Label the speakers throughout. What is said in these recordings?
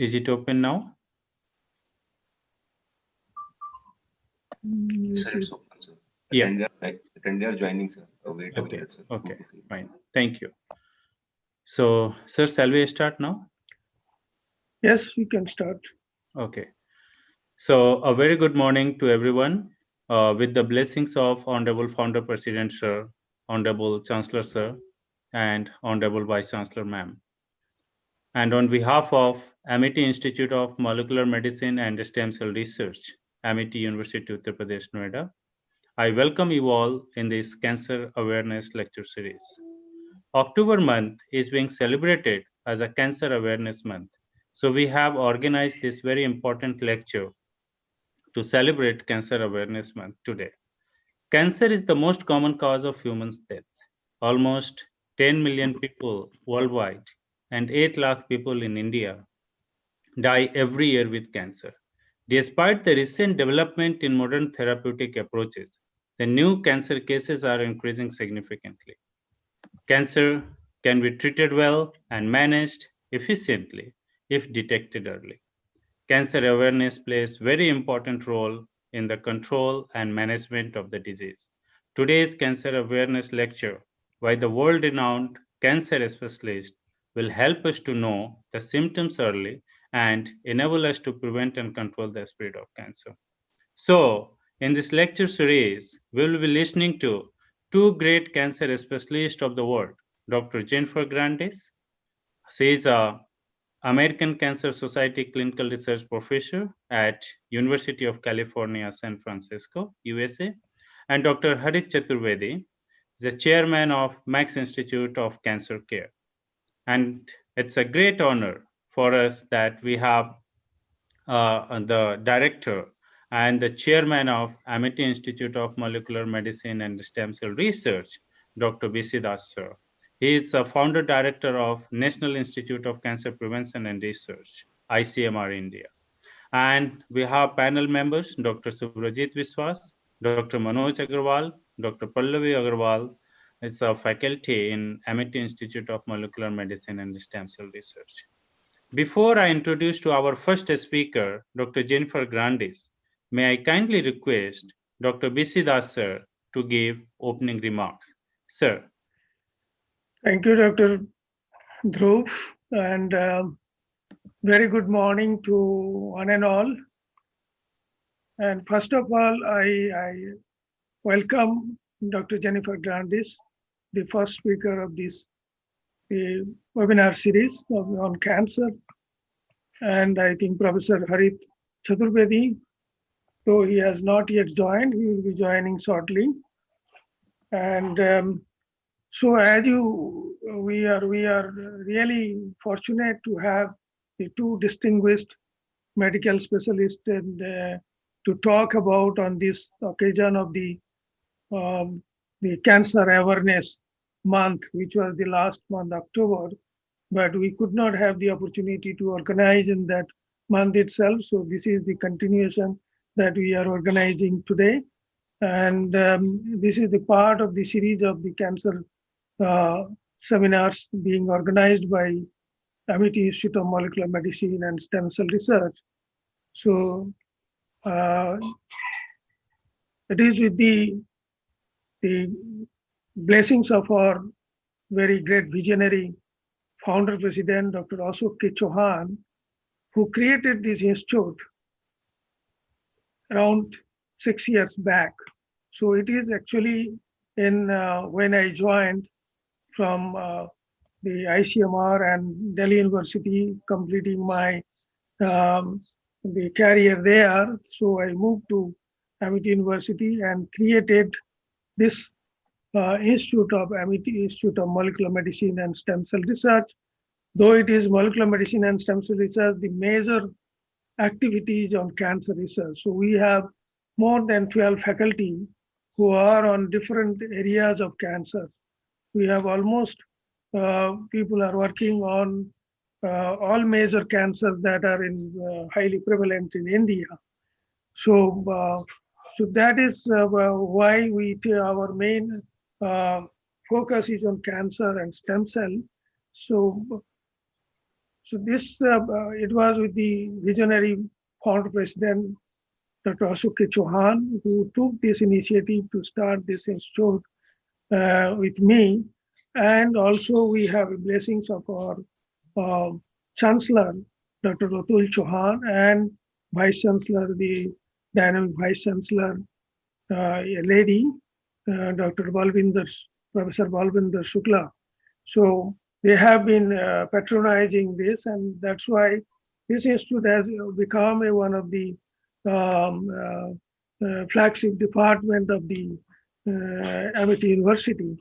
Speaker 1: Is it open now?
Speaker 2: Sir, it's open, sir.
Speaker 1: Yeah.
Speaker 2: Attendees joining, sir. Wait a
Speaker 1: Okay.
Speaker 2: minute, sir.
Speaker 1: Okay. Fine. Thank you. So, sir, shall we start now?
Speaker 3: Yes, we can start.
Speaker 1: Okay. So, a very good morning to everyone. With the blessings of Honorable Founder President, sir, Honorable Chancellor, sir, and Honorable Vice Chancellor, ma'am. And on behalf of Amity Institute of Molecular Medicine and Stem Cell Research, Amity University, Uttar Pradesh, Noida, I welcome you all in this Cancer Awareness Lecture Series. October month is being celebrated as a Cancer Awareness Month. So we have organized this very important lecture to celebrate Cancer Awareness Month today. Cancer is the most common cause of human death. Almost 10 million people worldwide and 8 lakh people in India die every year with cancer. Despite the recent development in modern therapeutic approaches, the new cancer cases are increasing significantly. Cancer can be treated well and managed efficiently if detected early. Cancer awareness plays a very important role in the control and management of the disease. Today's cancer awareness lecture by the world-renowned cancer specialist will help us to know the symptoms early and enable us to prevent and control the spread of cancer. So, in this lecture series, we will be listening to two great cancer specialists of the world, Dr. Jennifer Grandis. She is a American Cancer Society clinical research professor at University of California, San Francisco, USA, and Dr. Harit Chaturvedi, the chairman of Max Institute of Cancer Care. And it's a great honor for us that we have the director and the chairman of Amity Institute of Molecular Medicine and Stem Cell Research, Dr. Biswas, sir. He is a founder director of National Institute of Cancer Prevention and Research, ICMR India. And we have panel members, Dr. Subhrajit Biswas, Dr. Manog Agarwal, Dr. Pallavi Agarwal. It's a faculty in Amity Institute of Molecular Medicine and Stem Cell Research. Before I introduce to our first speaker, Dr. Jennifer Grandis, may I kindly request Dr. Biswas, sir, to give opening remarks. Sir.
Speaker 3: Thank you, Dr. Dhruv, and very good morning to one and all. And first of all, I welcome Dr. Jennifer Grandis, the first speaker of this webinar series on cancer. And I think Professor Harit Chaturvedi, though he has not yet joined, he will be joining shortly. And so as we are really fortunate to have the two distinguished medical specialists and to talk about on this occasion of the Cancer Awareness Month, which was the last month, October, but we could not have the opportunity to organize in that month itself. So this is the continuation that we are organizing today. And this is the part of the series of the cancer seminars being organized by Amity Institute of Molecular Medicine and Stem Cell Research. So it is with the blessings of our very great visionary founder president, Dr. Ashok K. Chauhan, who created this institute around 6 years back. So it is actually in when I joined from the ICMR and Delhi University, completing my the career there. So I moved to Amity University and created this Institute of Amity Institute of Molecular Medicine and Stem Cell Research. Though it is molecular medicine and stem cell research, the major activities on cancer research. So we have more than 12 faculty who are on different areas of cancer. We have almost people are working on all major cancers that are in highly prevalent in India. So that is why our main focus is on cancer and stem cell. So So this, it was with the visionary founder president, Dr. Ashok Chauhan, who took this initiative to start this institute with me. And also we have blessings of our Chancellor, Dr. Atul Chauhan, and Vice Chancellor, the dynamic Vice Chancellor, a lady, Dr. Professor Balvinder Shukla. So they have been patronizing this, and that's why this institute has become one of the flagship department of the Amity University.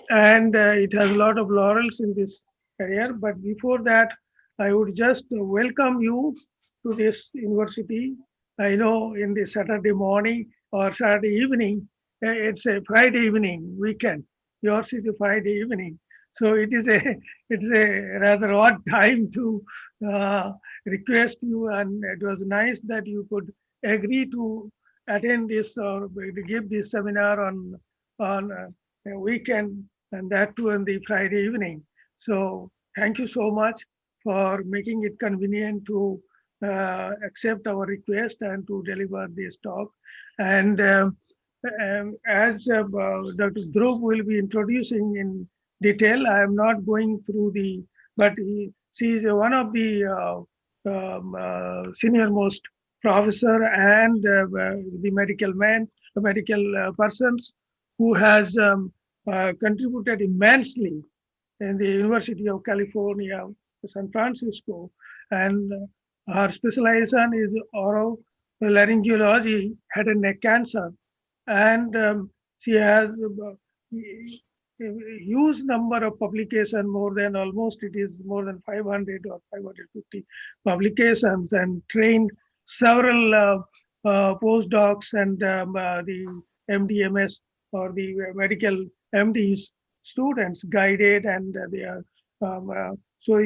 Speaker 3: And it has a lot of laurels in this career. But before that, I would just welcome you to this university. I know in the Saturday morning or Saturday evening, it's a Friday evening, weekend. Yours is a Friday evening. So it's a rather odd time to request you, and it was nice that you could agree to attend this or give this seminar on a weekend, and that too on the Friday evening. So thank you so much for making it convenient to accept our request and to deliver this talk. And as Dr. Dhruv will be introducing in detail, I am not going through but she is one of the senior most professor and the medical persons who has contributed immensely in the University of California, San Francisco, and her specialization is Otolaryngology, head and neck cancer, and she has a huge number of publications, more than 500 or 550 publications, and trained several postdocs and the MDMS or the medical MDs students guided, and they are so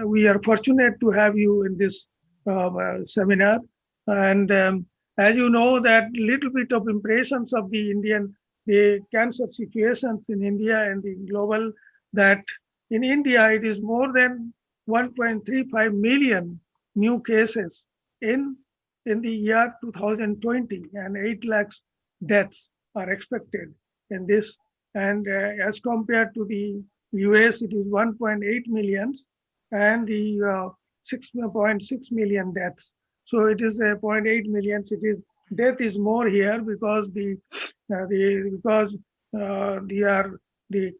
Speaker 3: we are fortunate to have you in this seminar. And as you know, that little bit of impressions of the cancer situations in India and the global, that in India it is more than 1.35 million new cases in the year 2020, and 8 lakhs deaths are expected in this. And as compared to the US, it is 1.8 millions, and the 6.6 million deaths. So it is 0.8 millions. Death is more here because the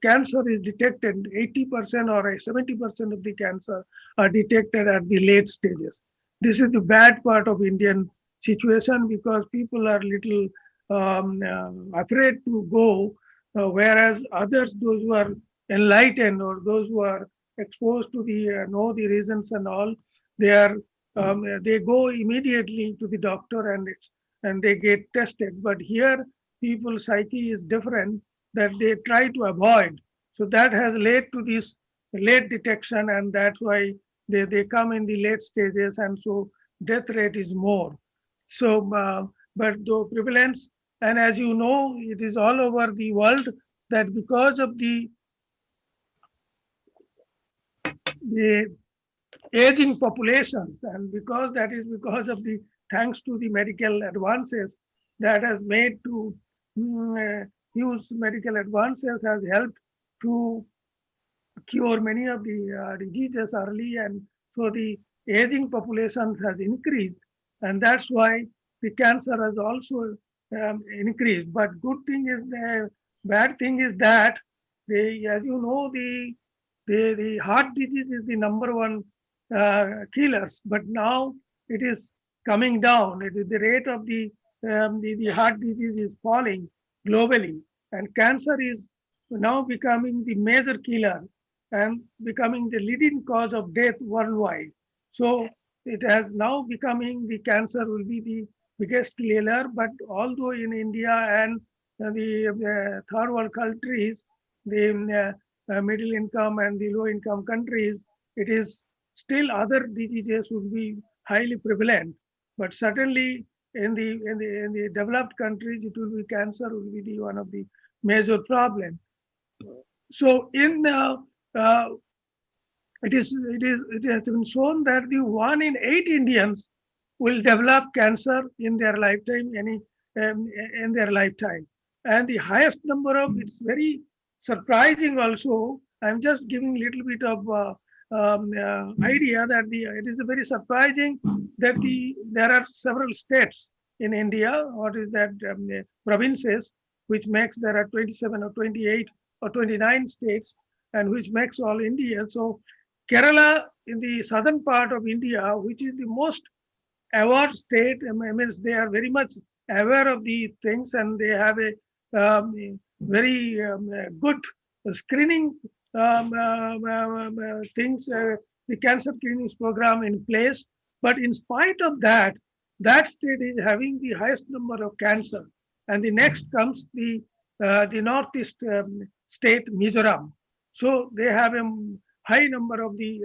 Speaker 3: cancer is detected 80% or 70% of the cancer are detected at the late stages. This is the bad part of Indian situation, because people are little afraid to go, whereas others, those who are enlightened or those who are exposed to know the reasons and all, they go immediately to the doctor and they get tested. But here, people's psyche is different, that they try to avoid. So that has led to this late detection, and that's why they come in the late stages, and so death rate is more. So, but the prevalence, and as you know, it is all over the world, that because of the aging populations, and because of the thanks to the medical advances that has made to use medical advances has helped to cure many of the diseases early, and so the aging population has increased, and that's why the cancer has also increased. But bad thing is that as you know, the heart disease is the number one killers, but now it is coming down. The rate of the heart disease is falling globally, and cancer is now becoming the major killer and becoming the leading cause of death worldwide. So it has now becoming the cancer will be the biggest killer. But although in India and the third world countries, the middle income and the low income countries, it is still other diseases would be highly prevalent. But certainly in the developed countries, it will be cancer will be one of the major problem. So in It has been shown that the 1 in 8 Indians will develop cancer in their lifetime, in their lifetime. And the highest number of, it's very surprising also. I'm just giving a little bit of idea that it is very surprising that there are several states in India, what is that, provinces, which makes there are 27 or 28 or 29 states, and which makes all India. So Kerala in the southern part of India, which is the most aware state, means they are very much aware of the things, and they have a very good screening things, the cancer screening program in place. But in spite of that, that state is having the highest number of cancer. And the next comes the northeast state, Mizoram. So they have a high number of the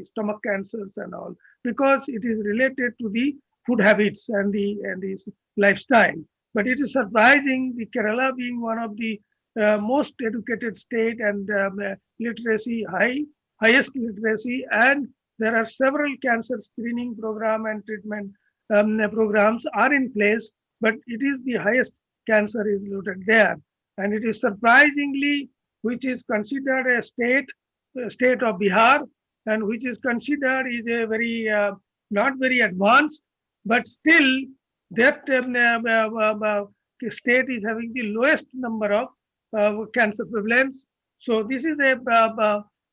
Speaker 3: stomach cancers and all, because it is related to the food habits and the lifestyle. But it is surprising, the Kerala being one of the most educated state and literacy highest literacy, and there are several cancer screening program and treatment programs are in place, but it is the highest cancer is noted there. And it is surprisingly, which is considered a state of Bihar, and which is considered is a very not very advanced, but still that state is having the lowest number of cancer prevalence. So this is a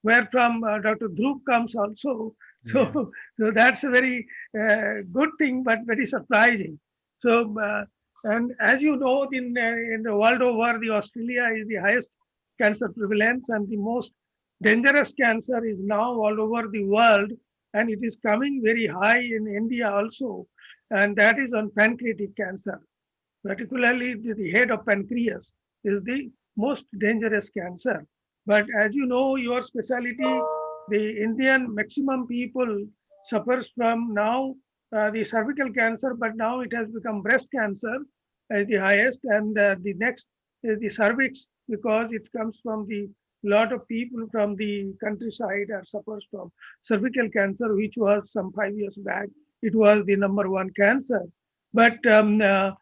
Speaker 3: where from Dr. Dhruv comes also. So, yeah. So that's a very good thing, but very surprising. So, and as you know, in the world over, the Australia is the highest cancer prevalence, and the most dangerous cancer is now all over the world, and it is coming very high in India also, and that is on pancreatic cancer. Particularly the head of pancreas is the most dangerous cancer. But as you know, your specialty, the Indian maximum people suffers from now the cervical cancer, but now it has become breast cancer as the highest, and the next is the cervix, because it comes from the lot of people from the countryside are suffers from cervical cancer, which was some 5 years back. It was the #1 cancer. But the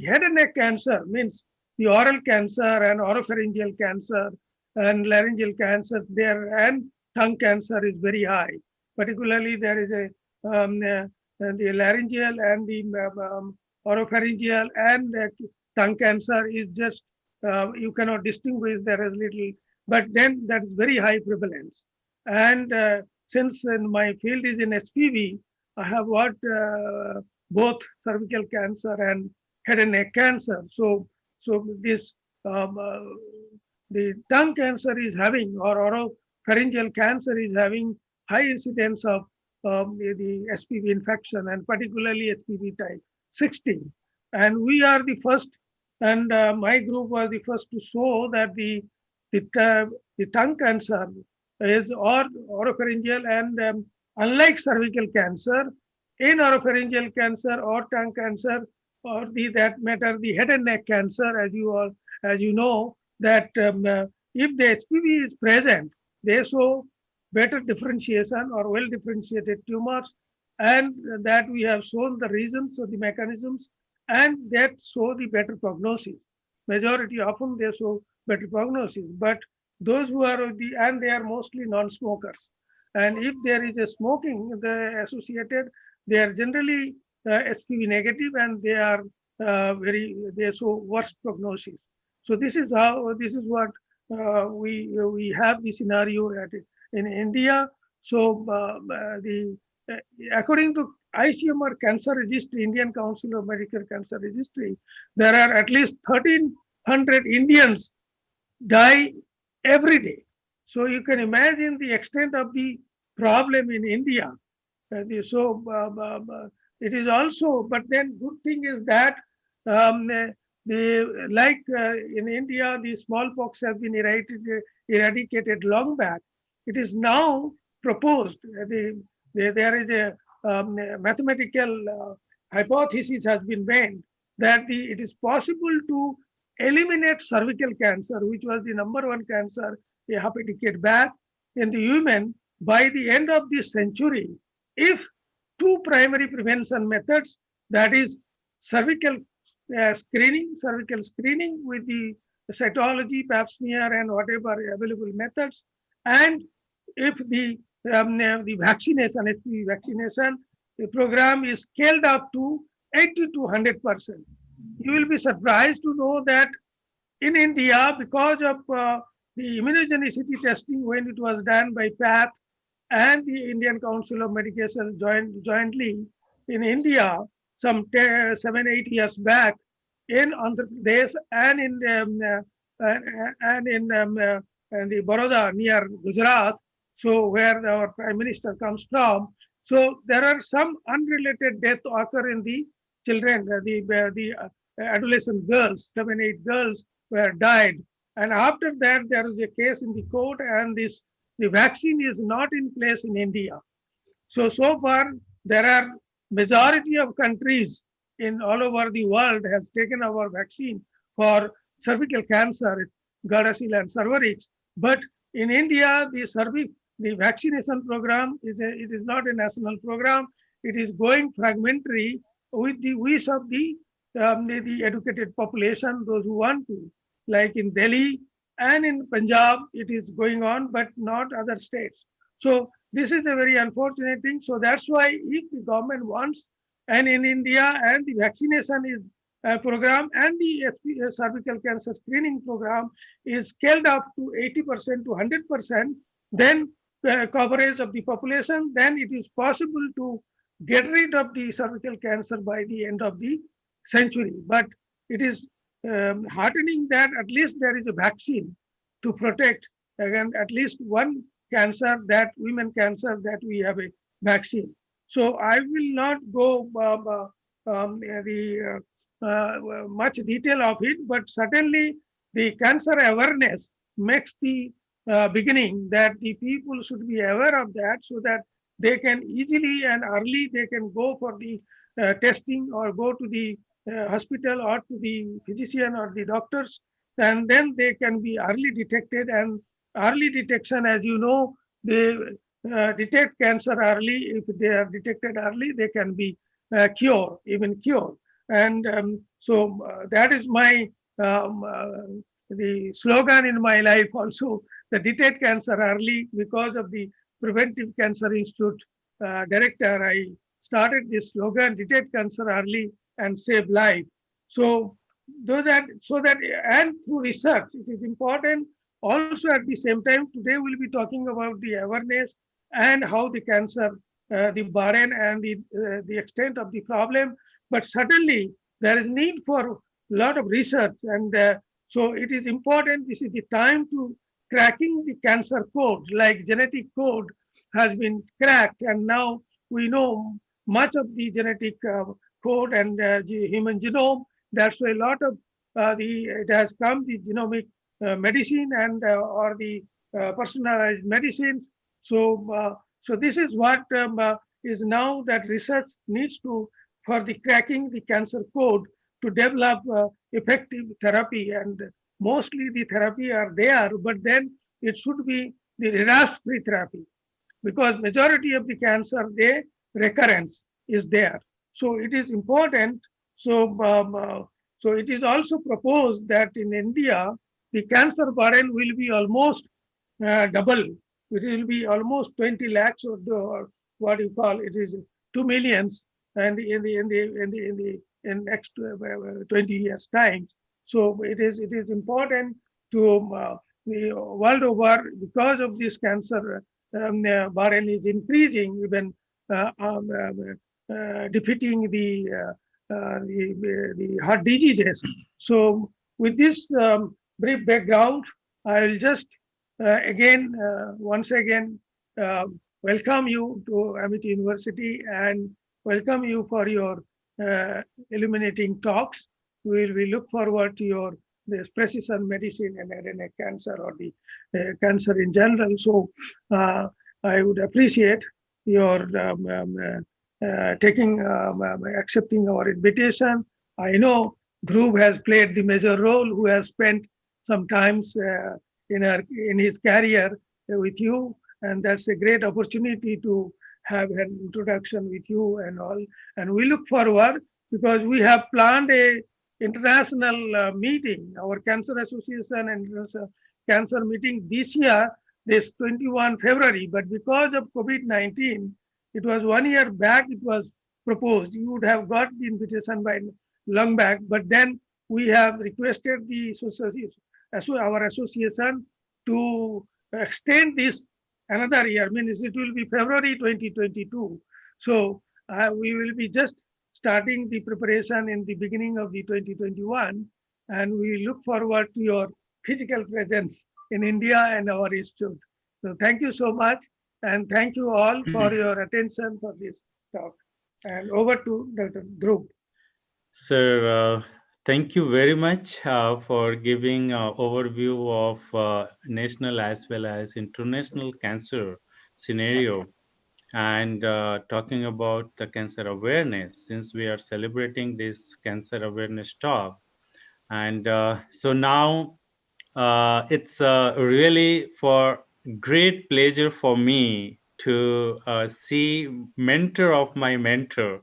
Speaker 3: head and neck cancer, means the oral cancer and oropharyngeal cancer and laryngeal cancer there, and tongue cancer is very high. Particularly there is a the laryngeal and the oropharyngeal and tongue cancer is just you cannot distinguish, there is little, but then that is very high prevalence. And since my field is in HPV, I have worked both cervical cancer and head and neck cancer. So this the tongue cancer is having, or oropharyngeal cancer is having high incidence of the HPV infection, and particularly HPV type 16. And we are the first, and my group was the first to show that the tongue cancer is oropharyngeal, and unlike cervical cancer, in oropharyngeal cancer or tongue cancer, or that matter the head and neck cancer, as you know, that if the HPV is present, they show better differentiation or well differentiated tumors, and that we have shown the reasons or the mechanisms, and that show the better prognosis. Majority often they show better prognosis, but those who are and they are mostly non-smokers. And if there is a smoking, the associated, they are generally HPV negative, and they are they show worse prognosis. So this is what we have the scenario in India. So according to ICMR Cancer Registry, Indian Council of Medical Cancer Registry, there are at least 1,300 Indians die every day. So you can imagine the extent of the problem in India. So it is also, but then good thing is that in India, the smallpox has been eradicated long back. It is now proposed, there is a mathematical hypothesis has been made that it is possible to eliminate cervical cancer, which was the #1 cancer a half a decade back. in the women by the end of this century if two primary prevention methods, that is cervical screening with the cytology, pap smear, and whatever available methods, and if the vaccination the program is scaled up to 80 to 100%. You will be surprised to know that in India, because of the immunogenicity testing when it was done by PATH and the Indian Council of Medication jointly in India some 7-8 years back in Andhra Pradesh and in the Baroda near Gujarat, so where our Prime Minister comes from. So there are some unrelated deaths occur in the children, the adolescent girls, 7-8 girls were died. And after that, there is a case in the court, and the vaccine is not in place in India. So far, there are majority of countries in all over the world has taken our vaccine for cervical cancer, Gardasil and cervix. But in India, the vaccination program it is not a national program. It is going fragmentary with the wish of the educated population, those who want to. Like in Delhi and in Punjab, it is going on, but not other states. So this is a very unfortunate thing. So that's why if the government wants, and in India, and the vaccination is program and the cervical cancer screening program is scaled up to 80% to 100%, then coverage of the population, then it is possible to get rid of the cervical cancer by the end of the century. But it is heartening that at least there is a vaccine to protect against at least one cancer, that women cancer, that we have a vaccine. So I will not go much detail of it, but certainly the cancer awareness makes the beginning that the people should be aware of that, so that they can easily and early they can go for the testing or go to the hospital or to the physician or the doctors, and then they can be early detected. And early detection, as you know, they detect cancer early. If they are detected early, they can be cured. And so that is my the slogan in my life also, the detect cancer early. Because of the Preventive Cancer Institute director, I started this slogan, detect cancer early and save life. So that and through research, it is important. Also at the same time, today we'll be talking about the awareness and how the cancer, the burden and the extent of the problem. But certainly there is need for a lot of research, and so it is important. This is the time to cracking the cancer code, like genetic code has been cracked, and now we know much of the genetic code and human genome. That's why a lot of it has come, the genomic medicine and or the personalized medicines. So this is what is now that research needs to for the cracking the cancer code to develop effective therapy. And mostly the therapy are there, but then it should be the relapse-free therapy, because majority of the cancer, the recurrence is there. So it is important. So it is also proposed that in India, the cancer burden will be almost double. It will be almost 20 lakhs or what you call it is 2 millions, and in next 20 years time. So it is important to the world over, because of this cancer burden is increasing, even defeating the heart diseases. So with this brief background, I will just once again welcome you to Amity University and welcome you for your illuminating talks. We look forward to this precision medicine and head and neck cancer, or the cancer in general. So I would appreciate your accepting our invitation. I know Dhruv has played the major role, who has spent some times in his career with you, and that's a great opportunity to have an introduction with you and all. And we look forward because we have planned a international meeting, our Cancer Association and International Cancer meeting this year, this 21 February. But because of COVID-19, it was 1 year back. It was proposed. You would have got the invitation by long back, but then we have requested the our association to extend this another year. Means it will be February 2022. So we will be just starting the preparation in the beginning of the 2021, and we look forward to your physical presence in India and our institute. So thank you so much, and thank you all for your attention for this talk. And over to Dr. Dhruv.
Speaker 1: Sir, thank you very much for giving overview of national as well as international cancer scenario, and talking about the cancer awareness, since we are celebrating this cancer awareness talk. And so now it's really for great pleasure for me to see mentor of my mentor,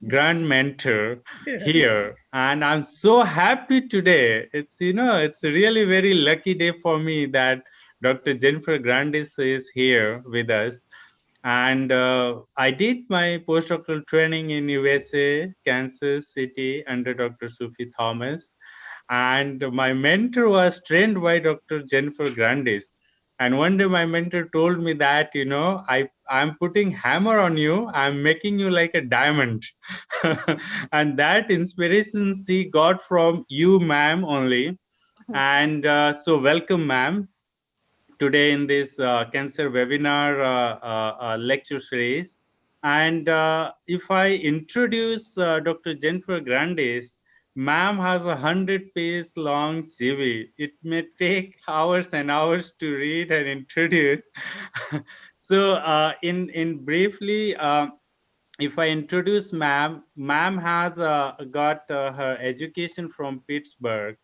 Speaker 1: grand mentor here, and I'm so happy today. It's really very lucky day for me that Dr. Jennifer Grandis is here with us. And I did my postdoctoral training in USA, Kansas City, under Dr. Sufi Thomas. And my mentor was trained by Dr. Jennifer Grandis. And one day my mentor told me that, I'm putting hammer on you. I'm making you like a diamond. And that inspiration she got from you, ma'am, only. And so welcome, ma'am, today in this cancer webinar lecture series. And if I introduce Dr. Jennifer Grandis, ma'am has a 100-page long CV. It may take hours and hours to read and introduce. So in briefly, if I introduce ma'am, ma'am has got her education from Pittsburgh.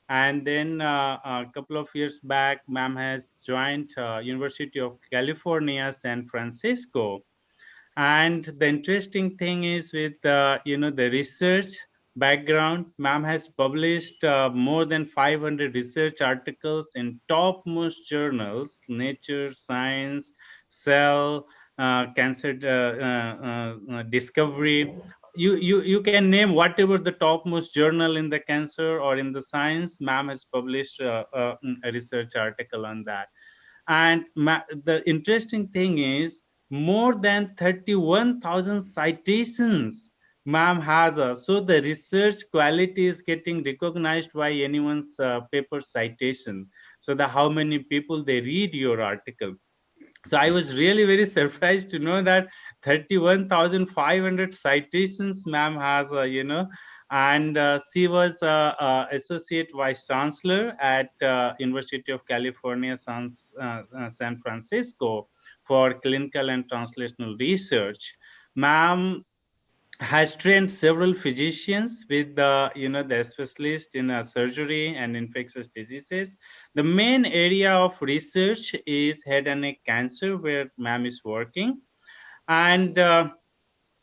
Speaker 1: And then a couple of years back, ma'am has joined University of California, San Francisco. And the interesting thing is with, the research background, ma'am has published more than 500 research articles in topmost journals, Nature, Science, Cell, Cancer Discovery. You can name whatever the topmost journal in the cancer or in the science, ma'am has published a research article on that. And the interesting thing is more than 31,000 citations ma'am has. So the research quality is getting recognized by anyone's paper citation. So the how many people they read your article. So I was really very surprised to know that 31,500 citations ma'am has, and she was associate vice chancellor at University of California, San Francisco for clinical and translational research. Ma'am has trained several physicians with the specialist in surgery and infectious diseases. The main area of research is head and neck cancer, where ma'am is working. And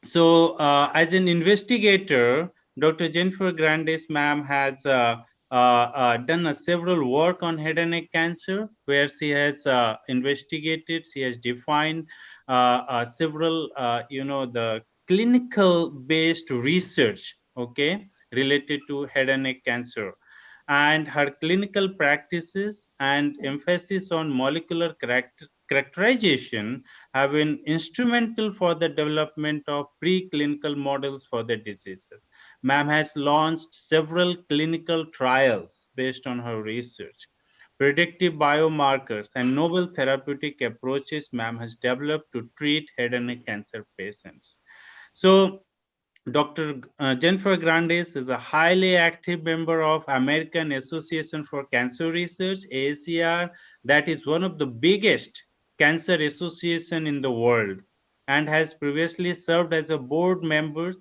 Speaker 1: so as an investigator, Dr. Jennifer Grandis ma'am has done several work on head and neck cancer, where she has investigated, she has defined several, the clinical based research, okay, related to head and neck cancer. And her clinical practices and emphasis on molecular characterization have been instrumental for the development of preclinical models for the diseases. Ma'am has launched several clinical trials based on her research. Predictive biomarkers and novel therapeutic approaches ma'am has developed to treat head and neck cancer patients. So Dr. Jennifer Grandis is a highly active member of American Association for Cancer Research, AACR, that is one of the biggest cancer association in the world, and has previously served as a board member,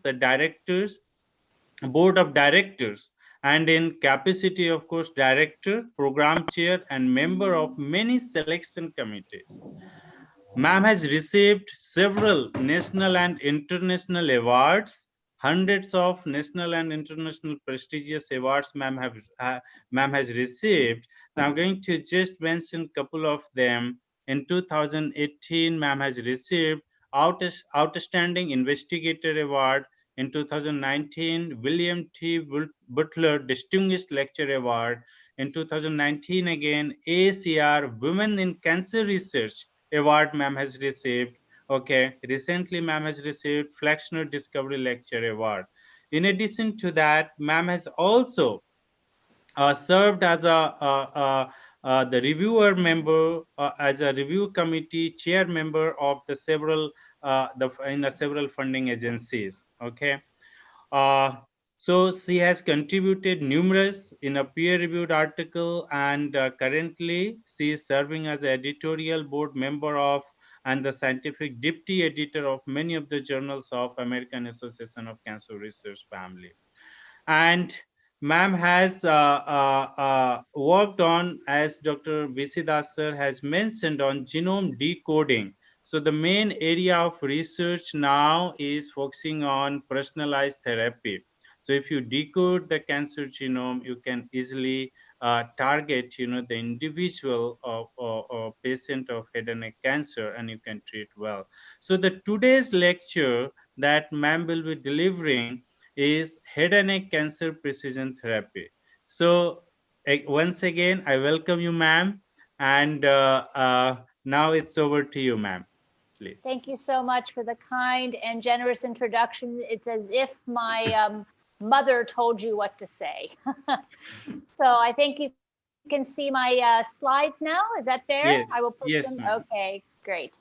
Speaker 1: board of directors, and in capacity, of course, director, program chair, and member of many selection committees. Ma'am has received several national and international awards, hundreds of national and international prestigious awards ma'am has received. So I'm going to just mention a couple of them. In 2018, ma'am has received Outstanding Investigator Award. In 2019, William T. Butler Distinguished Lecture Award. In 2019, again, AIMMSCR Women in Cancer Research Award ma'am has received. Okay, recently ma'am has received Flexner Discovery Lecture Award. In addition to that, ma'am has also served as the reviewer member, as a review committee chair member of the several several funding agencies. Okay. Uh, so she has contributed numerous in a peer-reviewed article, and currently she is serving as editorial board member of and the scientific deputy editor of many of the journals of American Association of Cancer Research Family. And ma'am has worked on, as Dr. Visidas sir has mentioned, on genome decoding. So the main area of research now is focusing on personalized therapy. So if you decode the cancer genome, you can easily target, the individual or patient of head and neck cancer, and you can treat well. So the today's lecture that ma'am will be delivering is head and neck cancer precision therapy. So once again, I welcome you, ma'am, and now it's over to you, ma'am. Please.
Speaker 4: Thank you so much for the kind and generous introduction. It's as if my mother told you what to say. So I think you can see my slides now. Is that fair?
Speaker 1: Yes.
Speaker 4: I will put
Speaker 1: Yes,
Speaker 4: them.
Speaker 1: ma'am.
Speaker 4: Okay, great.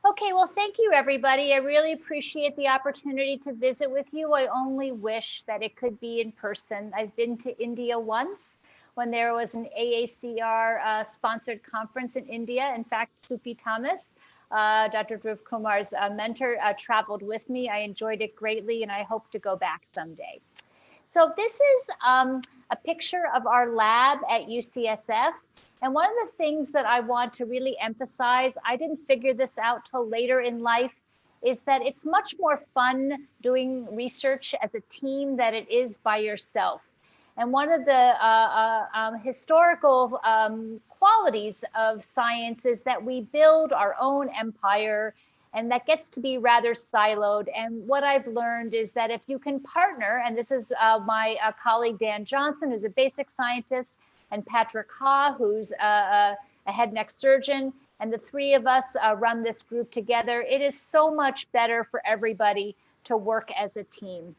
Speaker 4: Okay, well, thank you, everybody. I really appreciate the opportunity to visit with you. I only wish that it could be in person. I've been to India once when there was an AACR sponsored conference in India. In fact, Supi Thomas, Dr. Dhruv Kumar's mentor, traveled with me. I enjoyed it greatly, and I hope to go back someday. So this is a picture of our lab at UCSF. And one of the things that I want to really emphasize, I didn't figure this out till later in life, is that it's much more fun doing research as a team than it is by yourself. And one of the historical qualities of science is that we build our own empire, and that gets to be rather siloed. And what I've learned is that if you can partner, and this is my colleague Dan Johnson, who's a basic scientist, and Patrick Ha, who's a head neck surgeon, and the three of us run this group together, it is so much better for everybody to work as a team.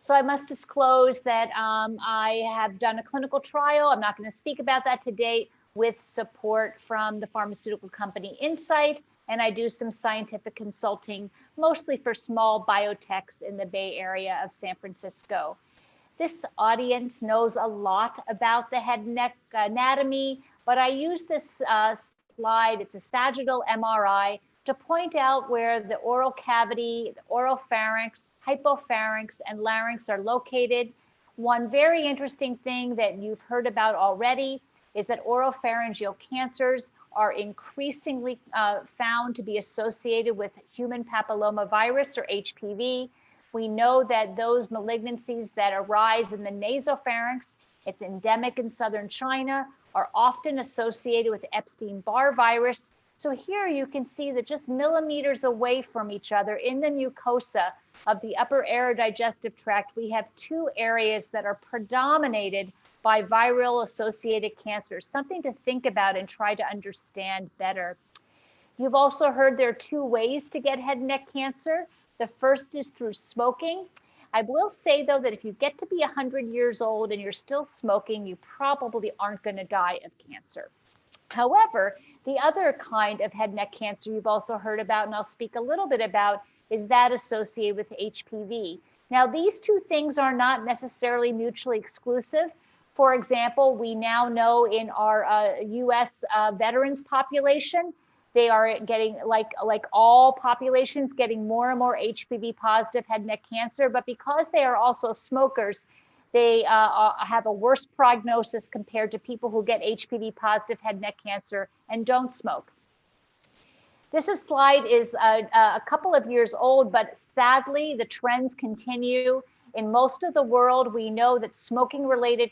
Speaker 4: So I must disclose that I have done a clinical trial. I'm not going to speak about that to date, with support from the pharmaceutical company Incyte, and I do some scientific consulting, mostly for small biotechs in the Bay Area of San Francisco. This audience knows a lot about the head and neck anatomy, but I use this slide, it's a sagittal MRI, to point out where the oral cavity, the oropharynx, hypopharynx, and larynx are located. One very interesting thing that you've heard about already is that oropharyngeal cancers are increasingly found to be associated with human papillomavirus, or HPV. We know that those malignancies that arise in the nasopharynx, it's endemic in southern China, are often associated with Epstein-Barr virus. So here you can see that just millimeters away from each other in the mucosa of the upper aerodigestive tract, we have two areas that are predominated by viral associated cancers, something to think about and try to understand better. You've also heard there are two ways to get head and neck cancer. The first is through smoking. I will say, though, that if you get to be 100 years old and you're still smoking, you probably aren't going to die of cancer. However, the other kind of head and neck cancer you've also heard about, and I'll speak a little bit about, is that associated with HPV. Now, these two things are not necessarily mutually exclusive. For example, we now know in our US veterans population, they are getting, like all populations, getting more and more HPV positive head and neck cancer, but because they are also smokers, they have a worse prognosis compared to people who get HPV positive head and neck cancer and don't smoke. This slide is a couple of years old, but sadly, the trends continue. In most of the world, we know that smoking-related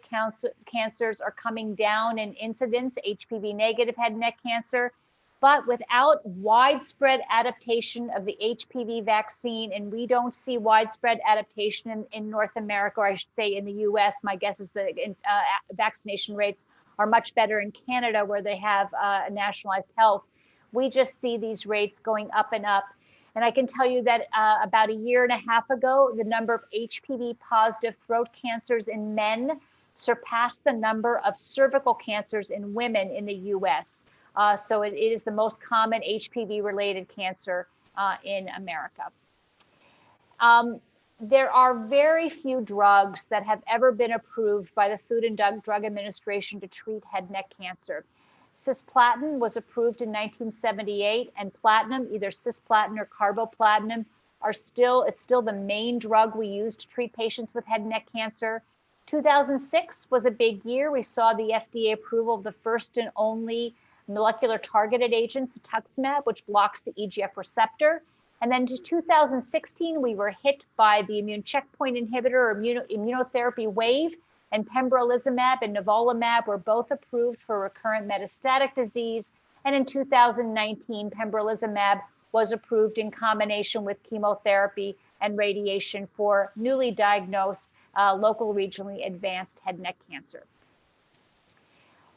Speaker 4: cancers are coming down in incidence, HPV negative head and neck cancer, but without widespread adaptation of the HPV vaccine, and we don't see widespread adaptation in North America, or I should say in the US, my guess is the vaccination rates are much better in Canada where they have nationalized health. We just see these rates going up and up. And I can tell you that about a year and a half ago, the number of HPV positive throat cancers in men surpassed the number of cervical cancers in women in the US. So it is the most common HPV related cancer in America. There are very few drugs that have ever been approved by the Food and Drug Administration to treat head and neck cancer. Cisplatin was approved in 1978, and platinum, either cisplatin or carboplatin, it's still the main drug we use to treat patients with head and neck cancer. 2006 was a big year. We saw the FDA approval of the first and only molecular targeted agent, cetuximab, which blocks the EGF receptor. And then to 2016, we were hit by the immune checkpoint inhibitor or immunotherapy wave, and pembrolizumab and nivolumab were both approved for recurrent metastatic disease. And in 2019, pembrolizumab was approved in combination with chemotherapy and radiation for newly diagnosed local regionally advanced head and neck cancer.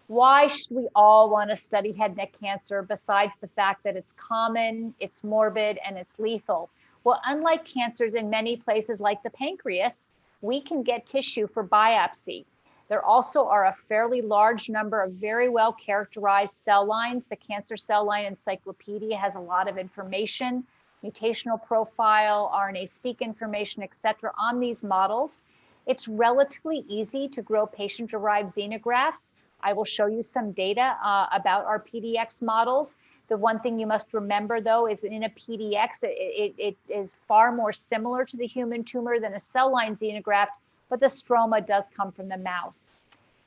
Speaker 4: Why should we all want to study head and neck cancer besides the fact that it's common, it's morbid, and it's lethal? Well, unlike cancers in many places like the pancreas, we can get tissue for biopsy. There also are a fairly large number of very well characterized cell lines. The Cancer Cell Line Encyclopedia has a lot of information, mutational profile, RNA-seq information, et cetera, on these models. It's relatively easy to grow patient-derived xenografts. I will show you some data about our PDX models. The one thing you must remember, though, is in a PDX, it is far more similar to the human tumor than a cell line xenograft, but the stroma does come from the mouse.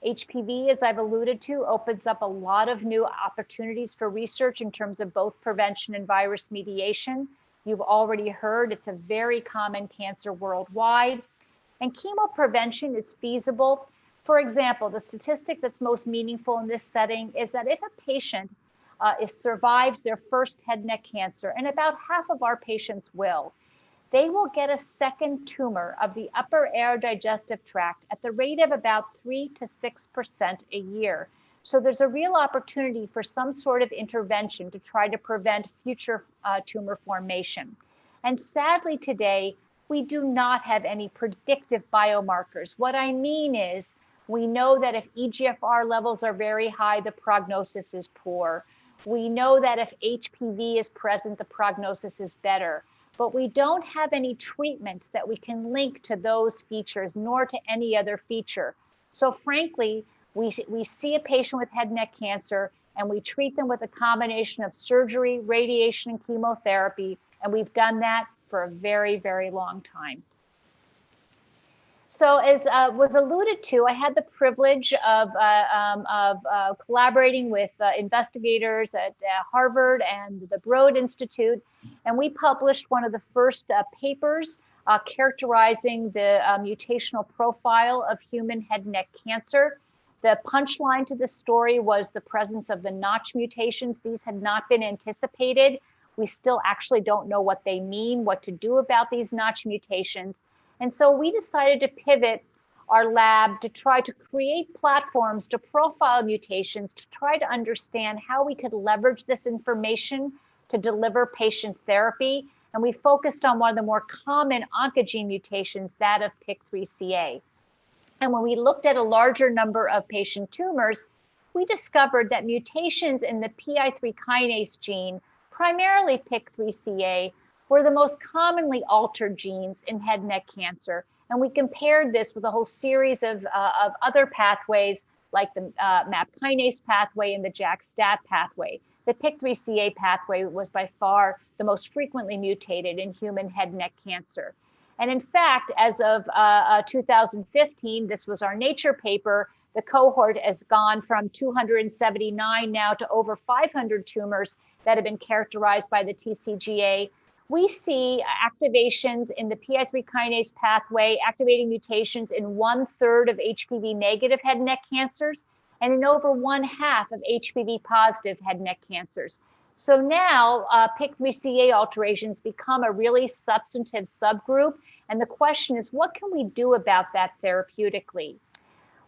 Speaker 4: HPV, as I've alluded to, opens up a lot of new opportunities for research in terms of both prevention and virus mediation. You've already heard it's a very common cancer worldwide, and chemoprevention is feasible. For example, the statistic that's most meaningful in this setting is that if a patient survives their first head and neck cancer, and about half of our patients will, they will get a second tumor of the upper air digestive tract at the rate of about 3 to 6% a year. So there's a real opportunity for some sort of intervention to try to prevent future tumor formation. And sadly today, we do not have any predictive biomarkers. What I mean is, we know that if EGFR levels are very high, the prognosis is poor. We know that if HPV is present, the prognosis is better. But we don't have any treatments that we can link to those features, nor to any other feature. So frankly, we see a patient with head and neck cancer, and we treat them with a combination of surgery, radiation, and chemotherapy. And we've done that for a very, very long time. So as was alluded to, I had the privilege of collaborating with investigators at Harvard and the Broad Institute, and we published one of the first papers characterizing the mutational profile of human head and neck cancer. The punchline to the story was the presence of the notch mutations. These had not been anticipated. We still actually don't know what they mean, what to do about these notch mutations. And so we decided to pivot our lab to try to create platforms to profile mutations, to try to understand how we could leverage this information to deliver patient therapy. And we focused on one of the more common oncogene mutations, that of PIK3CA. And when we looked at a larger number of patient tumors, we discovered that mutations in the PI3 kinase gene, primarily PIK3CA, were the most commonly altered genes in head and neck cancer. And we compared this with a whole series of other pathways, like the MAP kinase pathway and the JAK-STAT pathway. The PIK3CA pathway was by far the most frequently mutated in human head and neck cancer. And in fact, as of 2015, this was our Nature paper, the cohort has gone from 279 now to over 500 tumors. that have been characterized by the TCGA, we see activations in the PI3 kinase pathway, activating mutations in 1/3 of HPV negative head and neck cancers, and in over 1/2 of HPV positive head and neck cancers. So now PIK3CA alterations become a really substantive subgroup. And the question is, what can we do about that therapeutically?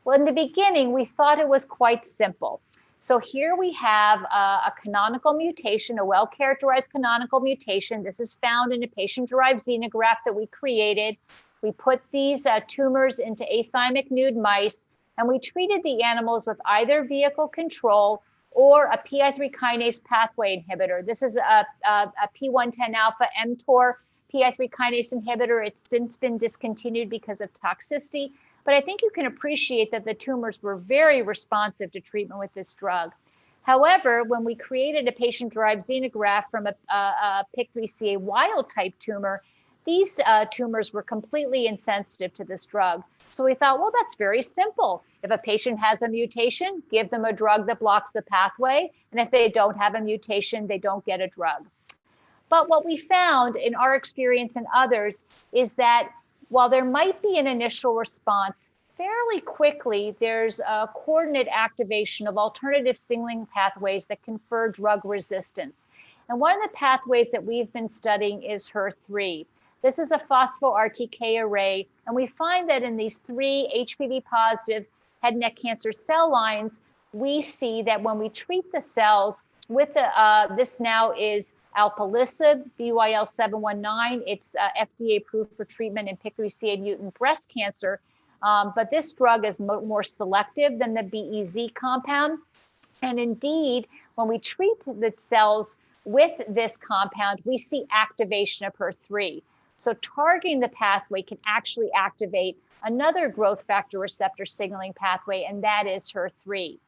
Speaker 4: Well, in the beginning, we thought it was quite simple. So here we have a canonical mutation, a well-characterized canonical mutation. This is found in a patient-derived xenograft that we created. We put these tumors into athymic nude mice, and we treated the animals with either vehicle control or a PI3 kinase pathway inhibitor. This is a P110 alpha mTOR PI3 kinase inhibitor. It's since been discontinued because of toxicity, but I think you can appreciate that the tumors were very responsive to treatment with this drug. However, when we created a patient-derived xenograft from a PIK3CA wild-type tumor, these tumors were completely insensitive to this drug. So we thought, well, that's very simple. If a patient has a mutation, give them a drug that blocks the pathway. And if they don't have a mutation, they don't get a drug. But what we found in our experience and others is that while there might be an initial response, fairly quickly, there's a coordinate activation of alternative signaling pathways that confer drug resistance. And one of the pathways that we've been studying is HER3. This is a phospho-RTK array, and we find that in these 3 HPV positive head and neck cancer cell lines, we see that when we treat the cells with this now is alpelisib, BYL719. It's FDA approved for treatment in PIK3CA mutant breast cancer, but this drug is more selective than the BEZ compound. And indeed, when we treat the cells with this compound, we see activation of HER3. So targeting the pathway can actually activate another growth factor receptor signaling pathway, and that is HER3.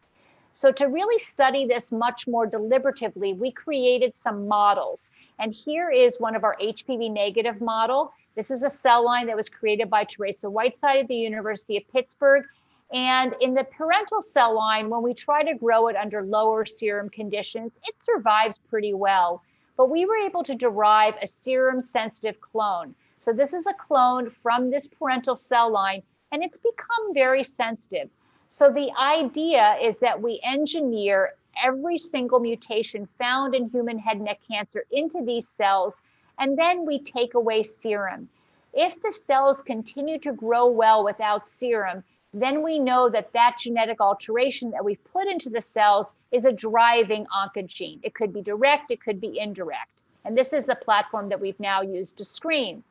Speaker 4: So to really study this much more deliberatively, we created some models. And here is one of our HPV negative model. This is a cell line that was created by Teresa Whiteside at the University of Pittsburgh. And in the parental cell line, when we try to grow it under lower serum conditions, it survives pretty well. But we were able to derive a serum-sensitive clone. So this is a clone from this parental cell line, and it's become very sensitive. So the idea is that we engineer every single mutation found in human head and neck cancer into these cells, and then we take away serum. If the cells continue to grow well without serum, then we know that that genetic alteration that we've put into the cells is a driving oncogene. It could be direct, it could be indirect. And this is the platform that we've now used to screen.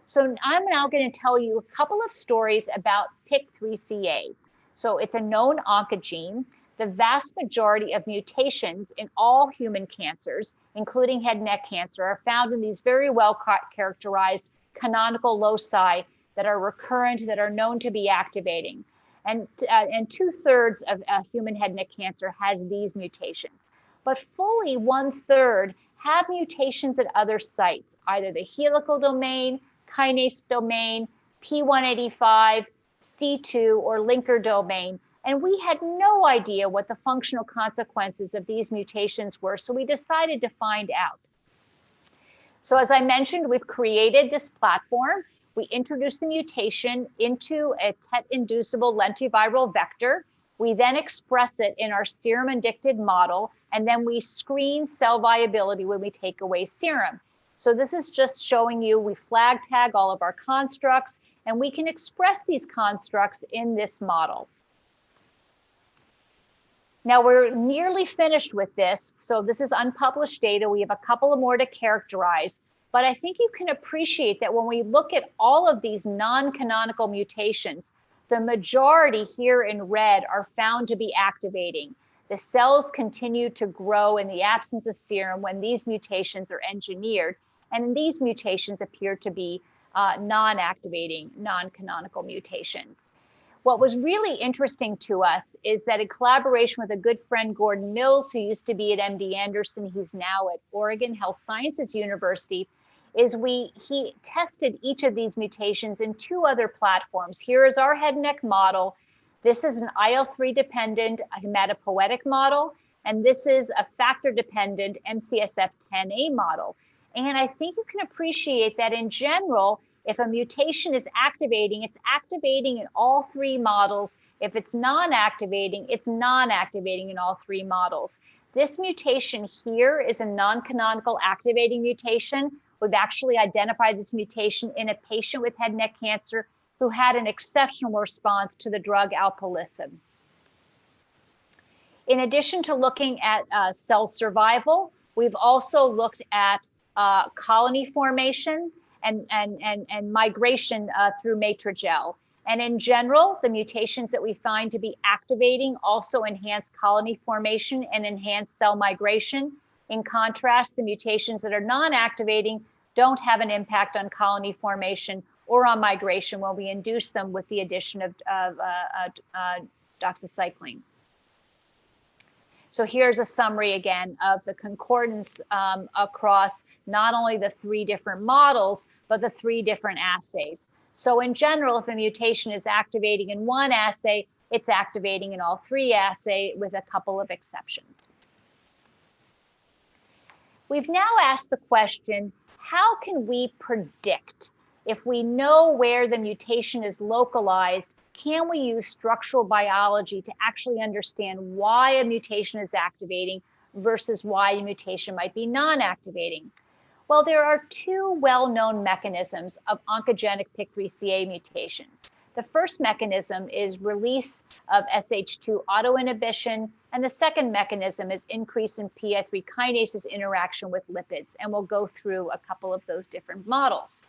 Speaker 4: So I'm now going to tell you a couple of stories about PIK3CA. So it's a known oncogene. The vast majority of mutations in all human cancers, including head and neck cancer, are found in these very well characterized canonical loci that are recurrent, that are known to be activating. And 2/3 of human head and neck cancer has these mutations. But fully 1/3 have mutations at other sites, either the helical domain, kinase domain, P185, C2, or linker domain. And we had no idea what the functional consequences of these mutations were, so we decided to find out. So as I mentioned, we've created this platform. We introduce the mutation into a TET-inducible lentiviral vector. We then express it in our serum-indicted model, and then we screen cell viability when we take away serum. So this is just showing you, we flag tag all of our constructs, and we can express these constructs in this model. Now we're nearly finished with this. So this is unpublished data. We have a couple of more to characterize. But I think you can appreciate that when we look at all of these non-canonical mutations, the majority here in red are found to be activating. The cells continue to grow in the absence of serum when these mutations are engineered. And these mutations appear to be non-activating, non-canonical mutations. What was really interesting to us is that in collaboration with a good friend, Gordon Mills, who used to be at MD Anderson, he's now at Oregon Health Sciences University, is he tested each of these mutations in 2 other platforms. Here is our head and neck model. This is an IL-3 dependent hematopoietic model. And this is a factor-dependent MCSF10A model. And I think you can appreciate that in general, if a mutation is activating, it's activating in all three models. If it's non-activating, it's non-activating in all three models. This mutation here is a non-canonical activating mutation. We've actually identified this mutation in a patient with head and neck cancer who had an exceptional response to the drug alpelisib. In addition to looking at cell survival, we've also looked at colony formation and migration through matrigel. And in general, the mutations that we find to be activating also enhance colony formation and enhance cell migration. In contrast, the mutations that are non-activating don't have an impact on colony formation or on migration when we induce them with the addition of doxycycline. So here's a summary again of the concordance across not only the three different models, but the three different assays. So in general, if a mutation is activating in one assay, it's activating in all three assays with a couple of exceptions. We've now asked the question, how can we predict if we know where the mutation is localized? Can we use structural biology to actually understand why a mutation is activating versus why a mutation might be non-activating? Well, there are two well-known mechanisms of oncogenic PIK3CA mutations. The first mechanism is release of SH2 autoinhibition, and the second mechanism is increase in PI3 kinase's interaction with lipids, and we'll go through a couple of those different models.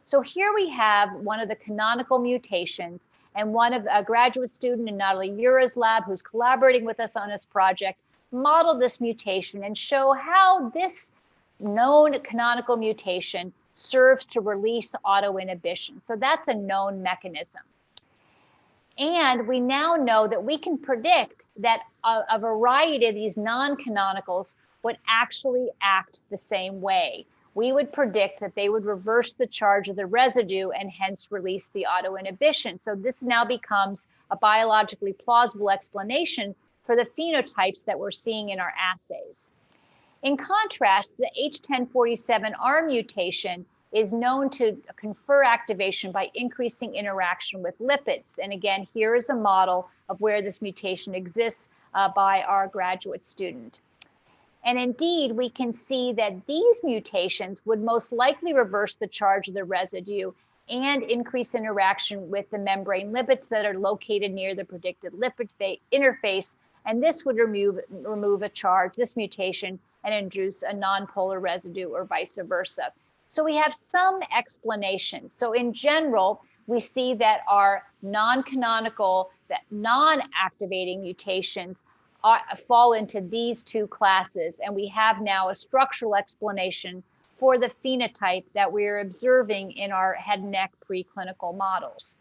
Speaker 4: So here we have one of the canonical mutations, and one of a graduate student in Natalie Ura's lab who's collaborating with us on this project modeled this mutation and show how this known canonical mutation serves to release autoinhibition. So that's a known mechanism. And we now know that we can predict that a variety of these non-canonicals would actually act the same way. We would predict that they would reverse the charge of the residue and hence release the autoinhibition. So this now becomes a biologically plausible explanation for the phenotypes that we're seeing in our assays. In contrast, the H1047R mutation is known to confer activation by increasing interaction with lipids. And again, here is a model of where this mutation exists by our graduate student. And indeed, we can see that these mutations would most likely reverse the charge of the residue and increase interaction with the membrane lipids that are located near the predicted lipid interface. And this would remove a charge, this mutation, and induce a nonpolar residue or vice versa. So we have some explanations. So in general, we see that our non-canonical, that non-activating mutations fall into these two classes. And we have now a structural explanation for the phenotype that we're observing in our head and neck preclinical models.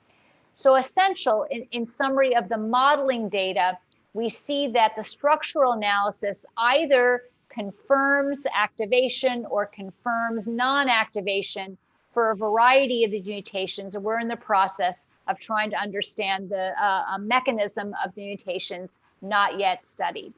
Speaker 4: So essential, in summary of the modeling data, we see that the structural analysis either confirms activation or confirms non-activation for a variety of these mutations. And we're in the process of trying to understand the mechanism of the mutations not yet studied.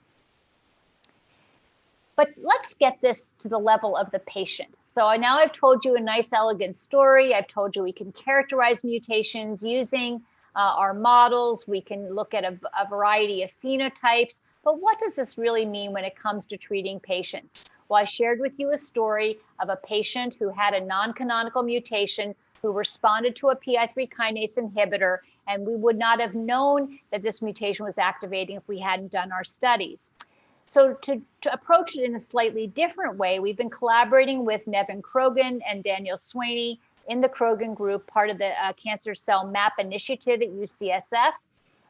Speaker 4: But let's get this to the level of the patient. So now I've told you a nice, elegant story. I've told you we can characterize mutations using our models. We can look at a variety of phenotypes. But what does this really mean when it comes to treating patients? Well, I shared with you a story of a patient who had a non-canonical mutation who responded to a PI3 kinase inhibitor, and we would not have known that this mutation was activating if we hadn't done our studies. So to approach it in a slightly different way, we've been collaborating with Nevin Krogan and Daniel Swaney in the Krogan group, part of the Cancer Cell MAP initiative at UCSF.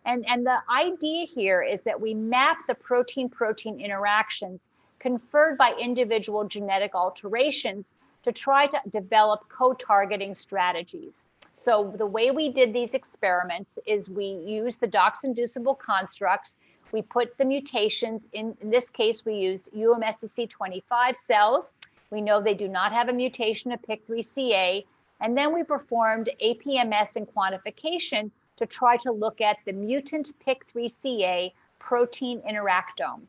Speaker 4: And the idea here is that we map the protein-protein interactions conferred by individual genetic alterations to try to develop co-targeting strategies. So the way we did these experiments is we used the DOX-inducible constructs. We put the mutations, in this case, we used UMSC25 cells. We know they do not have a mutation of PIK3CA. And then we performed APMS and quantification to try to look at the mutant PIK3CA protein interactome.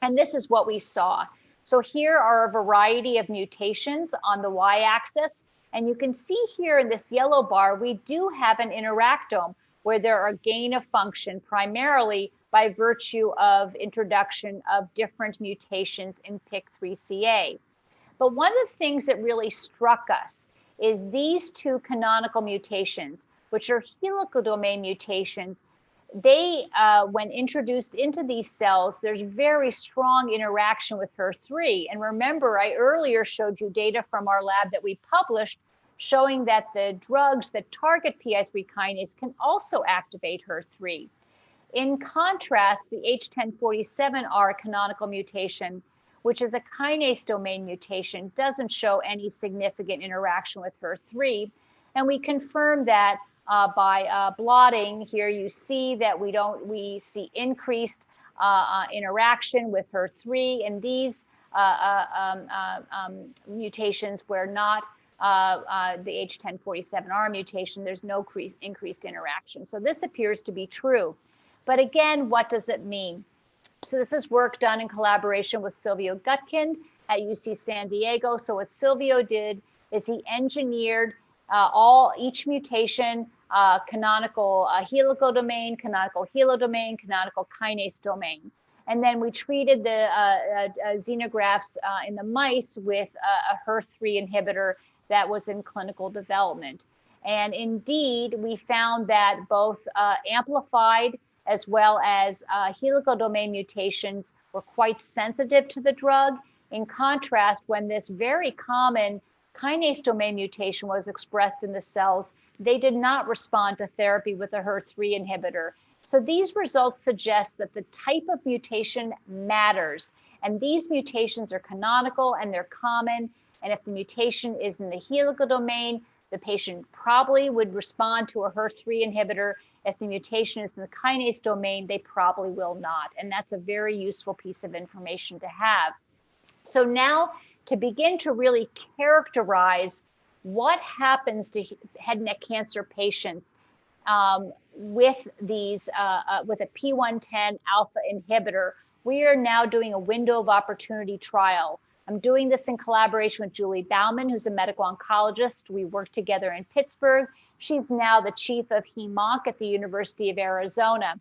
Speaker 4: And this is what we saw. So here are a variety of mutations on the y-axis. And you can see here in this yellow bar, we do have an interactome where there are gain of function primarily by virtue of introduction of different mutations in PIK3CA. But one of the things that really struck us is these two canonical mutations, which are helical domain mutations. They, when introduced into these cells, there's very strong interaction with HER3. And remember, I earlier showed you data from our lab that we published showing that the drugs that target PI3 kinase can also activate HER3. In contrast, the H1047R canonical mutation, which is a kinase domain mutation, doesn't show any significant interaction with HER3. And we confirmed that by blotting. Here you see that we see increased interaction with HER3, and these mutations where not the H1047R mutation, there's no increased interaction. So this appears to be true. But again, what does it mean? So this is work done in collaboration with Silvio Gutkind at UC San Diego. So what Silvio did is he engineered each mutation, canonical helical domain, canonical helodomain, canonical kinase domain. And then we treated the xenografts in the mice with a HER3 inhibitor that was in clinical development. And indeed, we found that both amplified as well as helical domain mutations were quite sensitive to the drug. In contrast, when this very common kinase domain mutation was expressed in the cells, they did not respond to therapy with a HER3 inhibitor. So these results suggest that the type of mutation matters. And these mutations are canonical and they're common. And if the mutation is in the helical domain, the patient probably would respond to a HER3 inhibitor. If the mutation is in the kinase domain, they probably will not. And that's a very useful piece of information to have. So now to begin to really characterize what happens to head and neck cancer patients with these, with a P110 alpha inhibitor, we are now doing a window of opportunity trial. I'm doing this in collaboration with Julie Bauman, who's a medical oncologist. We work together in Pittsburgh. She's now the chief of HEMONC at the University of Arizona.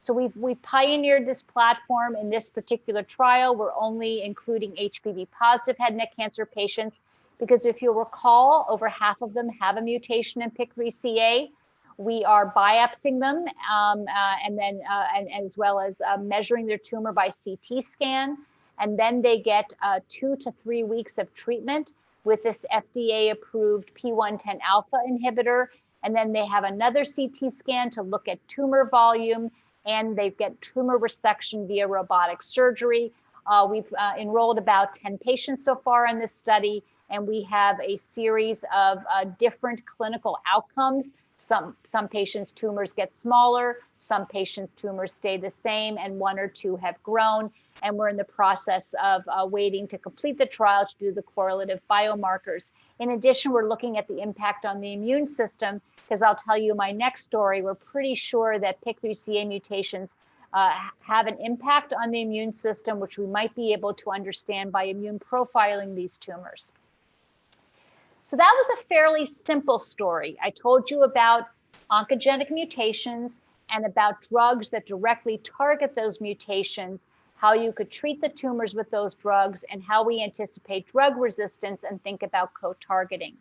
Speaker 4: So we've pioneered this platform in this particular trial. We're only including HPV positive head and neck cancer patients because if you'll recall, over half of them have a mutation in PIK3CA. We are biopsying them and then as well as measuring their tumor by CT scan. And then they get 2 to 3 weeks of treatment with this FDA-approved P110 alpha inhibitor. And then they have another CT scan to look at tumor volume, and they get tumor resection via robotic surgery. We've enrolled about 10 patients so far in this study, and we have a series of different clinical outcomes. Some patients' tumors get smaller, some patients' tumors stay the same, and 1 or 2 have grown. And we're in the process of waiting to complete the trial to do the correlative biomarkers. In addition, we're looking at the impact on the immune system, because I'll tell you my next story, we're pretty sure that PIK3CA mutations have an impact on the immune system, which we might be able to understand by immune profiling these tumors. So that was a fairly simple story. I told you about oncogenic mutations and about drugs that directly target those mutations, how you could treat the tumors with those drugs, and how we anticipate drug resistance and think about co-targeting.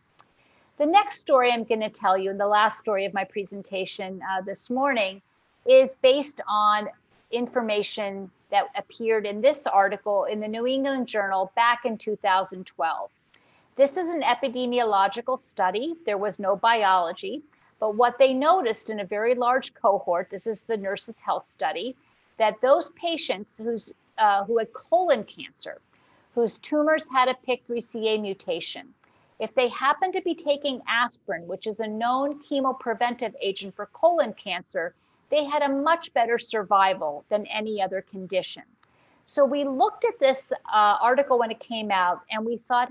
Speaker 4: The next story I'm going to tell you, and the last story of my presentation this morning, is based on information that appeared in this article in the New England Journal back in 2012. This is an epidemiological study. There was no biology, but what they noticed in a very large cohort, this is the Nurses' Health Study, that those patients who had colon cancer, whose tumors had a PIK3CA mutation, if they happened to be taking aspirin, which is a known chemopreventive agent for colon cancer, they had a much better survival than any other condition. So we looked at this article when it came out and we thought,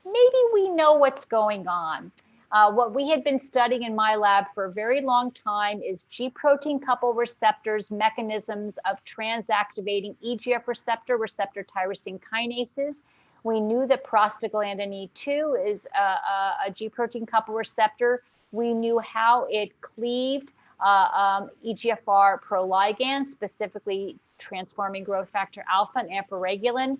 Speaker 4: maybe we know what's going on. What we had been studying in my lab for a very long time is G protein couple receptors, mechanisms of transactivating EGF receptor tyrosine kinases. We knew that prostaglandin E2 is a G protein couple receptor. We knew how it cleaved EGFR proligand, specifically transforming growth factor alpha and ampiregulin,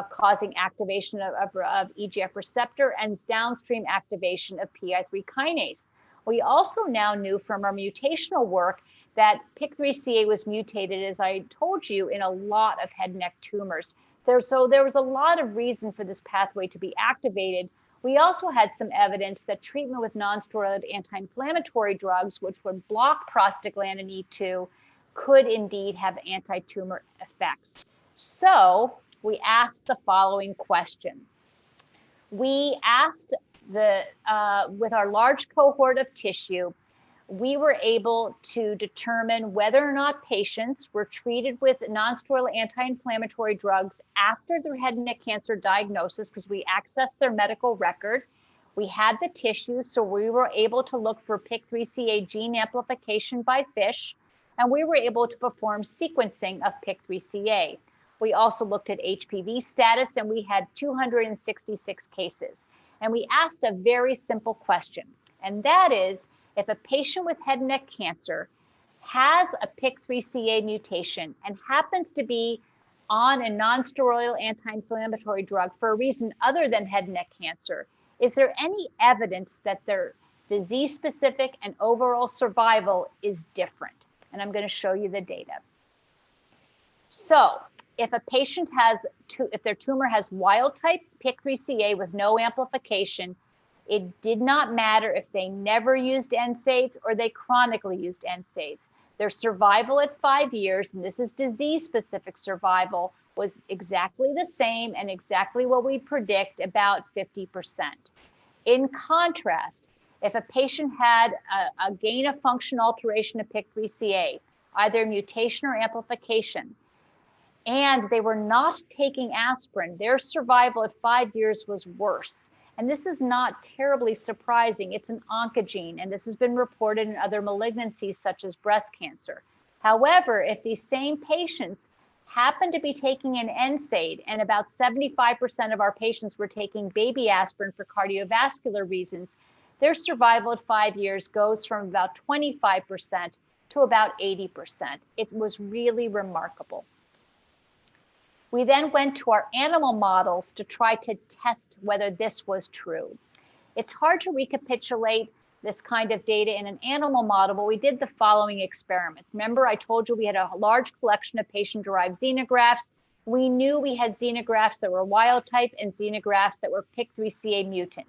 Speaker 4: causing activation of EGF receptor and downstream activation of PI3 kinase. We also now knew from our mutational work that PIK3CA was mutated, as I told you, in a lot of head and neck tumors. So there was a lot of reason for this pathway to be activated. We also had some evidence that treatment with non-steroidal anti-inflammatory drugs, which would block prostaglandin E2, could indeed have anti-tumor effects. So we asked the following question. We asked with our large cohort of tissue, we were able to determine whether or not patients were treated with non-steroidal anti-inflammatory drugs after their head and neck cancer diagnosis, because we accessed their medical record. We had the tissue, so we were able to look for PIK3CA gene amplification by FISH, and we were able to perform sequencing of PIK3CA. We also looked at HPV status, and we had 266 cases. And we asked a very simple question, and that is, if a patient with head and neck cancer has a PIK3CA mutation and happens to be on a non-steroidal anti-inflammatory drug for a reason other than head and neck cancer, is there any evidence that their disease-specific and overall survival is different? And I'm going to show you the data. So if a patient has, if their tumor has wild-type PIK3CA with no amplification, it did not matter if they never used NSAIDs or they chronically used NSAIDs. Their survival at 5 years, and this is disease-specific survival, was exactly the same and exactly what we predict, about 50%. In contrast, if a patient had a gain-of-function alteration of PIK3CA, either mutation or amplification, and they were not taking aspirin, their survival at 5 years was worse. And this is not terribly surprising. It's an oncogene, and this has been reported in other malignancies such as breast cancer. However, if these same patients happen to be taking an NSAID, and about 75% of our patients were taking baby aspirin for cardiovascular reasons, their survival at 5 years goes from about 25% to about 80%. It was really remarkable. We then went to our animal models to try to test whether this was true. It's hard to recapitulate this kind of data in an animal model, but we did the following experiments. Remember, I told you we had a large collection of patient-derived xenografts. We knew we had xenografts that were wild type and xenografts that were PIK3CA mutant.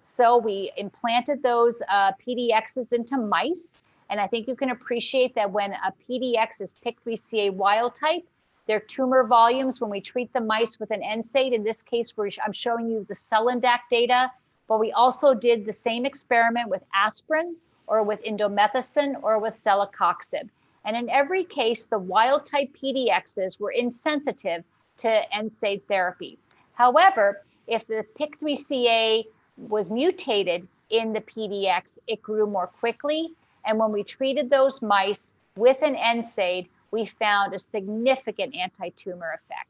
Speaker 4: So we implanted those PDXs into mice. And I think you can appreciate that when a PDX is PIK3CA wild type, their tumor volumes, when we treat the mice with an NSAID, in this case, I'm showing you the Selendac data, but we also did the same experiment with aspirin or with indomethacin or with celecoxib. And in every case, the wild type PDXs were insensitive to NSAID therapy. However, if the PIK3CA was mutated in the PDX, it grew more quickly. And when we treated those mice with an NSAID, we found a significant anti-tumor effect.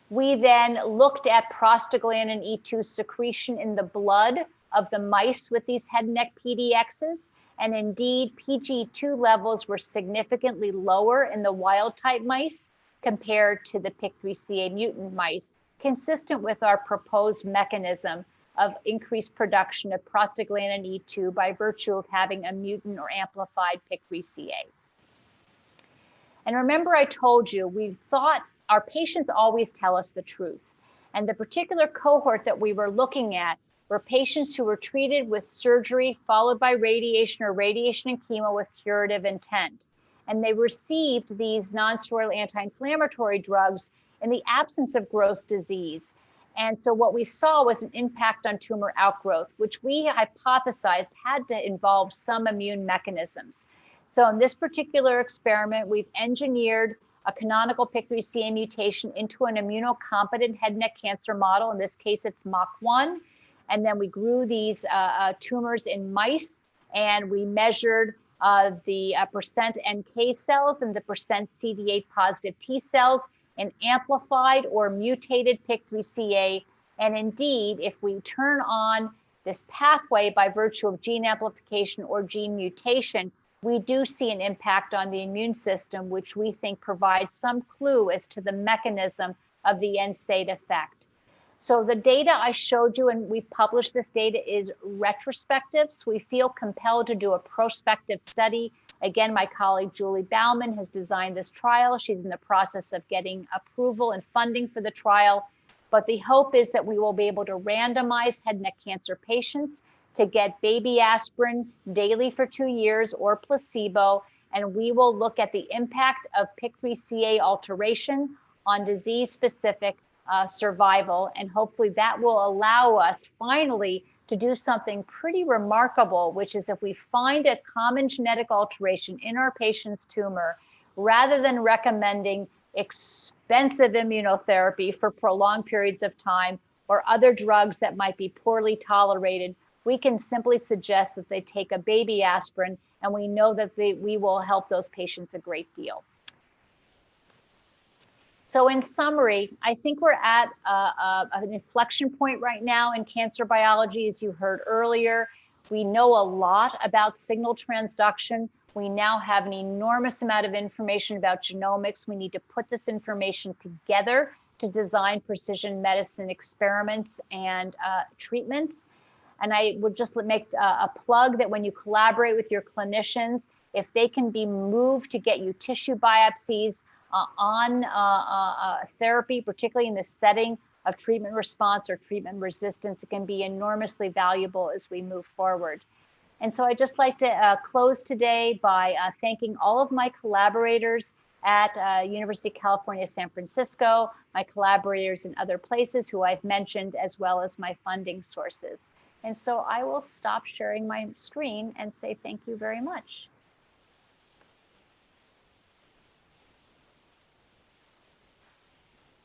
Speaker 4: We then looked at prostaglandin E2 secretion in the blood of the mice with these head and neck PDXs. And indeed, PGE2 levels were significantly lower in the wild type mice compared to the PIK3CA mutant mice, consistent with our proposed mechanism of increased production of prostaglandin E2 by virtue of having a mutant or amplified PIK3CA. And remember, I told you, we thought our patients always tell us the truth. And the particular cohort that we were looking at were patients who were treated with surgery followed by radiation or radiation and chemo with curative intent. And they received these non-steroidal anti-inflammatory drugs in the absence of gross disease. And so what we saw was an impact on tumor outgrowth, which we hypothesized had to involve some immune mechanisms. So in this particular experiment, we've engineered a canonical PIK3CA mutation into an immunocompetent head and neck cancer model. In this case, it's MOC1. And then we grew these tumors in mice, and we measured the percent NK cells and the percent CD8 positive T cells in amplified or mutated PIK3CA. And indeed, if we turn on this pathway by virtue of gene amplification or gene mutation, we do see an impact on the immune system, which we think provides some clue as to the mechanism of the NSAID effect. So the data I showed you, and we've published this data, is retrospective. So we feel compelled to do a prospective study. Again, my colleague Julie Bauman has designed this trial. She's in the process of getting approval and funding for the trial. But the hope is that we will be able to randomize head and neck cancer patients to get baby aspirin daily for 2 years or placebo. And we will look at the impact of PIK3CA alteration on disease-specific survival. And hopefully that will allow us finally to do something pretty remarkable, which is if we find a common genetic alteration in our patient's tumor, rather than recommending expensive immunotherapy for prolonged periods of time or other drugs that might be poorly tolerated, we can simply suggest that they take a baby aspirin, and we know that we will help those patients a great deal. So in summary, I think we're at an inflection point right now in cancer biology, as you heard earlier. We know a lot about signal transduction. We now have an enormous amount of information about genomics. We need to put this information together to design precision medicine experiments and treatments. And I would just make a plug that when you collaborate with your clinicians, if they can be moved to get you tissue biopsies on therapy, particularly in the setting of treatment response or treatment resistance, it can be enormously valuable as we move forward. And so I'd just like to close today by thanking all of my collaborators at University of California, San Francisco, my collaborators in other places who I've mentioned, as well as my funding sources. And so I will stop sharing my screen and say thank you very much.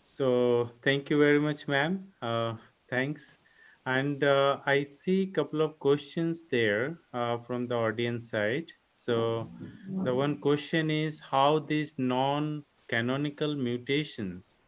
Speaker 1: So thank you very much, ma'am. Thanks. And I see a couple of questions there from the audience side. So the one question is how these non-canonical mutations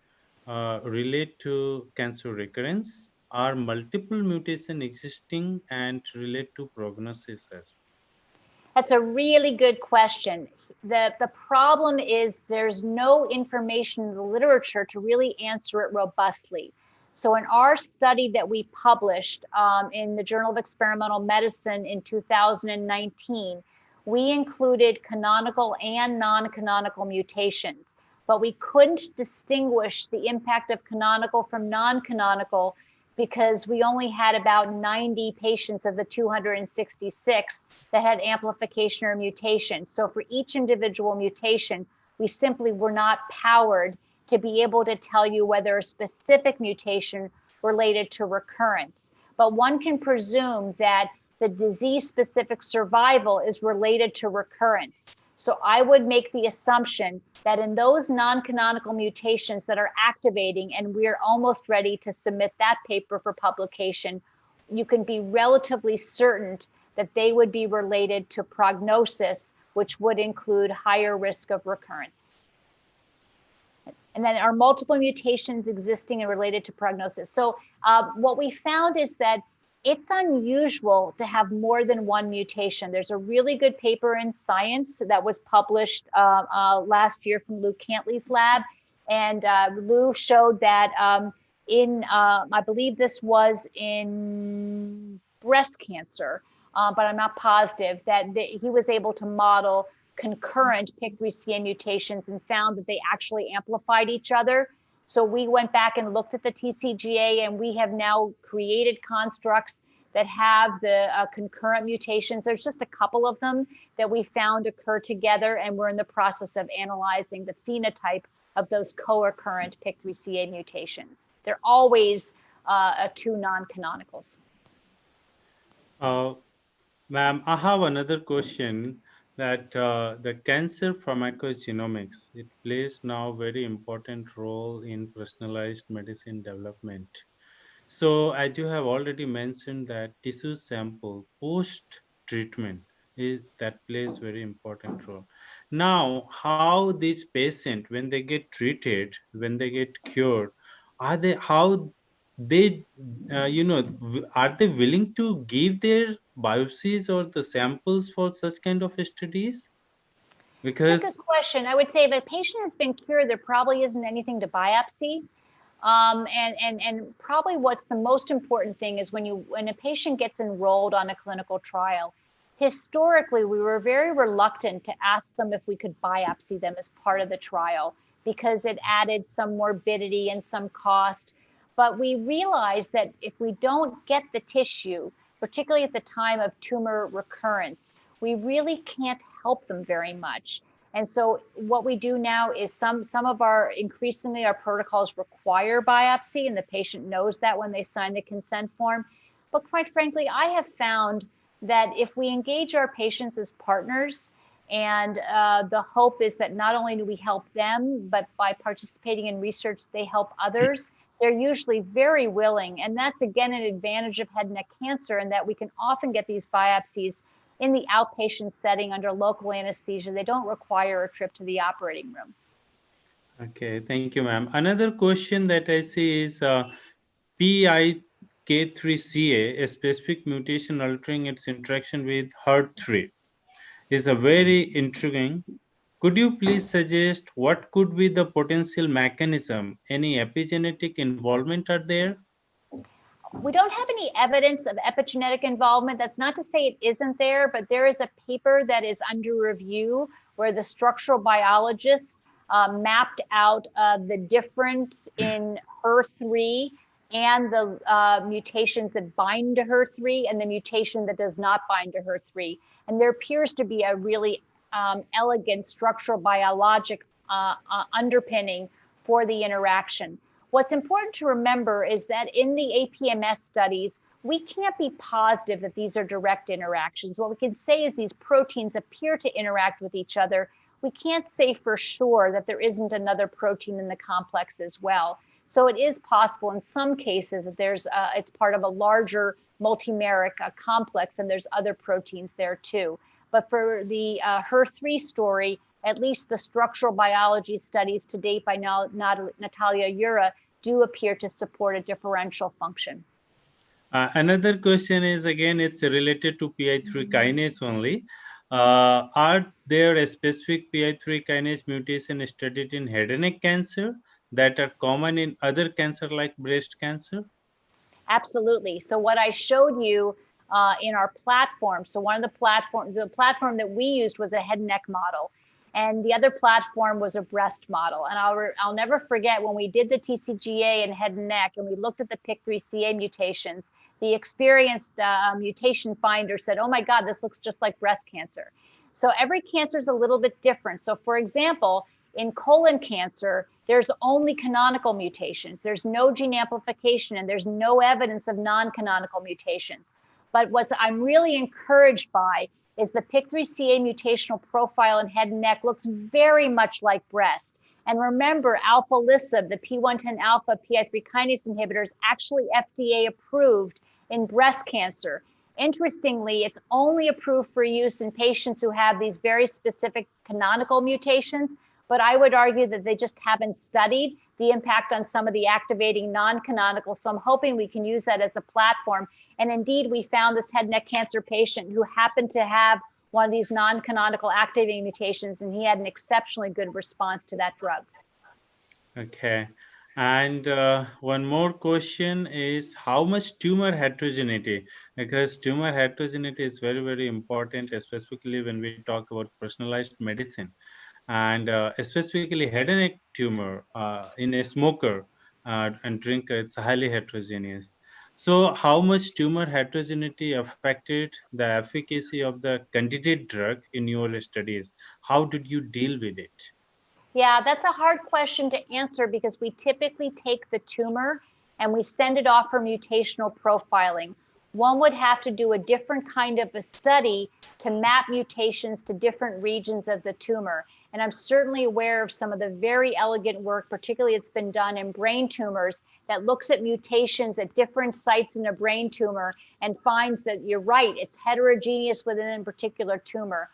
Speaker 1: relate to cancer recurrence. Are multiple mutation existing and relate to prognosis as well?
Speaker 4: That's a really good question. The problem is there's no information in the literature to really answer it robustly. So in our study that we published in the Journal of Experimental Medicine in 2019, we included canonical and non-canonical mutations, but we couldn't distinguish the impact of canonical from non-canonical because we only had about 90 patients of the 266 that had amplification or mutation. So for each individual mutation, we simply were not powered to be able to tell you whether a specific mutation related to recurrence. But one can presume that the disease-specific survival is related to recurrence. So I would make the assumption that in those non-canonical mutations that are activating, and we're almost ready to submit that paper for publication, you can be relatively certain that they would be related to prognosis, which would include higher risk of recurrence. And then are multiple mutations existing and related to prognosis? So what we found is that it's unusual to have more than one mutation. There's a really good paper in Science that was published last year from Lou Cantley's lab. And Lou showed that I believe this was in breast cancer, but I'm not positive, that he was able to model concurrent PIK3CA mutations and found that they actually amplified each other. So we went back and looked at the TCGA, and we have now created constructs that have the concurrent mutations. There's just a couple of them that we found occur together, and we're in the process of analyzing the phenotype of those co-occurrent PIK3CA mutations. They're always two non-canonicals.
Speaker 1: Ma'am, I have another question that the cancer pharmacogenomics, it plays now very important role in personalized medicine development. So, as you have already mentioned, that tissue sample post treatment is that plays very important role. Now, how these patient when they get treated, when they get cured, are they how they are they willing to give their biopsies or the samples for such kind of studies?
Speaker 4: It's a good
Speaker 1: Because
Speaker 4: question. I would say if a patient has been cured, there probably isn't anything to biopsy. And probably what's the most important thing is when a patient gets enrolled on a clinical trial, historically we were very reluctant to ask them if we could biopsy them as part of the trial because it added some morbidity and some cost. But we realized that if we don't get the tissue, particularly at the time of tumor recurrence, we really can't help them very much. And so what we do now is some of our increasingly our protocols require biopsy, and the patient knows that when they sign the consent form. But quite frankly, I have found that if we engage our patients as partners, and the hope is that not only do we help them, but by participating in research, they help others. They're usually very willing. And that's, again, an advantage of head and neck cancer, in that we can often get these biopsies in the outpatient setting under local anesthesia. They don't require a trip to the operating room.
Speaker 1: okay, thank you, ma'am. Another question that I see is PIK3CA, a specific mutation altering its interaction with HER3, is a very intriguing. Could you please suggest what could be the potential mechanism? Any epigenetic involvement are there?
Speaker 4: We don't have any evidence of epigenetic involvement. That's not to say it isn't there, but there is a paper that is under review where the structural biologists mapped out the difference in HER3 and the mutations that bind to HER3 and the mutation that does not bind to HER3. And there appears to be a really elegant structural biologic underpinning for the interaction. What's important to remember is that in the APMS studies, we can't be positive that these are direct interactions. What we can say is these proteins appear to interact with each other. We can't say for sure that there isn't another protein in the complex as well. So it is possible in some cases that it's part of a larger multimeric complex, and there's other proteins there too. But for the HER3 story, at least the structural biology studies to date by Natalia Ura do appear to support a differential function.
Speaker 1: Another question is, again, it's related to PI3 kinase only. Are there a specific PI3 kinase mutation studied in head and neck cancer that are common in other cancer like breast cancer?
Speaker 4: Absolutely. So what I showed you in our platform, so one of the platform that we used was a head and neck model, and the other platform was a breast model. And I'll never forget when we did the TCGA in head and neck and we looked at the PIK3CA mutations, the experienced mutation finder said, oh my God, this looks just like breast cancer. So every cancer is a little bit different. So for example, in colon cancer, there's only canonical mutations. There's no gene amplification, and there's no evidence of non-canonical mutations. But what I'm really encouraged by is the PIK3CA mutational profile in head and neck looks very much like breast. And remember, alpelisib, the P110 alpha PI3 kinase inhibitors, actually FDA approved in breast cancer. Interestingly, it's only approved for use in patients who have these very specific canonical mutations, but I would argue that they just haven't studied the impact on some of the activating non-canonical. So I'm hoping we can use that as a platform. And indeed, we found this head and neck cancer patient who happened to have one of these non-canonical activating mutations, and he had an exceptionally good response to that drug.
Speaker 1: Okay. And one more question is, how much tumor heterogeneity? Because tumor heterogeneity is very, very important, specifically when we talk about personalized medicine. And specifically head and neck tumor in a smoker and drinker, it's highly heterogeneous. So how much tumor heterogeneity affected the efficacy of the candidate drug in your studies? How did you deal with it?
Speaker 4: Yeah, that's a hard question to answer because we typically take the tumor and we send it off for mutational profiling. One would have to do a different kind of a study to map mutations to different regions of the tumor. And I'm certainly aware of some of the very elegant work, particularly it's been done in brain tumors, that looks at mutations at different sites in a brain tumor and finds that you're right, it's heterogeneous within a particular tumor.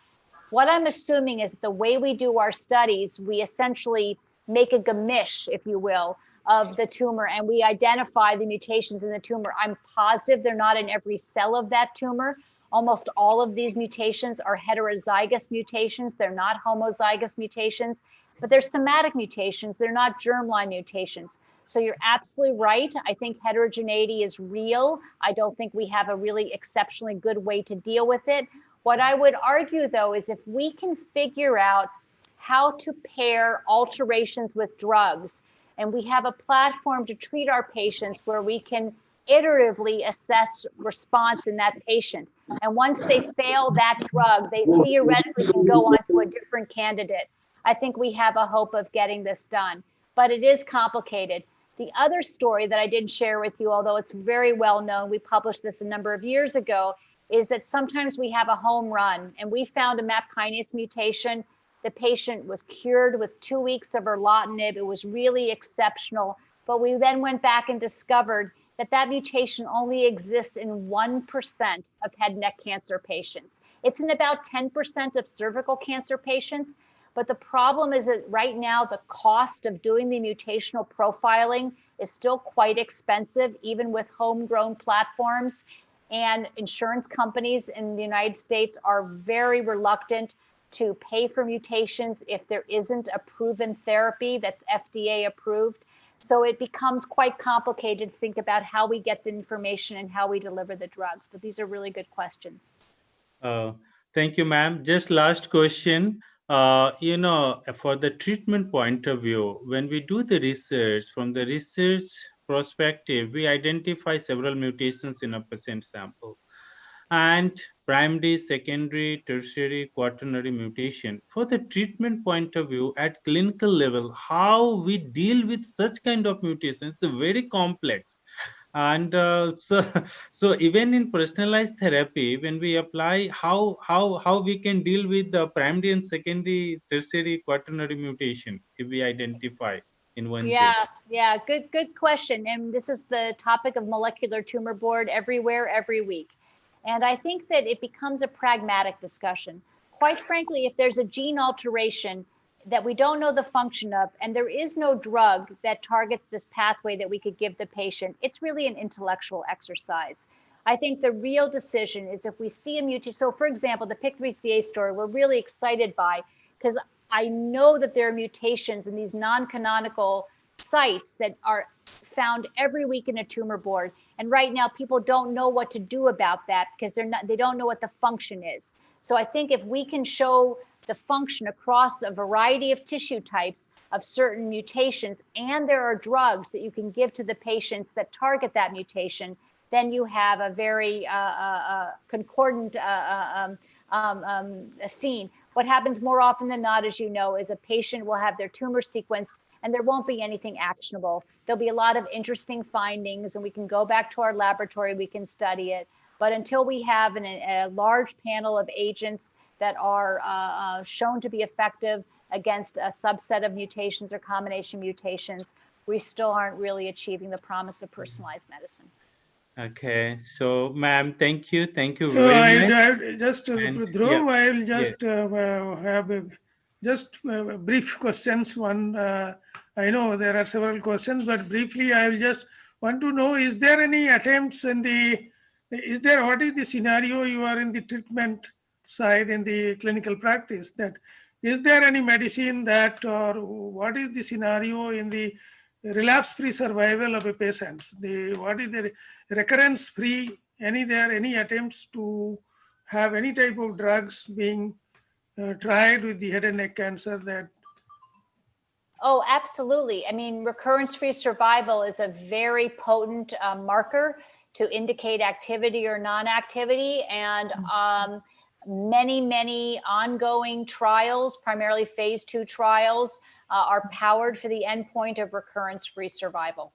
Speaker 4: What I'm assuming is that the way we do our studies, we essentially make a gamish, if you will, of the tumor, and we identify the mutations in the tumor. I'm positive they're not in every cell of that tumor. Almost all of these mutations are heterozygous mutations. They're not homozygous mutations, but they're somatic mutations. They're not germline mutations. So you're absolutely right. I think heterogeneity is real. I don't think we have a really exceptionally good way to deal with it. What I would argue, though, is if we can figure out how to pair alterations with drugs, and we have a platform to treat our patients where we can iteratively assess response in that patient. And once they fail that drug, they theoretically can go on to a different candidate. I think we have a hope of getting this done, but it is complicated. The other story that I didn't share with you, although it's very well known, we published this a number of years ago, is that sometimes we have a home run, and we found a MAP kinase mutation. The patient was cured with 2 weeks of erlotinib. It was really exceptional. But we then went back and discovered that that mutation only exists in 1% of head and neck cancer patients. It's in about 10% of cervical cancer patients. But the problem is that right now, the cost of doing the mutational profiling is still quite expensive, even with homegrown platforms. And insurance companies in the United States are very reluctant to pay for mutations if there isn't a proven therapy that's FDA approved. So it becomes quite complicated to think about how we get the information and how we deliver the drugs. But these are really good questions.
Speaker 1: Thank you, ma'am. Just last question. For the treatment point of view, when we do the research, from the research perspective, we identify several mutations in a patient sample. And primary, secondary, tertiary, quaternary mutation. For the treatment point of view, at clinical level, how we deal with such kind of mutations is very complex. And so even in personalized therapy, when we apply, how we can deal with the primary and secondary, tertiary, quaternary mutation if we identify in one gene?
Speaker 4: Yeah, good question. And this is the topic of molecular tumor board everywhere, every week. And I think that it becomes a pragmatic discussion. Quite frankly, if there's a gene alteration that we don't know the function of, and there is no drug that targets this pathway that we could give the patient, it's really an intellectual exercise. I think the real decision is if we see a mutation. So for example, the PIK3CA story, we're really excited by, because I know that there are mutations in these non-canonical sites that are found every week in a tumor board. And right now, people don't know what to do about that because they don't know what the function is. So I think if we can show the function across a variety of tissue types of certain mutations, and there are drugs that you can give to the patients that target that mutation, then you have a very concordant scene. What happens more often than not, as you know, is a patient will have their tumor sequenced and there won't be anything actionable. There'll be a lot of interesting findings and we can go back to our laboratory, we can study it. But until we have a large panel of agents that are shown to be effective against a subset of mutations or combination mutations, we still aren't really achieving the promise of personalized medicine.
Speaker 1: Okay, so ma'am, thank you
Speaker 3: So
Speaker 1: very much.
Speaker 3: Dhruv, I will just have just brief questions. One, I know there are several questions, but briefly, I will just want to know: is there any attempts in the? What is the scenario you are in the treatment side in the clinical practice? That is there any medicine that, or what is the scenario in the relapse-free survival of a patient? What is the recurrence-free? Any attempts to have any type of drugs being tried with the head and neck cancer that?
Speaker 4: Oh, absolutely. I mean, recurrence-free survival is a very potent marker to indicate activity or non-activity. And many ongoing trials, primarily phase 2 trials, are powered for the endpoint of recurrence-free survival.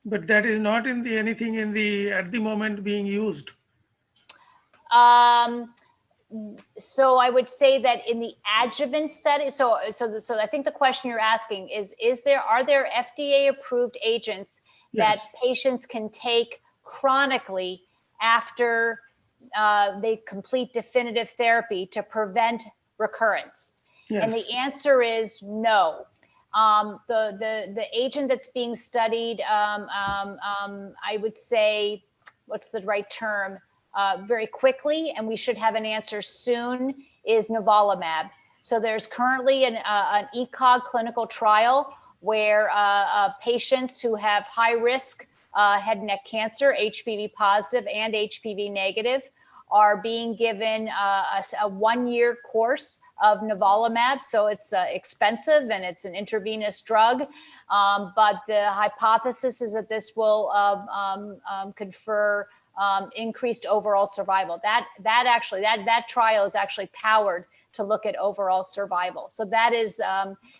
Speaker 3: But that is not in the anything in the at the moment being used.
Speaker 4: So I would say that in the adjuvant setting, so I think the question you're asking is are there FDA approved agents that
Speaker 3: Yes.
Speaker 4: patients can take chronically after they complete definitive therapy to prevent recurrence?
Speaker 3: Yes.
Speaker 4: And the answer is no. The agent that's being studied, I would say, what's the right term? Very quickly, and we should have an answer soon, is nivolumab. So there's currently an ECOG clinical trial where patients who have high risk head and neck cancer, HPV positive and HPV negative, are being given a 1-year course of nivolumab. So it's expensive and it's an intravenous drug. But the hypothesis is that this will confer increased overall survival. That trial is actually powered to look at overall survival. So that is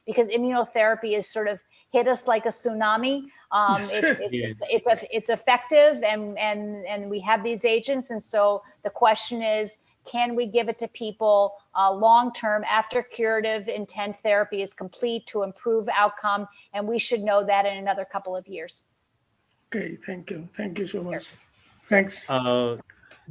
Speaker 4: because immunotherapy is sort of hit us like a tsunami. It's effective, and we have these agents. And so the question is, can we give it to people long-term after curative intent therapy is complete to improve outcome? And we should know that in another couple of years.
Speaker 3: Okay, thank you. Thank you so much. Thanks.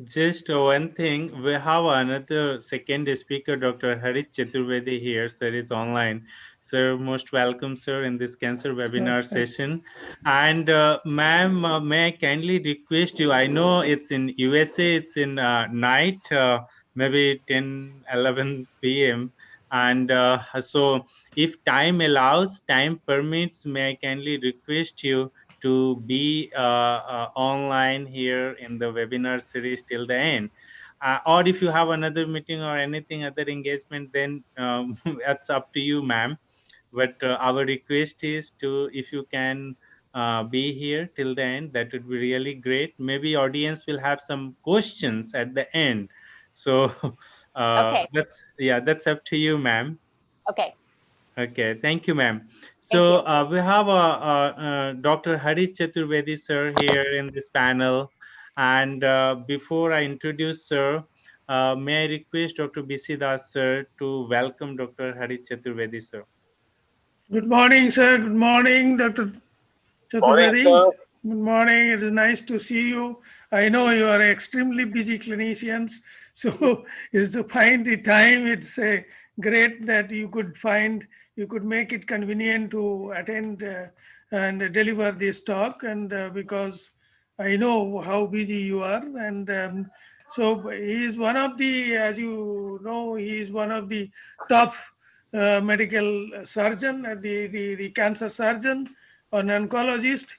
Speaker 1: Just one thing, we have another second speaker, Dr. Harit Chaturvedi here, sir, is online. Sir, most welcome, sir, in this cancer webinar session. And ma'am, may I kindly request you, I know it's in USA, it's in night, maybe 10, 11 p.m. And so if time allows, time permits, may I kindly request you to be online here in the webinar series till the end. Or if you have another meeting or anything, other engagement, then that's up to you, ma'am. But our request is to, if you can be here till the end, that would be really great. Maybe audience will have some questions at the end. So
Speaker 4: Okay.
Speaker 1: that's up to you, ma'am.
Speaker 4: Okay.
Speaker 1: Okay, thank you, ma'am. So we have Dr. Harit Chaturvedi, sir, here in this panel. And before I introduce sir, may I request Dr. Biswas, sir, to welcome Dr. Harit Chaturvedi, sir.
Speaker 3: Good morning, sir. Good morning, Dr. Chaturvedi.
Speaker 5: Morning, sir.
Speaker 3: Good morning. It is nice to see you. I know you are extremely busy clinicians, so it's to find the time. It's great that you could make it convenient to attend and deliver this talk. And because I know how busy you are, and so he is one of the, as you know, he is one of the top medical surgeon, the cancer surgeon, an oncologist.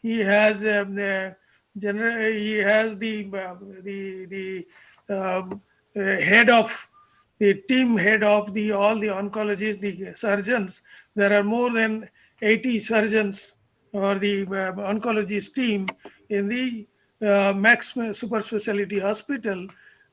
Speaker 3: He has he has the head of the team head of all the oncologists, the surgeons. There are more than 80 surgeons or the oncologist team in the Max Super Speciality Hospital,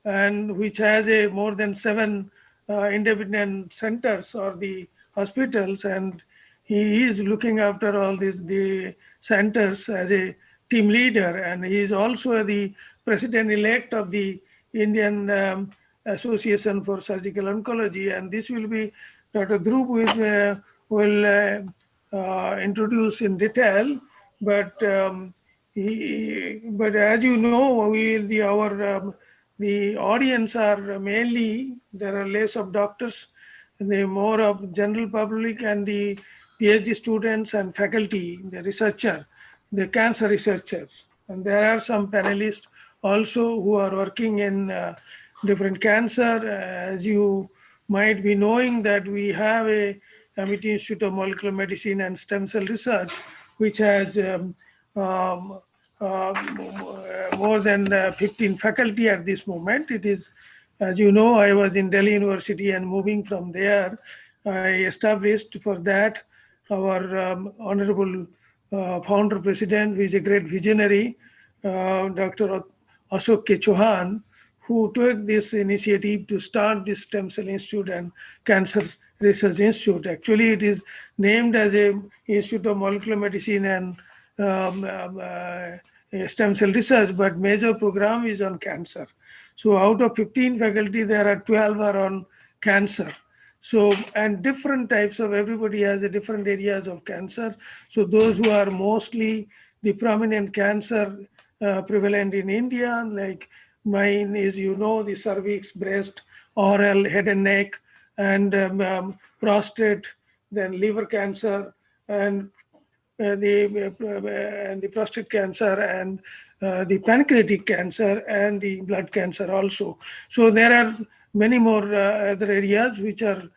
Speaker 3: and which has a more than 7 independent centers or the hospitals, and he is looking after all the centers as a team leader, and he is also the president-elect of the Indian Association for Surgical Oncology, and this will be Dr. Dhruv will introduce in detail, but but as you know, the audience are mainly, there are less of doctors, and they more of general public and the PhD students and faculty, the researcher, the cancer researchers. And there are some panelists also who are working in different cancer. As you might be knowing that we have a Amity Institute of Molecular Medicine and Stem Cell Research, which has more than 15 faculty at this moment. It is, as you know, I was in Delhi University, and moving from there, I established for that our honorable founder president, who is a great visionary, Dr. Ashok K. Chauhan, who took this initiative to start this Stem Cell Institute and Cancer Research Institute. Actually, it is named as a Institute of Molecular Medicine and stem cell research, but major program is on cancer. So out of 15 faculty, there are 12 are on cancer. So, and different types of, everybody has a different areas of cancer. So those who are mostly the prominent cancer prevalent in India, like mine is, the cervix, breast, oral, head and neck, and prostate, then liver cancer, and the prostate cancer, and the pancreatic cancer, and the blood cancer also. So there are many more other areas which are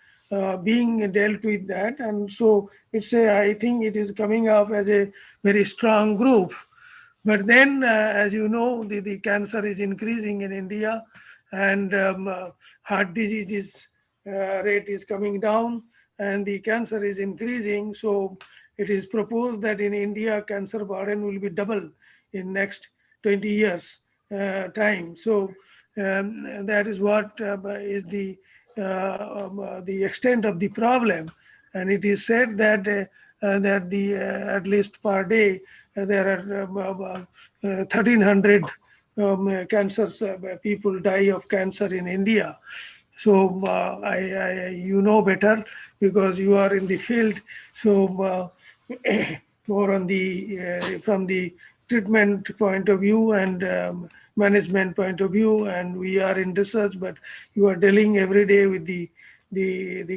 Speaker 3: being dealt with that, and so I think it is coming up as a very strong group. But then, as you know, the cancer is increasing in India, and heart disease rate is coming down, and the cancer is increasing. So it is proposed that in India, cancer burden will be double in next 20 years time. So that is what is the extent of the problem. And it is said that that the at least per day there are 1,300 cancers. People die of cancer in India. So you know better because you are in the field. So more on the from the treatment point of view and management point of view, and we are in research, but you are dealing every day with the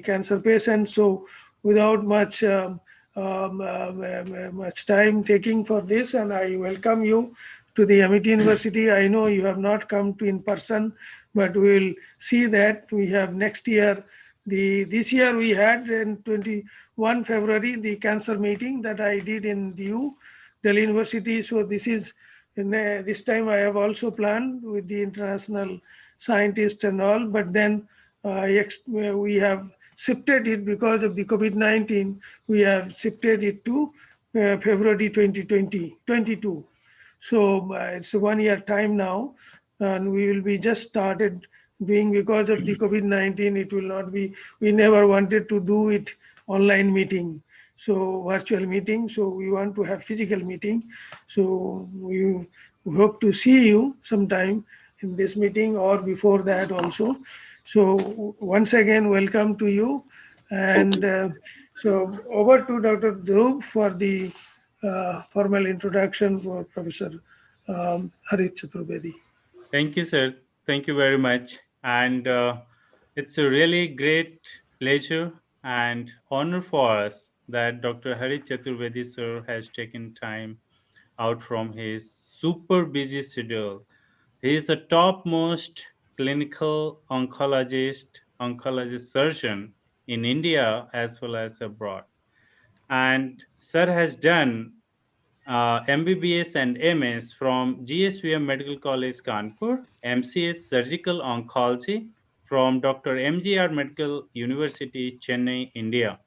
Speaker 3: cancer patient. So without much time taking for this, and I welcome you to the Amity University. I know you have not come to in person, but we will see that we have next year. This year we had in 21 February the cancer meeting that I did in Delhi University. So this is this time I have also planned with the international scientists and all, but then we have shifted it because of the COVID-19. We have shifted it to February 2022. So it's a 1 year time now, and we will be just started doing because of the COVID-19. It will not be, we never wanted to do it online meeting, so virtual meeting. So we want to have physical meeting. So we hope to see you sometime in this meeting or before that also. So once again, welcome to you. And so over to Dr. Dhruv for the formal introduction for Professor Harit Chaturvedi.
Speaker 1: Thank you, sir. Thank you very much. And it's a really great pleasure and honor for us that Dr. Harit Chaturvedi, sir, has taken time out from his super busy schedule. He is a topmost clinical oncologist surgeon in India as well as abroad. And sir has done MBBS and MS from GSVM Medical College Kanpur, MCS Surgical Oncology from Dr. MGR Medical University, Chennai, India.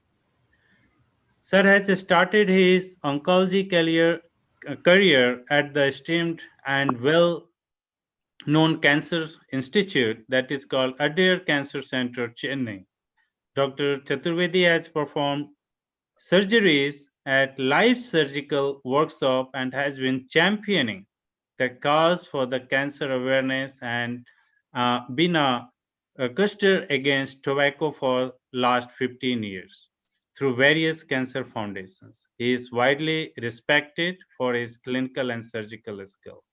Speaker 1: Sir has started his oncology career at the esteemed and well-known cancer institute that is called Adair Cancer Center, Chennai. Dr. Chaturvedi has performed surgeries at live surgical workshop and has been championing the cause for the cancer awareness and been a custer against tobacco for last 15 years through various cancer foundations. He is widely respected for his clinical and surgical skill.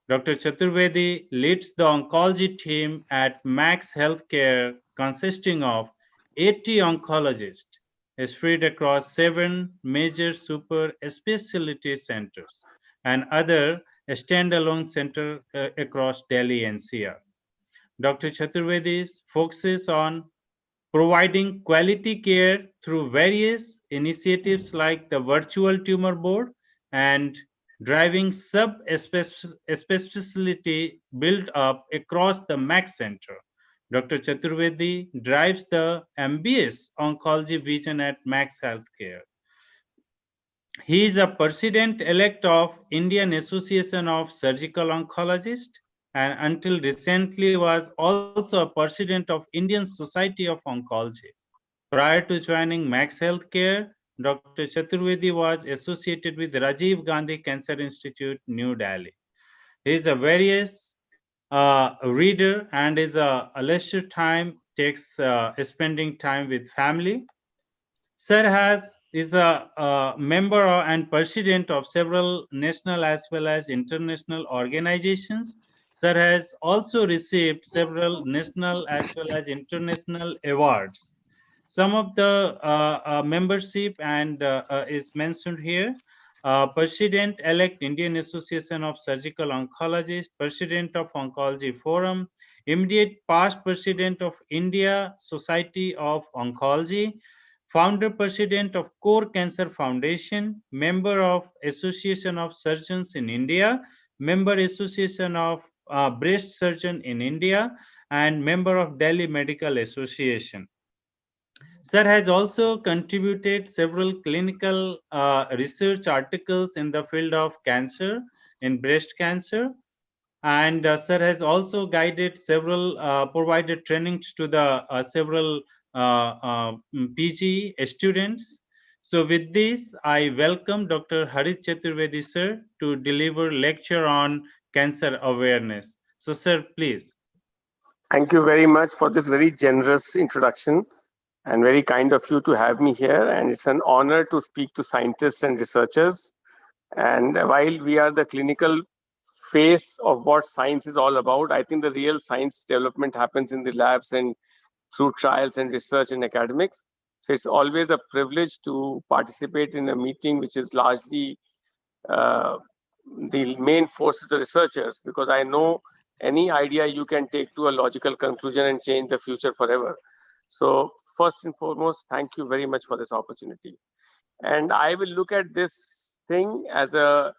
Speaker 1: Dr. Chaturvedi leads the oncology team at Max Healthcare, consisting of 80 oncologists spread across 7 major super specialty centers and other standalone centers across Delhi NCR. Dr. Chaturvedi focuses on providing quality care through various initiatives like the virtual tumor board and driving sub-specialty build up across the Max Center. Dr. Chaturvedi drives the MBBS oncology vision at Max Healthcare. He is a president-elect of Indian Association of Surgical Oncologists and until recently was also a president of Indian Society of Oncology. Prior to joining Max Healthcare, Dr. Chaturvedi was associated with Rajiv Gandhi Cancer Institute, New Delhi. He is a various reader and is a leisure time, takes spending time with family. Sir is a member and president of several national as well as international organizations. Sir has also received several national as well as international awards. Some of the membership and is mentioned here. President-elect Indian Association of Surgical Oncologists, President of Oncology Forum, immediate past President of India Society of Oncology, Founder President of Core Cancer Foundation, Member of Association of Surgeons in India, Member Association of Breast Surgeon in India, and Member of Delhi Medical Association. Sir has also contributed several clinical research articles in the field of cancer, in breast cancer, and Sir has also guided several, provided trainings to the several PG students. So with this, I welcome Dr. Harit Chaturvedi, sir, to deliver lecture on cancer awareness. So, sir, please.
Speaker 5: Thank you very much for this very generous introduction and very kind of you to have me here. And it's an honor to speak to scientists and researchers. And while we are the clinical face of what science is all about, I think the real science development happens in the labs and through trials and research and academics. So it's always a privilege to participate in a meeting which is largely the main force is the researchers, because I know any idea you can take to a logical conclusion and change the future forever. So first and foremost, thank you very much for this opportunity. And I will look at this thing as a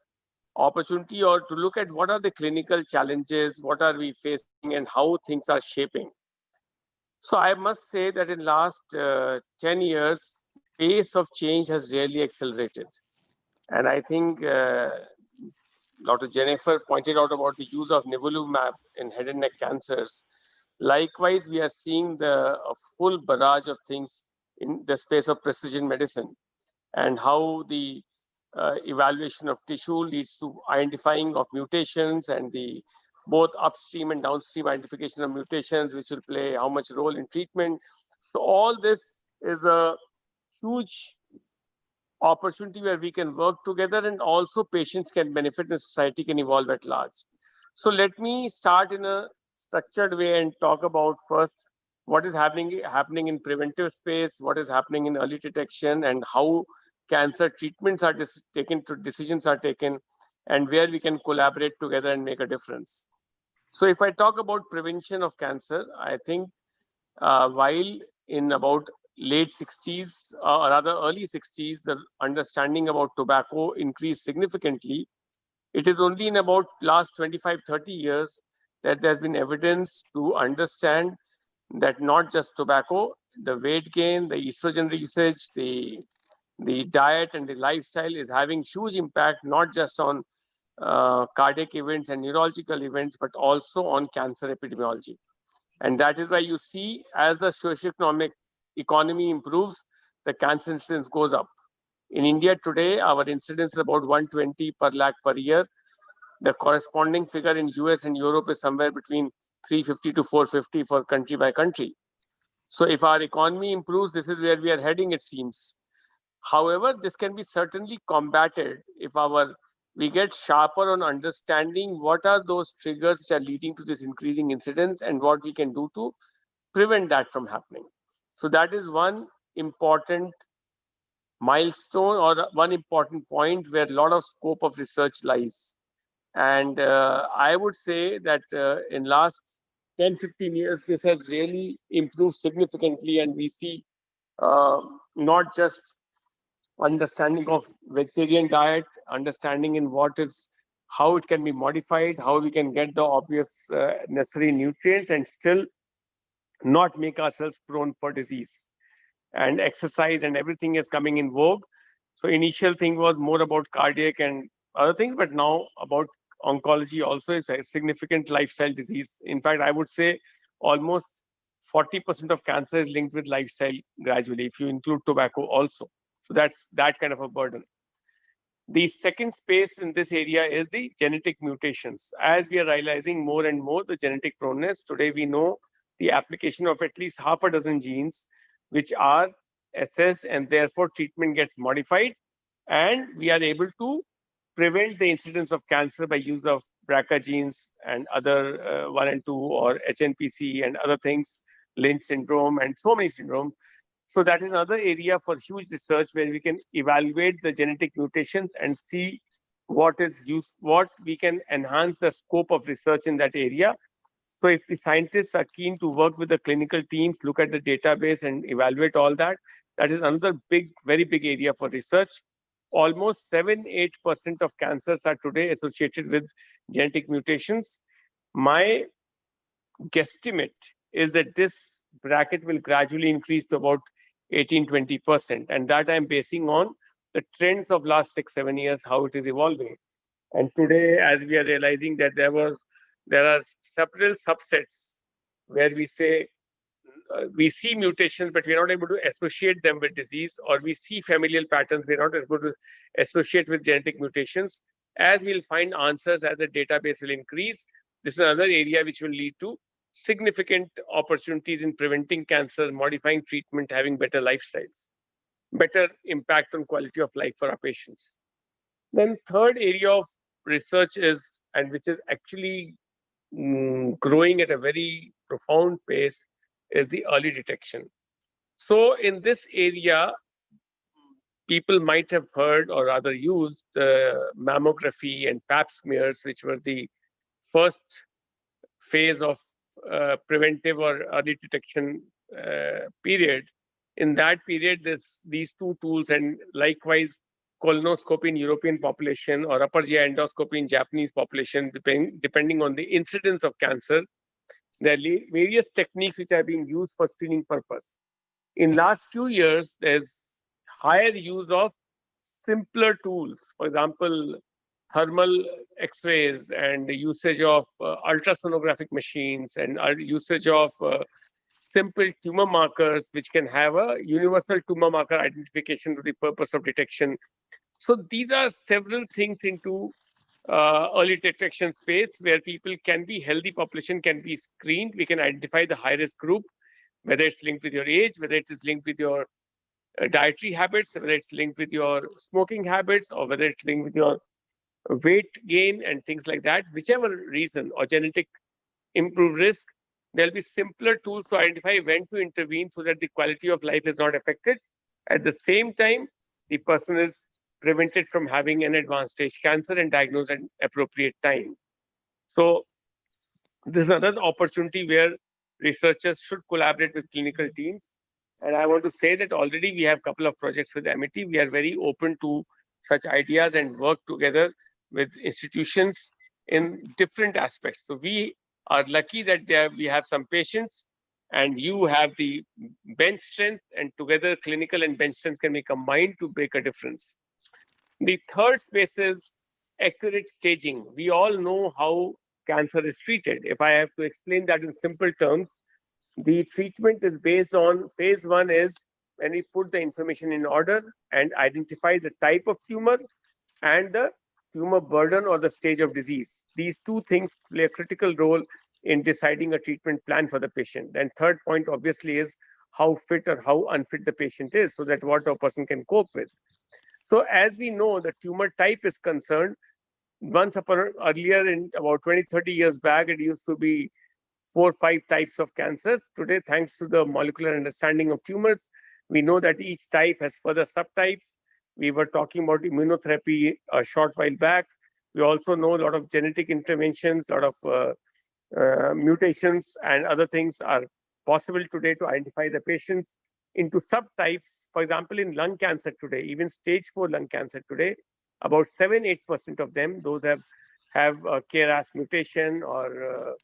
Speaker 5: opportunity or to look at what are the clinical challenges, what are we facing and how things are shaping. So I must say that in last 10 years, pace of change has really accelerated. And I think Dr. Jennifer pointed out about the use of nivolumab in head and neck cancers. Likewise, we are seeing a full barrage of things in the space of precision medicine and how the evaluation of tissue leads to identifying of mutations and the both upstream and downstream identification of mutations, which will play how much role in treatment. So all this is a huge opportunity where we can work together and also patients can benefit and society can evolve at large. So let me start in a structured way and talk about first what is happening in preventive space, what is happening in early detection, and how cancer treatments are taken, decisions are taken, and where we can collaborate together and make a difference. So if I talk about prevention of cancer, I think while in about late 60s or rather early 60s, the understanding about tobacco increased significantly. It is only in about last 25, 30 years that there's been evidence to understand that not just tobacco, the weight gain, the estrogen usage, the diet and the lifestyle is having huge impact, not just on cardiac events and neurological events, but also on cancer epidemiology. And that is why you see as the socioeconomic economy improves, the cancer incidence goes up. In India today, our incidence is about 120 per lakh per year. The corresponding figure in US and Europe is somewhere between 350 to 450 for country by country. So if our economy improves, this is where we are heading, it seems. However, this can be certainly combated if we get sharper on understanding what are those triggers which are leading to this increasing incidence and what we can do to prevent that from happening. So that is one important milestone or one important point where a lot of scope of research lies. And I would say that in last 10, 15 years, this has really improved significantly. And we see not just understanding of vegetarian diet, understanding in how it can be modified, how we can get the obvious necessary nutrients and still not make ourselves prone for disease. And exercise and everything is coming in vogue. So initial thing was more about cardiac and other things, but now about oncology also is a significant lifestyle disease. In fact, I would say almost 40% of cancer is linked with lifestyle gradually, if you include tobacco also. So that's that kind of a burden. The second space in this area is the genetic mutations. As we are realizing more and more the genetic proneness, today we know the application of at least half a dozen genes which are assessed, and therefore treatment gets modified, and we are able to prevent the incidence of cancer by use of BRCA genes and other 1 and 2 or HNPC and other things, Lynch syndrome and so many syndromes. So that is another area for huge research where we can evaluate the genetic mutations and see what is used, what we can enhance the scope of research in that area. So if the scientists are keen to work with the clinical teams, look at the database and evaluate all that, that is another big, very big area for research. Almost 7-8% of cancers are today associated with genetic mutations. My guesstimate is that this bracket will gradually increase to about 18-20%, and that I'm basing on the trends of last 6-7 years, how it is evolving. And today, as we are realizing that there are several subsets where we say we see mutations, but we're not able to associate them with disease, or we see familial patterns, we're not able to associate with genetic mutations. As we'll find answers as the database will increase, this is another area which will lead to significant opportunities in preventing cancer, modifying treatment, having better lifestyles, better impact on quality of life for our patients. Then third area of research is, and which is actually growing at a very profound pace, is the early detection. So in this area, people might have heard or rather used the mammography and pap smears, which was the first phase of preventive or early detection period. In that period, these two tools, and likewise colonoscopy in European population or upper GI endoscopy in Japanese population, depending on the incidence of cancer, there are various techniques which are being used for screening purpose. In last few years, there's higher use of simpler tools. For example, thermal X-rays and the usage of ultrasonographic machines and usage of simple tumor markers, which can have a universal tumor marker identification for the purpose of detection. So these are several things into early detection space where people can be, healthy population can be screened. We can identify the high-risk group, whether it's linked with your age, whether it is linked with your dietary habits, whether it's linked with your smoking habits, or whether it's linked with your weight gain and things like that. Whichever reason, or genetic improved risk, there'll be simpler tools to identify when to intervene so that the quality of life is not affected. At the same time, the person is prevented from having an advanced stage cancer and diagnosed at appropriate time. So this is another opportunity where researchers should collaborate with clinical teams. And I want to say that already we have a couple of projects with Amity. We are very open to such ideas and work together with institutions in different aspects. So we are lucky that we have some patients and you have the bench strength, and together clinical and bench strength can be combined to make a difference. The third space is accurate staging. We all know how cancer is treated. If I have to explain that in simple terms, the treatment is based on phase 1 is when we put the information in order and identify the type of tumor and the tumor burden or the stage of disease. These two things play a critical role in deciding a treatment plan for the patient. Then third point obviously is how fit or how unfit the patient is, so that what a person can cope with. So as we know, the tumor type is concerned, once upon earlier in about 20-30 years back, it used to be 4 or 5 types of cancers. Today, thanks to the molecular understanding of tumors, we know that each type has further subtypes. We were talking about immunotherapy a short while back. We also know a lot of genetic interventions, a lot of mutations and other things are possible today to identify the patients into subtypes. For example, in lung cancer today, even stage 4 lung cancer today, about 7-8% of them, those have a KRAS mutation or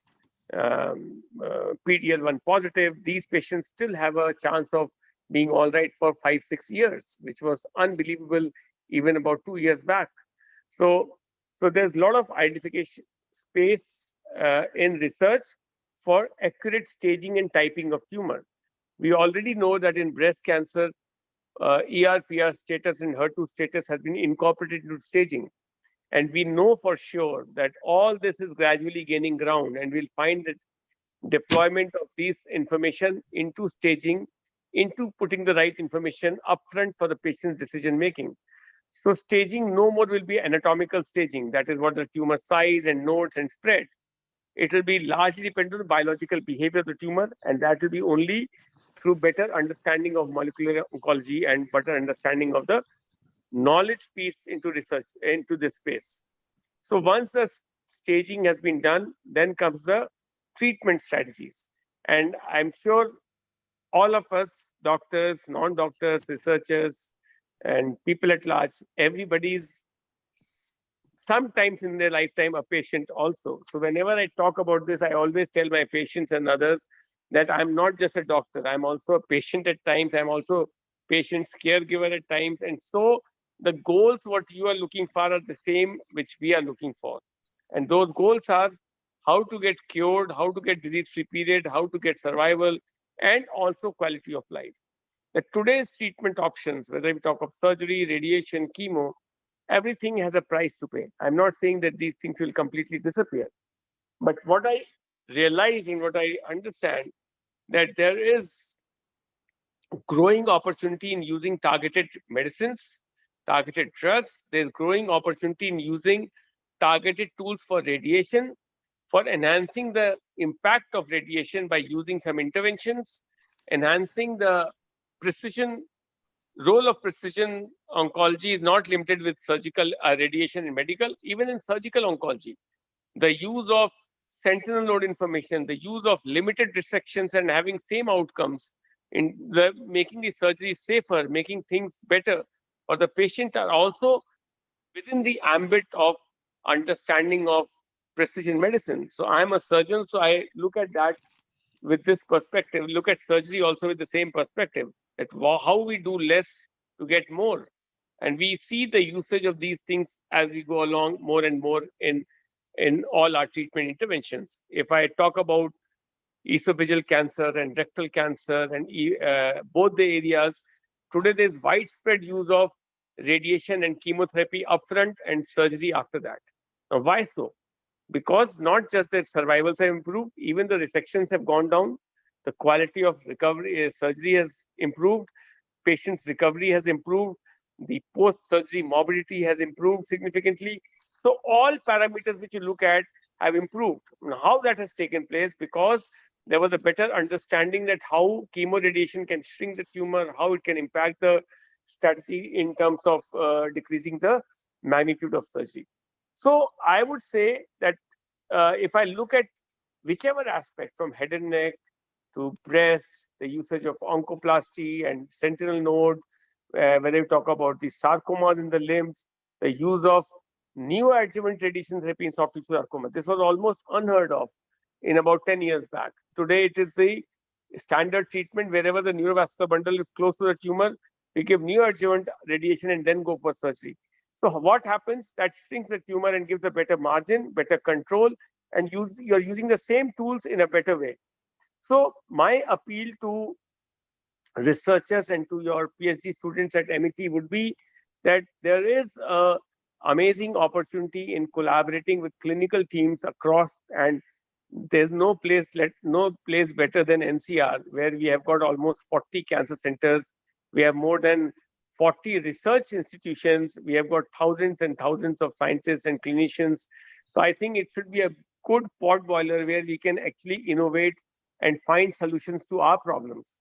Speaker 5: PD-L1 positive. These patients still have a chance of being all right for 5-6 years, which was unbelievable even about 2 years back. So there's a lot of identification space in research for accurate staging and typing of tumor. We already know that in breast cancer, ER/PR status and HER2 status has been incorporated into staging. And we know for sure that all this is gradually gaining ground, and we'll find that deployment of this information into staging, into putting the right information upfront for the patient's decision making. So staging no more will be anatomical staging. That is what the tumor size and nodes and spread. It will be largely dependent on the biological behavior of the tumor, and that will be only through better understanding of molecular oncology and better understanding of the knowledge piece into research, into this space. So once the staging has been done, then comes the treatment strategies. And I'm sure all of us, doctors, non-doctors, researchers, and people at large, everybody's sometimes in their lifetime a patient also. So whenever I talk about this, I always tell my patients and others that I'm not just a doctor, I'm also a patient at times, I'm also patient's caregiver at times. And so the goals what you are looking for are the same which we are looking for. And those goals are how to get cured, how to get disease-free period, how to get survival, and also quality of life. That today's treatment options, whether we talk of surgery, radiation, chemo, everything has a price to pay. I'm not saying that these things will completely disappear. But what I realize and what I understand, that there is growing opportunity in using targeted medicines, targeted drugs. There's growing opportunity in using targeted tools for radiation, for enhancing the impact of radiation by using some interventions, enhancing the precision. Role of precision oncology is not limited with surgical radiation and medical. Even in surgical oncology, the use of sentinel node information, the use of limited resections and having same outcomes in the making the surgery safer, making things better for the patient are also within the ambit of understanding of precision medicine. So I'm a surgeon, so I look at that with this perspective, look at surgery also with the same perspective, that how we do less to get more. And we see the usage of these things as we go along more and more in all our treatment interventions. If I talk about esophageal cancer and rectal cancer and both the areas, today there's widespread use of radiation and chemotherapy upfront and surgery after that. Now, why so? Because not just that survivals have improved, even the resections have gone down, the quality of recovery, surgery has improved, patient's recovery has improved, the post-surgery morbidity has improved significantly. So all parameters which you look at have improved. Now, how that has taken place? Because there was a better understanding that how chemoradiation can shrink the tumor, how it can impact the strategy in terms of decreasing the magnitude of surgery. So I would say that if I look at whichever aspect from head and neck to breast, the usage of oncoplasty and sentinel node, whether you talk about the sarcomas in the limbs, the use of neoadjuvant radiation therapy in soft tissue sarcoma. This was almost unheard of in about 10 years back. Today, it is the standard treatment wherever the neurovascular bundle is close to the tumor. We give neoadjuvant radiation and then go for surgery. So what happens? That shrinks the tumor and gives a better margin, better control, and you're using the same tools in a better way. So my appeal to researchers and to your PhD students at Amity would be that there is an amazing opportunity in collaborating with clinical teams across, and there's no place better than NCR, where we have got almost 40 cancer centers. We have more than 40 research institutions. We have got thousands and thousands of scientists and clinicians. So I think it should be a good pot boiler where we can actually innovate and find solutions to our problems.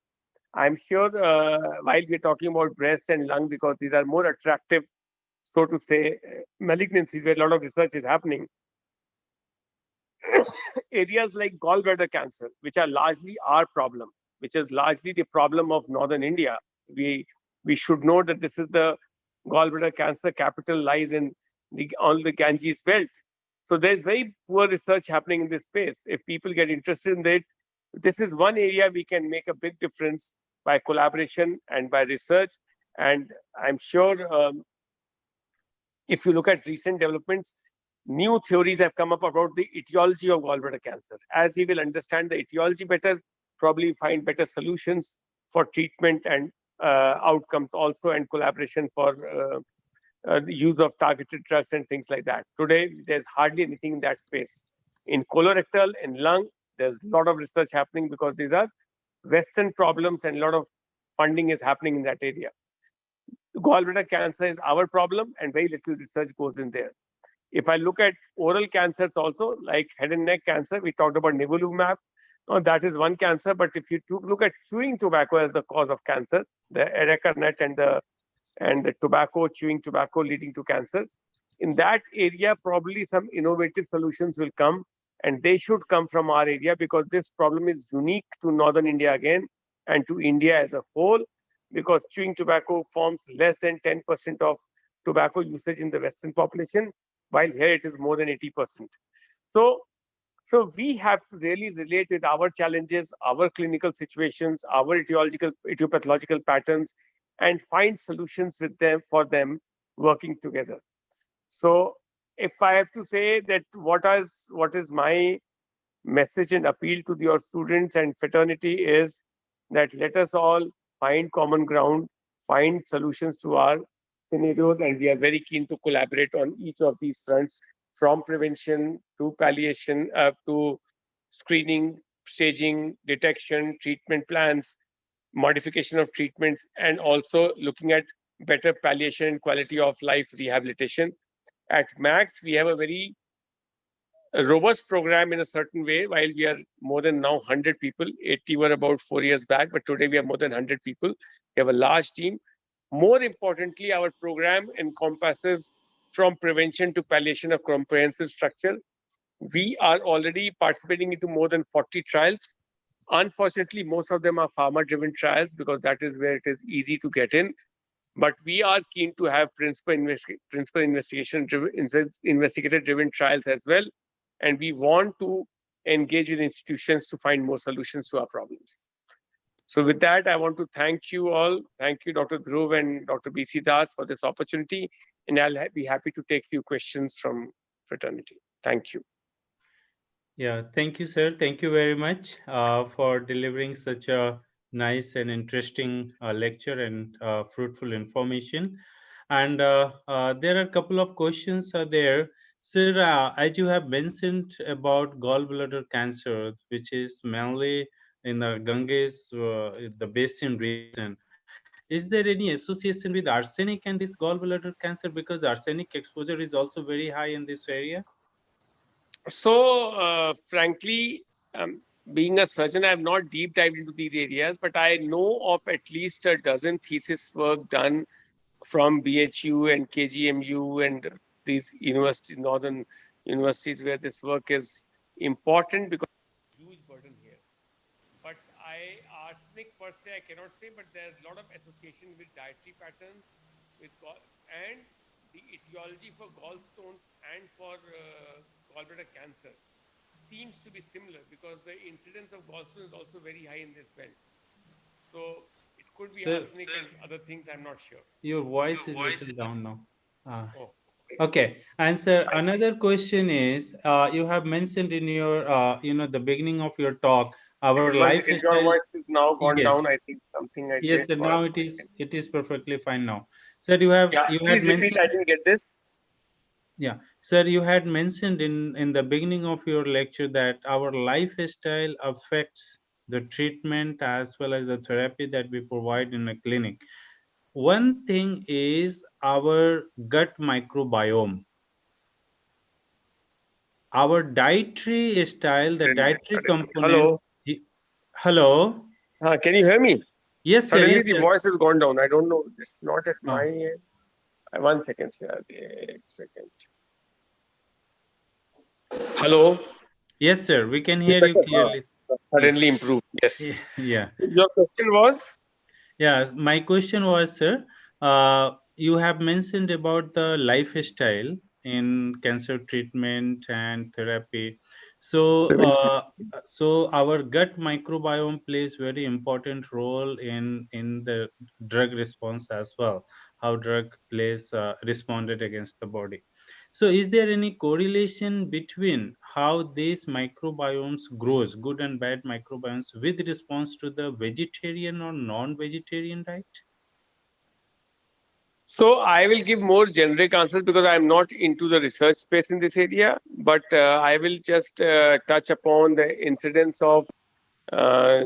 Speaker 5: I'm sure while we're talking about breast and lung, because these are more attractive, so to say, malignancies where a lot of research is happening, areas like gallbladder cancer, which are largely our problem, which is largely the problem of northern India. We should know that this is the gallbladder cancer capital lies on the Ganges belt. So there's very poor research happening in this space. If people get interested in it, this is one area we can make a big difference by collaboration and by research. And I'm sure if you look at recent developments, new theories have come up about the etiology of gallbladder cancer. As we will understand the etiology better, probably find better solutions for treatment and outcomes also, and collaboration for the use of targeted drugs and things like that. Today, there's hardly anything in that space. In colorectal and lung, there's a lot of research happening because these are Western problems and a lot of funding is happening in that area. Gallbladder cancer is our problem and very little research goes in there. If I look at oral cancers also, like head and neck cancer, we talked about nivolumab. Now, that is one cancer, but if you look at chewing tobacco as the cause of cancer, the areca nut and the tobacco, chewing tobacco leading to cancer, in that area, probably some innovative solutions will come, and they should come from our area because this problem is unique to Northern India again and to India as a whole, because chewing tobacco forms less than 10% of tobacco usage in the Western population, while here it is more than 80%. So we have to really relate with our challenges, our clinical situations, our etiological patterns, and find solutions with them for them working together. So if I have to say that what is my message and appeal to your students and fraternity is that let us all find common ground, find solutions to our scenarios, and we are very keen to collaborate on each of these fronts, from prevention to palliation, to screening, staging, detection, treatment plans, modification of treatments, and also looking at better palliation and quality of life rehabilitation. At Max, we have a very robust program in a certain way. While we are more than now 100 people, 80 were about 4 years back, but today we have more than 100 people. We have a large team. More importantly, our program encompasses from prevention to palliation of comprehensive structure. We are already participating into more than 40 trials. Unfortunately, most of them are pharma-driven trials because that is where it is easy to get in. But we are keen to have investigator-driven trials as well. And we want to engage with institutions to find more solutions to our problems. So with that, I want to thank you all. Thank you, Dr. Dhruv and Dr. B.C. Das, for this opportunity. And I'll be happy to take few questions from fraternity. Thank you.
Speaker 1: Yeah, thank you, sir. Thank you very much for delivering such a nice and interesting lecture and fruitful information. And there are a couple of questions there. Sir, as you have mentioned about gallbladder cancer, which is mainly in the Ganges, the basin region, is there any association with arsenic and this gallbladder cancer? Because arsenic exposure is also very high in this area.
Speaker 5: So, frankly, being a surgeon, I have not deep dived into these areas, but I know of at least a dozen thesis work done from BHU and KGMU and these northern universities where this work is important because huge burden here. But arsenic per se, I cannot say, but there's a lot of association with dietary patterns, with and the etiology for gallstones and for gallbladder cancer seems to be similar because the incidence of gallstones is also very high in this belt. So it could be arsenic and other things. I'm not sure.
Speaker 1: Your voice is little down now. Okay. And sir, another question is, you have mentioned in your, the beginning of your talk, our lifestyle.
Speaker 5: Your voice is now gone
Speaker 1: Yes.
Speaker 5: down. I think something.
Speaker 1: Yes, sir, now it is perfectly fine now. Sir, you had mentioned.
Speaker 5: I didn't get this.
Speaker 1: Yeah, sir, you had mentioned in the beginning of your lecture that our lifestyle affects the treatment as well as the therapy that we provide in a clinic. One thing is our gut microbiome. Our dietary style, the dietary component. Hello.
Speaker 5: Can you hear me?
Speaker 1: Yes, sir.
Speaker 5: Suddenly
Speaker 1: Yes,
Speaker 5: the
Speaker 1: sir.
Speaker 5: voice has gone down. I don't know. It's not at my end. 1 second. Here. 1 second. Hello.
Speaker 1: Yes, sir. We can hear you clearly.
Speaker 5: Suddenly improved. Yes.
Speaker 1: Yeah.
Speaker 5: Your question was?
Speaker 1: Yeah, my question was, sir, you have mentioned about the lifestyle in cancer treatment and therapy. So, so our gut microbiome plays very important role in the drug response as well. How drug plays responded against the body. So, is there any correlation between how these microbiomes grows, good and bad microbiomes, with response to the vegetarian or non-vegetarian diet?
Speaker 5: So I will give more generic answers because I am not into the research space in this area, but I will just touch upon the incidence of uh,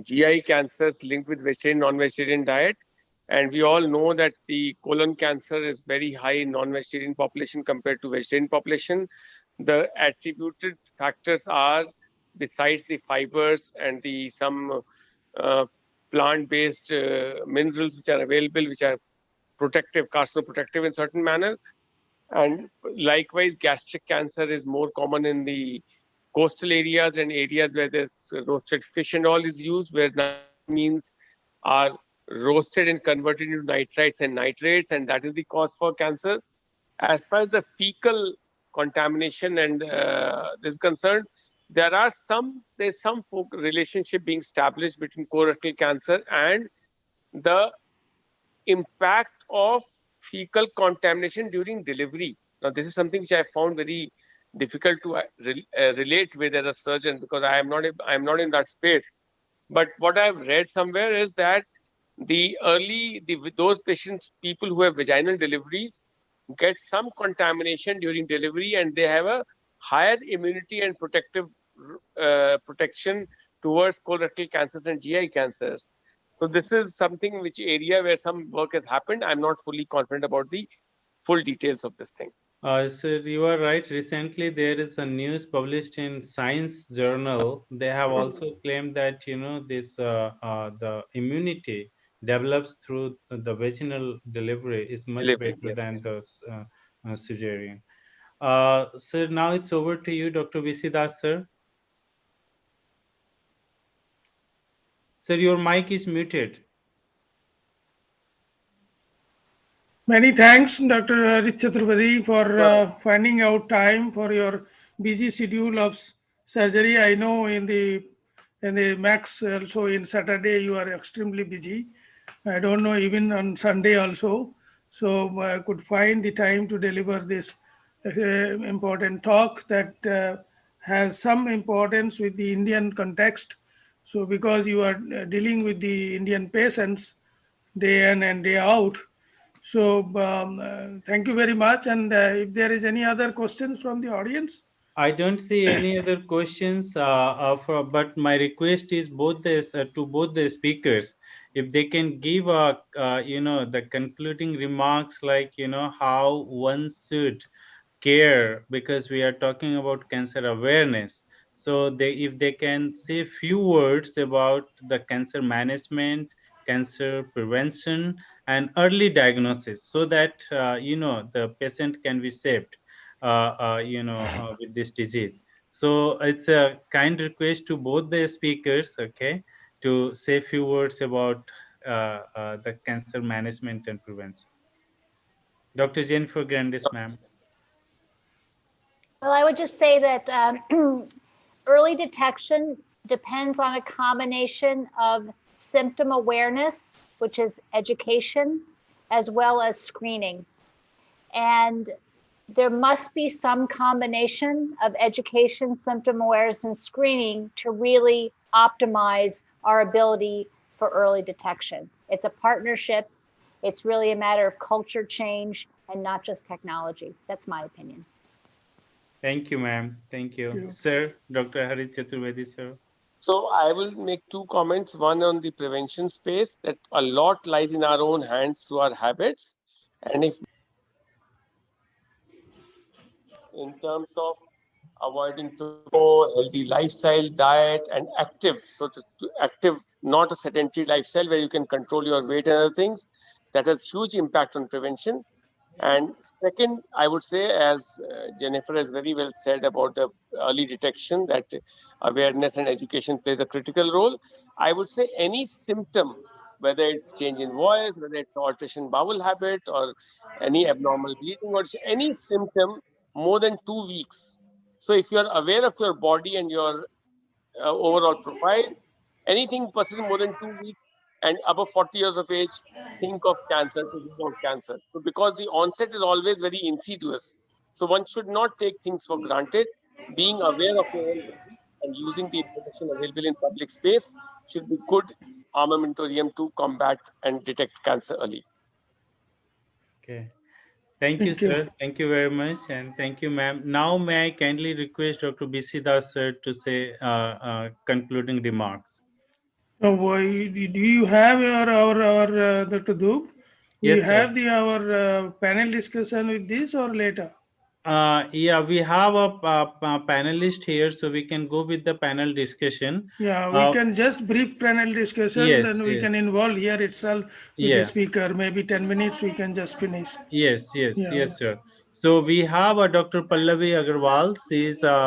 Speaker 5: GI cancers linked with vegetarian, non-vegetarian diet. And we all know that the colon cancer is very high in non-vegetarian population compared to vegetarian population. The attributed factors are, besides the fibers and the some uh, plant-based minerals which are available, which are protective, carcinoprotective in certain manner. And likewise, gastric cancer is more common in the coastal areas and areas where there's roasted fish and all is used, where nitrosamines are roasted and converted into nitrites and nitrates, and that is the cause for cancer. As far as the fecal contamination and is concerned, there's some relationship being established between colorectal cancer and the impact of fecal contamination during delivery. Now, this is something which I found very difficult to relate with as a surgeon because I'm not in that space. But what I've read somewhere is that those patients, people who have vaginal deliveries, get some contamination during delivery, and they have a higher immunity and protection towards colorectal cancers and GI cancers. So this is something which area where some work has happened. I'm not fully confident about the full details of this thing.
Speaker 1: Sir, you are right. Recently, there is a news published in Science Journal. They have also claimed that this the immunity develops through the vaginal delivery is much
Speaker 5: Delivery,
Speaker 1: better than
Speaker 5: yes.
Speaker 1: the cesarean. Sir, now it's over to you, Dr. Visidas, sir. Sir, your mic is muted.
Speaker 3: Many thanks, Dr. Harit Chaturvedi, for
Speaker 5: Sure.
Speaker 3: finding out time for your busy schedule of surgery. I know in the max also in Saturday you are extremely busy. I don't know even on Sunday also. So I could find the time to deliver this important talk that has some importance with the Indian context. So because you are dealing with the Indian patients day in and day out, so thank you very much. And if there is any other questions from the audience,
Speaker 1: I don't see any other questions, but my request is to both the speakers, if they can give the concluding remarks, like how one should care, because we are talking about cancer awareness. So if they can say few words about the cancer management, cancer prevention, and early diagnosis, so that the patient can be saved with this disease. So it's a kind request to both the speakers, okay, to say few words about the cancer management and prevention. Dr. Jennifer Grandis, ma'am.
Speaker 4: Well, I would just say that early detection depends on a combination of symptom awareness, which is education, as well as screening. And there must be some combination of education, symptom awareness, and screening to really optimize our ability for early detection. It's a partnership. It's really a matter of culture change and not just technology. That's my opinion.
Speaker 1: Thank you, ma'am. Thank you.
Speaker 3: Thank you.
Speaker 1: Sir, Dr. Harit Chaturvedi, sir.
Speaker 5: So I will make two comments. One on the prevention space, that a lot lies in our own hands through our habits. And if in terms of avoiding tobacco, healthy lifestyle, diet, and active, so active, not a sedentary lifestyle where you can control your weight and other things, that has huge impact on prevention. And second, I would say, as Jennifer has very well said about the early detection, that awareness and education plays a critical role. I would say any symptom, whether it's change in voice, whether it's alteration in bowel habit, or any abnormal bleeding, or any symptom more than 2 weeks. So if you're aware of your body and your overall profile, anything persistent more than 2 weeks and above 40 years of age, think of cancer, thinking of cancer. So because the onset is always very insidious, so one should not take things for granted. Being aware of your own body and using the information available in public space should be good armamentarium to combat and detect cancer early.
Speaker 1: Okay. Thank you, sir. Thank you very much. And thank you, ma'am. Now, may I kindly request Dr. B.C. Das, sir, to say concluding remarks.
Speaker 3: Do you have our Dr. Dhruv? We
Speaker 1: Yes, sir.
Speaker 3: have our panel discussion with this or later?
Speaker 1: Yeah, we have a panelist here, so we can go with the panel discussion.
Speaker 3: Yeah, we can just brief panel discussion,
Speaker 1: Yes,
Speaker 3: then we
Speaker 1: yes.
Speaker 3: can involve here itself with
Speaker 1: Yeah.
Speaker 3: the speaker. Maybe 10 minutes we can just finish.
Speaker 1: Yes, yes,
Speaker 3: Yeah.
Speaker 1: yes, sir. So we have a Dr. Pallavi Agarwal. She is a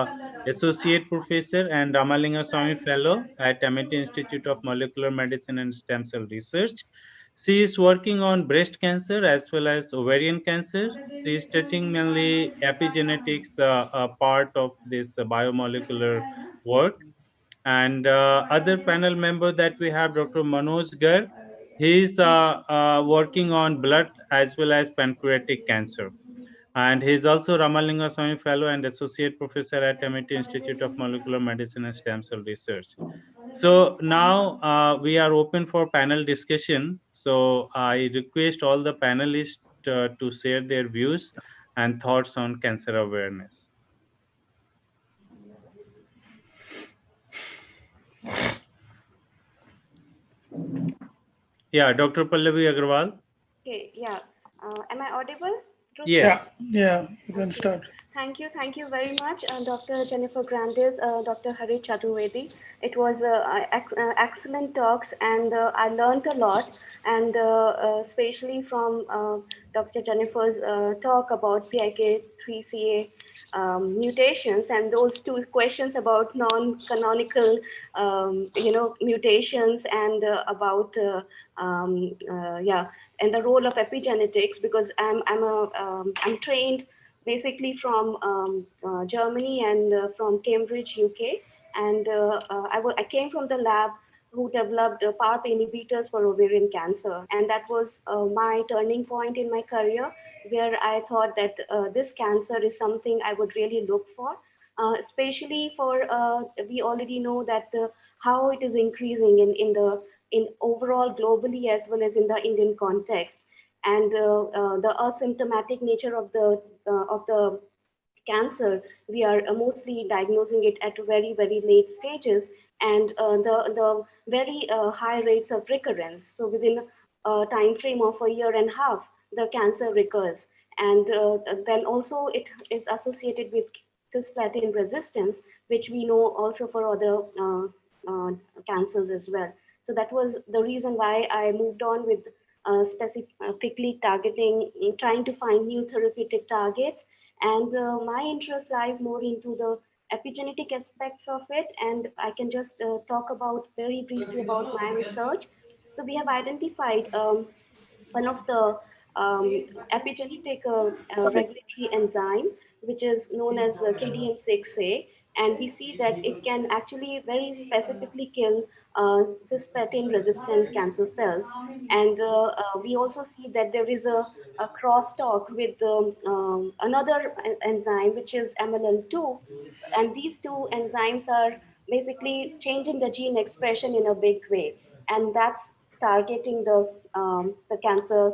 Speaker 1: associate professor and Ramalingaswami fellow at Amity Institute of Molecular Medicine and Stem Cell Research. She is working on breast cancer as well as ovarian cancer. She is touching mainly epigenetics, a part of this biomolecular work. And other panel member that we have, Dr. Manog Garg. He is working on blood as well as pancreatic cancer. And he is also Ramalingaswami Fellow and Associate Professor at Amity Institute of Molecular Medicine and Stem Cell Research. So now we are open for panel discussion. So I request all the panelists to share their views and thoughts on cancer awareness. Yeah, Dr. Pallavi Agarwal.
Speaker 6: Okay, yeah. Am I audible?
Speaker 1: Yes.
Speaker 3: Yeah, you can start.
Speaker 6: Thank you very much, Dr. Jennifer Grandis, Dr. Harit Chaturvedi. It was excellent talks, and I learned a lot, and especially from Dr. Jennifer's talk about PIK3CA mutations, and those two questions about non-canonical, mutations, and about yeah, and the role of epigenetics, because I'm trained basically from Germany and from Cambridge, UK. And I came from the lab who developed PARP inhibitors for ovarian cancer. And that was my turning point in my career, where I thought that this cancer is something I would really look for, especially for, we already know that how it is increasing in overall globally as well as in the Indian context. And the asymptomatic nature of the cancer, we are mostly diagnosing it at very late stages, and the very high rates of recurrence. So within a time frame of a year and a half, the cancer recurs, and then also it is associated with cisplatin resistance, which we know also for other cancers as well. So that was the reason why I moved on with specifically targeting, trying to find new therapeutic targets. And my interest lies more into the epigenetic aspects of it. And I can just talk about very briefly about my research. So we have identified one of the epigenetic regulatory enzyme, which is known as KDM6A. And we see that it can actually very specifically kill cisplatin resistant cancer cells. And we also see that there is a crosstalk with another enzyme, which is MLL2. And these two enzymes are basically changing the gene expression in a big way. And that's targeting the cancer,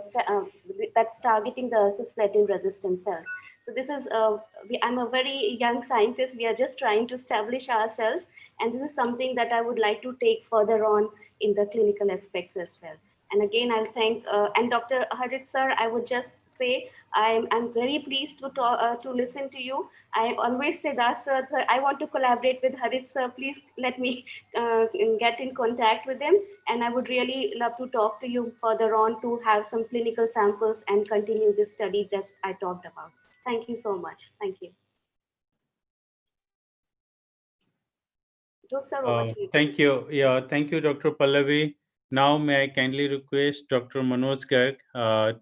Speaker 6: that's targeting the cisplatin resistant cells. So this is, I'm a very young scientist. We are just trying to establish ourselves. And this is something that I would like to take further on in the clinical aspects as well. And again, I'll thank, and Dr. Harit sir, I would just say, I'm very pleased to talk, to listen to you. I always say that, sir, I want to collaborate with Harit sir. Please let me get in contact with him. And I would really love to talk to you further on to have some clinical samples and continue this study that I talked about. Thank you so much. Thank you. Dhruv, sir, over to you.
Speaker 1: Thank you. Yeah, thank you, Dr. Pallavi. Now, may I kindly request Dr. Manog Garg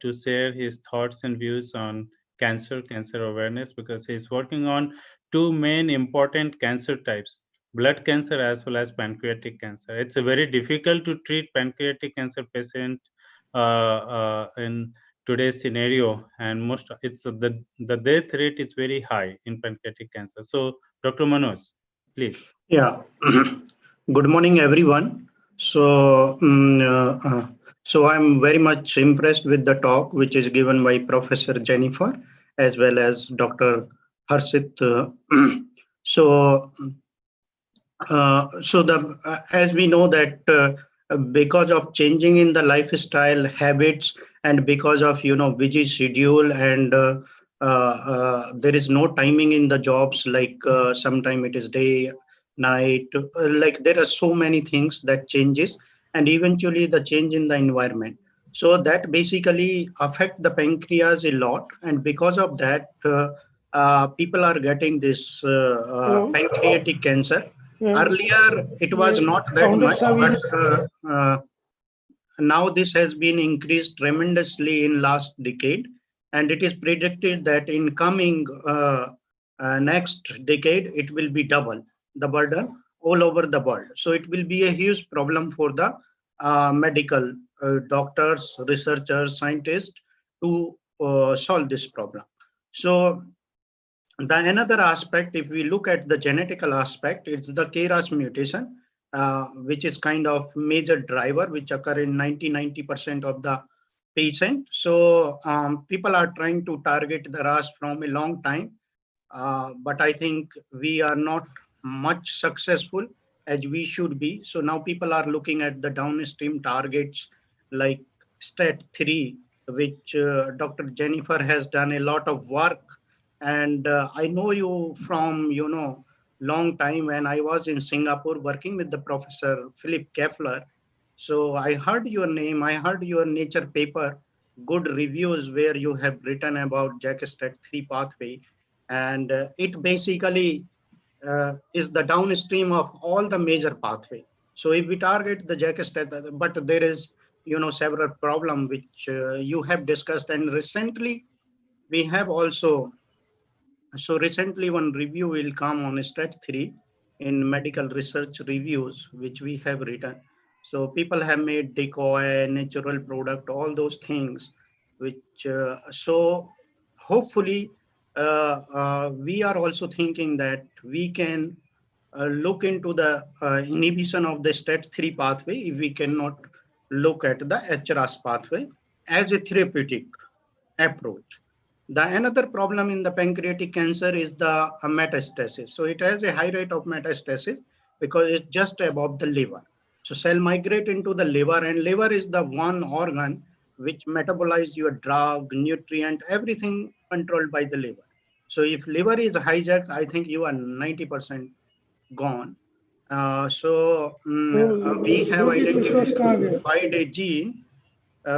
Speaker 1: to share his thoughts and views on cancer awareness, because he's working on two main important cancer types, blood cancer as well as pancreatic cancer. It's a very difficult to treat pancreatic cancer patient in today's scenario, and the death rate is very high in pancreatic cancer. So, Dr. Manog, please.
Speaker 7: Yeah. Good morning, everyone. So So I'm very much impressed with the talk which is given by Professor Jennifer as well as Dr. Harsit. So as we know that because of changing in the lifestyle habits and because of busy schedule and there is no timing in the jobs, like sometime it is day night, like there are so many things that changes, and eventually the change in the environment, so that basically affect the pancreas a lot, and because of that people are getting this pancreatic cancer. Earlier, it was not that much, but now this has been increased tremendously in last decade, and it is predicted that in coming next decade, it will be double the burden all over the world. So it will be a huge problem for the medical doctors, researchers, scientists to solve this problem. So the another aspect, if we look at the genetical aspect, it's the KRAS mutation, which is kind of major driver, which occur in 90% of the patient. So people are trying to target the RAS from a long time, but I think we are not much successful as we should be. So now people are looking at the downstream targets like STAT3, which Dr. Jennifer has done a lot of work. And I know you from, long time when I was in Singapore working with the Professor Philip Keffler. So I heard your name, I heard your Nature paper, good reviews where you have written about JAK-STAT3 pathway, and it basically is the downstream of all the major pathway. So if we target the JAK-STAT, but there is several problem which you have discussed, and recently we have also. So recently one review will come on STAT3 in medical research reviews, which we have written. So people have made decoy, natural product, all those things, which so hopefully we are also thinking that we can look into the inhibition of the STAT3 pathway if we cannot look at the HRAS pathway as a therapeutic approach. The another problem in the pancreatic cancer is the metastasis. So it has a high rate of metastasis because it's just above the liver. So cell migrate into the liver, and liver is the one organ which metabolize your drug, nutrient, everything controlled by the liver. So if liver is hijacked, I think you are 90% gone. We have identified a gene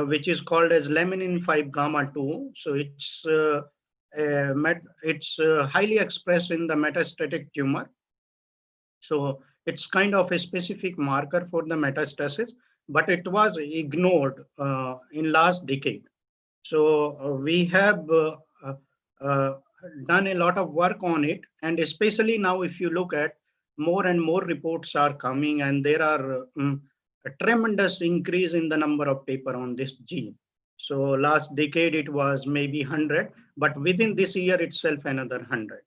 Speaker 7: which is called as laminin 5 gamma 2. So it's highly expressed in the metastatic tumor. So it's kind of a specific marker for the metastasis, but it was ignored in last decade. So we have uh, done a lot of work on it, and especially now, if you look at more and more reports are coming, and there are a tremendous increase in the number of paper on this gene. So last decade it was maybe 100, but within this year itself another 100.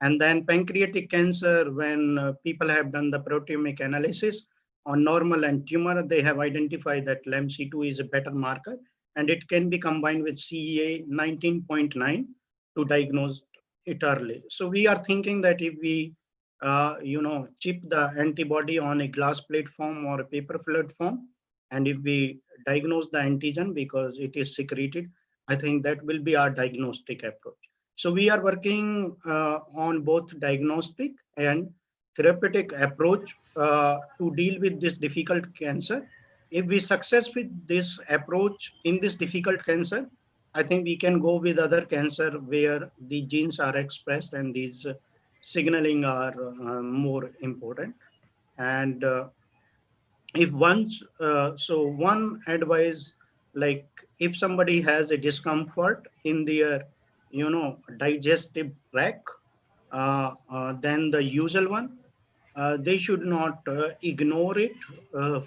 Speaker 7: And then pancreatic cancer, when people have done the proteomic analysis on normal and tumor, they have identified that LAMC2 is a better marker, and it can be combined with CEA 19.9 to diagnose it early. So we are thinking that if we, chip the antibody on a glass platform or a paper platform, and if we diagnose the antigen because it is secreted, I think that will be our diagnostic approach. So we are working on both diagnostic and therapeutic approach to deal with this difficult cancer. If we success with this approach in this difficult cancer, I think we can go with other cancer where the genes are expressed and these signaling are more important. And if once, so one advice, like if somebody has a discomfort in their, digestive tract, then the usual one, they should not ignore it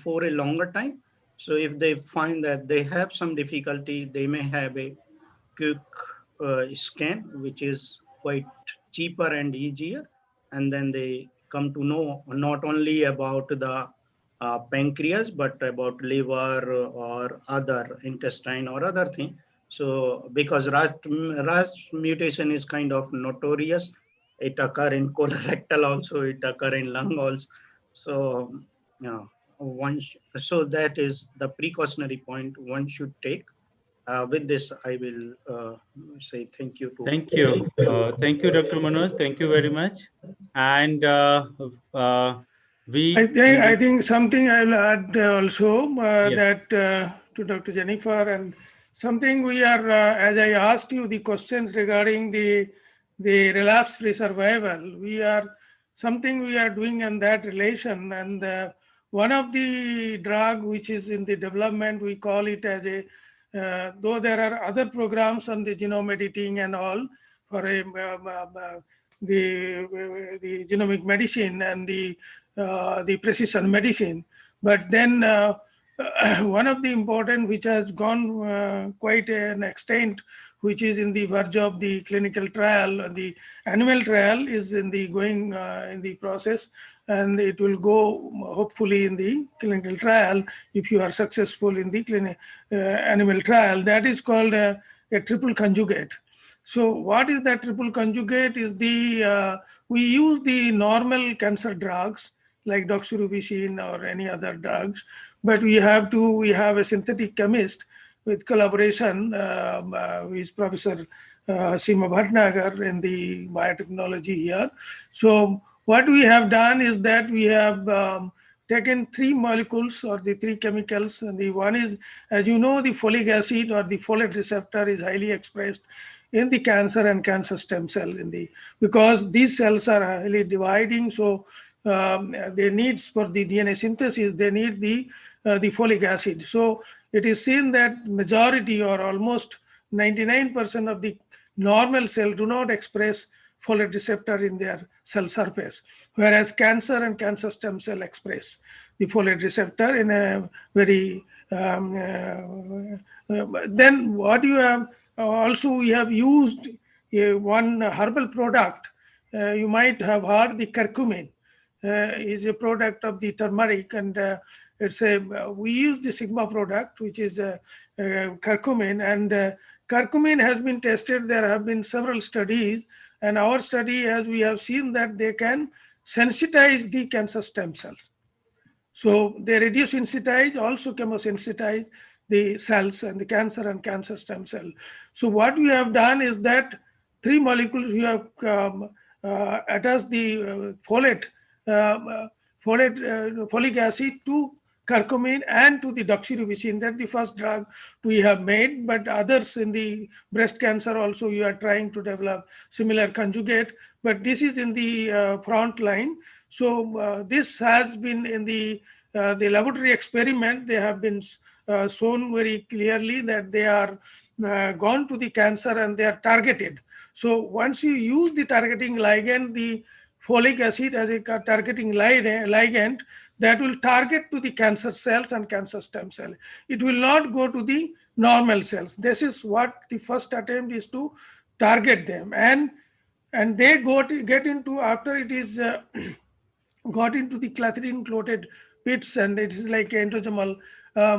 Speaker 7: for a longer time. So if they find that they have some difficulty, they may have a quick scan, which is quite cheaper and easier. And then they come to know not only about the pancreas, but about liver or other intestine or other thing. So because RAS mutation is kind of notorious, it occur in colorectal also, it occur in lung also. So yeah, so that is the precautionary point one should take. With this, I will say thank you to.
Speaker 1: Thank you. Thank you, Dr. Manoj. Thank you very much. And we.
Speaker 3: I think something I'll add also
Speaker 1: Yes.
Speaker 3: that to Dr. Jennifer, and something we are, as I asked you the questions regarding the relapse-free survival, something we are doing in that relation, and one of the drug which is in the development, we call it as a, though there are other programs on the genome editing and all for the genomic medicine and the precision medicine. But then one of the important which has gone quite an extent, which is in the verge of the clinical trial, the animal trial is in the going in the process, and it will go hopefully in the clinical trial if you are successful in the animal trial. That is called a triple conjugate. So what is that triple conjugate? Is we use the normal cancer drugs like doxorubicin or any other drugs, but we have a synthetic chemist with collaboration with Professor Seema Bhatnagar in the biotechnology here. So what we have done is that we have taken three molecules or the three chemicals, and the one is, as you know, the folic acid or the folate receptor is highly expressed in the cancer and cancer stem cell because these cells are highly dividing. So they needs for the DNA synthesis, they need the folic acid. So it is seen that majority or almost 99% of the normal cell do not express folate receptor in their cell surface, whereas cancer and cancer stem cell express the folate receptor in a very then what you have also we have used one herbal product. You might have heard the curcumin is a product of the turmeric, and we use the Sigma product, which is curcumin, and curcumin has been tested. There have been several studies, and our study, as we have seen, that they can sensitize the cancer stem cells. So they reduce sensitize, also chemosensitize the cells and the cancer stem cell. So what we have done is that three molecules we have attached the folic acid to curcumin and to the doxorubicin. That's the first drug we have made, but others in the breast cancer also you are trying to develop similar conjugate, but this is in the front line. So this has been in the laboratory experiment. They have been shown very clearly that they are gone to the cancer and they are targeted. So once you use the targeting ligand, the folic acid as a targeting ligand, that will target to the cancer cells and cancer stem cell. It will not go to the normal cells. This is what the first attempt is, to target them, and they get into, after it is got into the clethodim coated pits, and it is like endosomal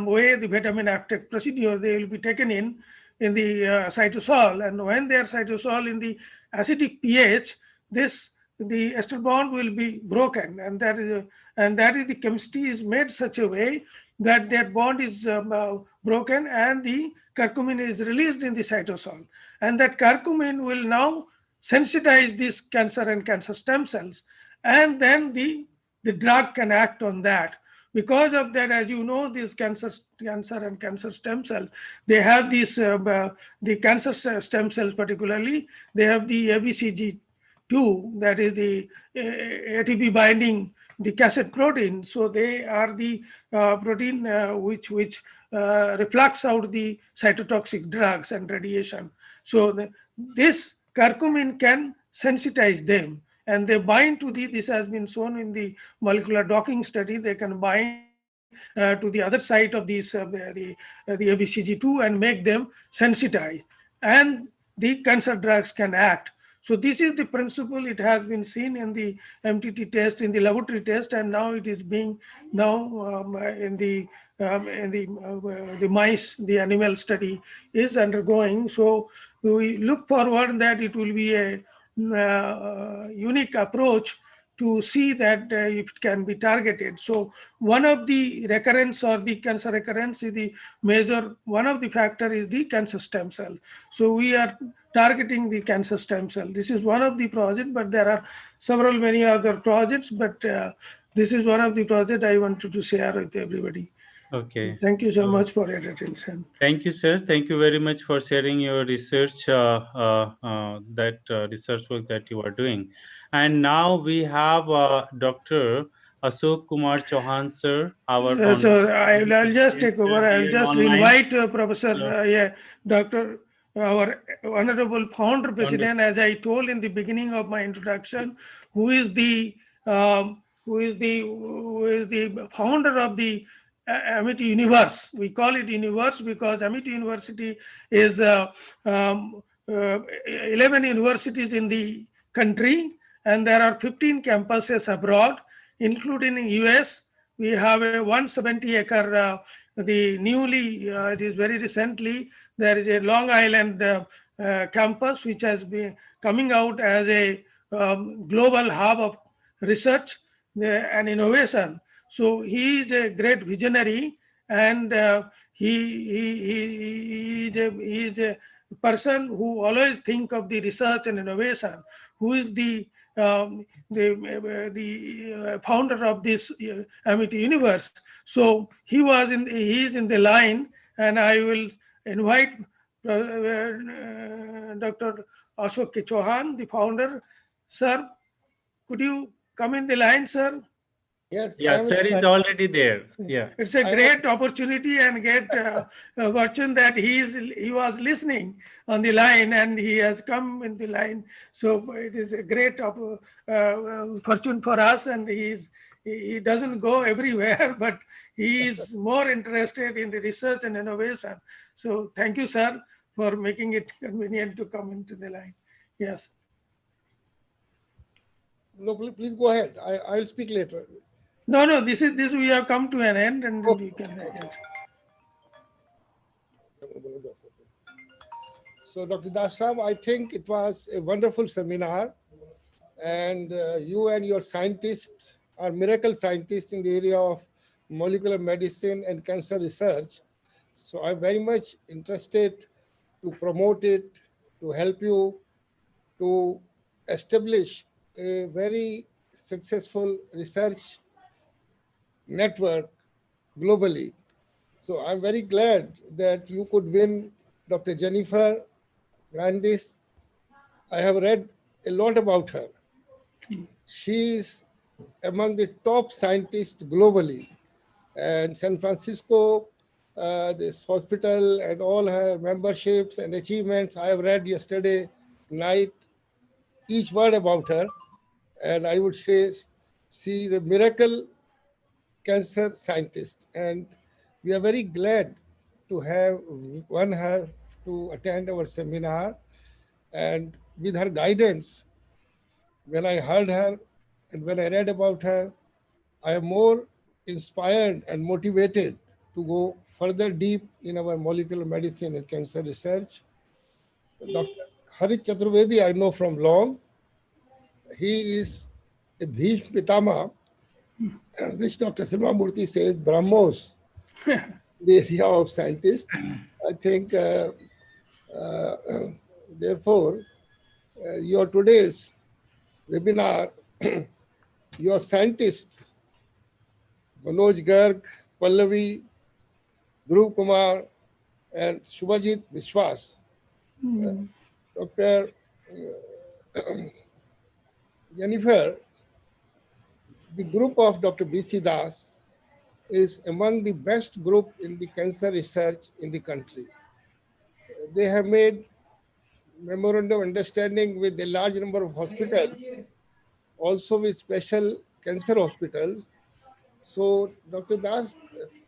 Speaker 3: way, the vitamin uptake procedure, they will be taken in the cytosol, and when they are cytosol in the acidic pH, the ester bond will be broken, and that is the chemistry is made such a way that that bond is broken, and the curcumin is released in the cytosol, and that curcumin will now sensitize these cancer and cancer stem cells, and then the drug can act on that. Because of that, as you know, these cancer and cancer stem cells, they have these the cancer stem cells particularly, they have the ABCG2, that is the ATP binding the cassette protein. So they are the protein which reflects out the cytotoxic drugs and radiation. So this curcumin can sensitize them, and they bind to this has been shown in the molecular docking study. They can bind to the other side of these the ABCG2 and make them sensitized, and the cancer drugs can act. So this is the principle. It has been seen in the MTT test, in the laboratory test, and now it is being in the mice, the animal study is undergoing. So we look forward that it will be a unique approach to see that it can be targeted. So one of the recurrence or the cancer recurrence is the major, one of the factor is the cancer stem cell. So we are targeting the cancer stem cell. This is one of the projects, but there are several many other projects, but this is one of the projects I wanted to share with everybody.
Speaker 1: Okay.
Speaker 3: Thank you so much for your attention.
Speaker 1: Thank you, sir. Thank you very much for sharing your research, research work that you are doing. And now we have Dr. Ashok Kumar Chauhan, sir.
Speaker 3: So I'll just take over. I'll just invite Professor, Dr. Our Honorable Founder President, as I told in the beginning of my introduction, who is the founder of the Amity Universe. We call it Universe because Amity University is 11 universities in the country, and there are 15 campuses abroad, including in US. We have a 170-acre, the newly, it is very recently, there is a Long Island campus which has been coming out as a global hub of research and innovation. So he is a great visionary, and he is a person who always think of the research and innovation, who is the founder of this Amity Universe. So he is in the line, and I will invite Dr. Ashok Chauhan, the founder. Sir, could you come in the line, sir?
Speaker 8: Yes,
Speaker 1: sir is already there. Yeah,
Speaker 3: it's a great opportunity and great fortune that he was listening on the line and he has come in the line. So it is a great fortune for us, and he doesn't go everywhere, but he is more interested in the research and innovation. So thank you, sir, for making it convenient to come into the line. Yes.
Speaker 8: No, please go ahead. I'll speak later.
Speaker 3: No, this we have come to an end, and then we can.
Speaker 8: So, Dr. Dasram, I think it was a wonderful seminar, and you and your scientists are miracle scientists in the area of molecular medicine and cancer research. So I'm very much interested to promote it, to help you to establish a very successful research network globally. So I'm very glad that you could win Dr. Jennifer Grandis. I have read a lot about her. She is among the top scientists globally. And San Francisco, this hospital and all her memberships and achievements, I have read yesterday night, each word about her. And I would say she is a miracle cancer scientist. And we are very glad to have won her to attend our seminar. And with her guidance, when I heard her and when I read about her, I am more inspired and motivated to go further deep in our molecular medicine and cancer research. Dr. Harit Chaturvedi, I know from long. He is a Bhishma Pitama, which Dr. Silvamurthy says Brahmos, the area of scientists. I think, therefore, your today's webinar, your scientists, Manog, Garg, Pallavi, Dhruv, Kumar, and Subhrajit, Biswas. Dr. Jennifer, the group of Dr. B.C. Das is among the best group in the cancer research in the country. They have made memorandum of understanding with a large number of hospitals, also with special cancer hospitals. So, Dr. Das,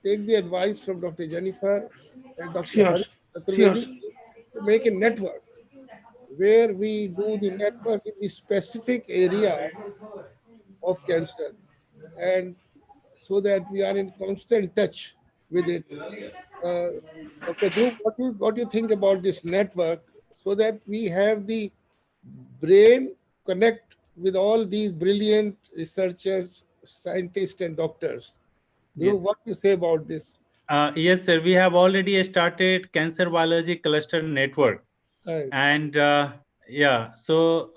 Speaker 8: take the advice from Dr. Jennifer and Dr. Chaturvedi to make a network where we do the network in the specific area of cancer, and so that we are in constant touch with it. Uh, Dr. Dhruv, what do you think about this network so that we have the brain connect with all these brilliant researchers, scientists, and doctors? Dhruv,
Speaker 1: Yes.
Speaker 8: what do you say about this?
Speaker 1: Yes, sir. We have already started Cancer Biology Cluster Network.
Speaker 8: Right.
Speaker 1: And yeah, so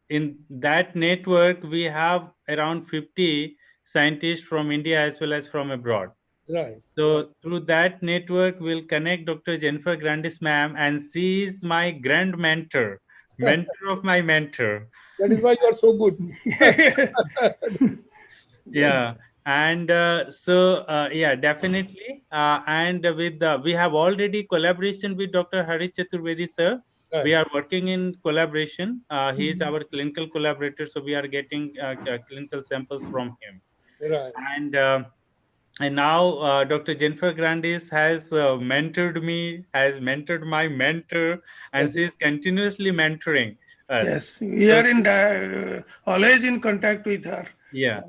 Speaker 1: in that network, we have around 50 scientists from India as well as from abroad.
Speaker 8: Right.
Speaker 1: So through that network, we'll connect Dr. Jennifer Grandis, ma'am, and she is my grand mentor, mentor of my mentor.
Speaker 8: That is why you are so good.
Speaker 1: Yeah, and yeah, definitely. And with we have already collaboration with Dr. Harit Chaturvedi, sir.
Speaker 8: Right.
Speaker 1: We are working in collaboration. He is our clinical collaborator, so we are getting clinical samples from him.
Speaker 8: Right.
Speaker 1: And now Dr. Jennifer Grandis has mentored me, has mentored my mentor, and she is continuously mentoring us.
Speaker 3: Yes, we are in always in contact with her.
Speaker 1: Yeah.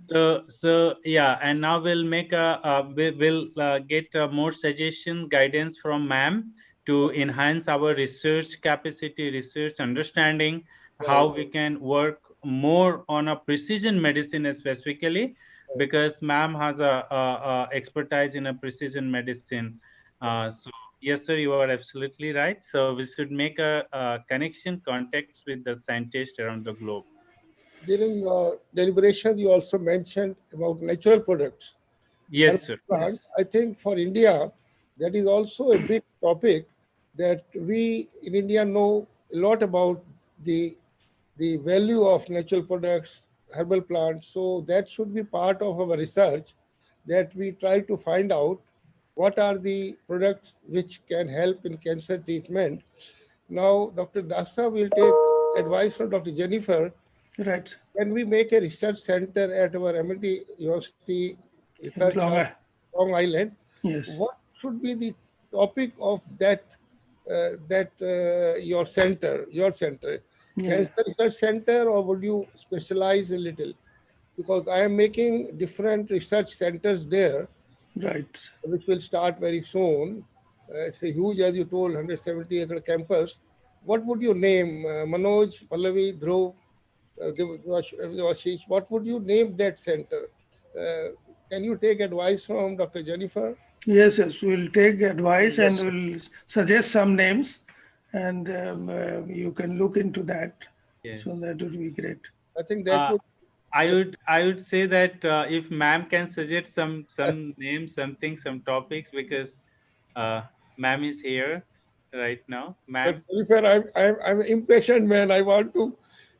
Speaker 1: So yeah, and now we'll make we'll get more suggestion guidance from ma'am to enhance our research capacity, research understanding, how we can work more on a precision medicine specifically, because ma'am has a expertise in a precision medicine. So yes, sir, you are absolutely right. So we should make a connection, contacts with the scientists around the globe.
Speaker 8: During your deliberations, you also mentioned about natural products.
Speaker 1: Yes, sir.
Speaker 8: Plants. I think for India, that is also a big topic that we in India know a lot about the value of natural products, herbal plants. So that should be part of our research, that we try to find out what are the products which can help in cancer treatment. Now, Dr. Dasa will take advice from Dr. Jennifer.
Speaker 3: Right.
Speaker 8: When we make a research center at our Amity University Research Hub, Long Island,
Speaker 3: yes,
Speaker 8: what should be the topic of that your center? Cancer Research Center, or would you specialize a little? Because I am making different research centers there,
Speaker 3: right,
Speaker 8: which will start very soon. It's a huge, as you told, 170-acre campus. What would you name? Manoj, Pallavi, Dhruv, Devashish, what would you name that center? Can you take advice from Dr. Jennifer?
Speaker 3: Yes, we'll take advice and we'll suggest some names, and you can look into that.
Speaker 1: Yes.
Speaker 3: So that would be great.
Speaker 8: I think that would.
Speaker 1: I would say that if ma'am can suggest some names, something, some topics, because ma'am is here right now. Ma'am.
Speaker 8: Jennifer, I'm an impatient man. I want to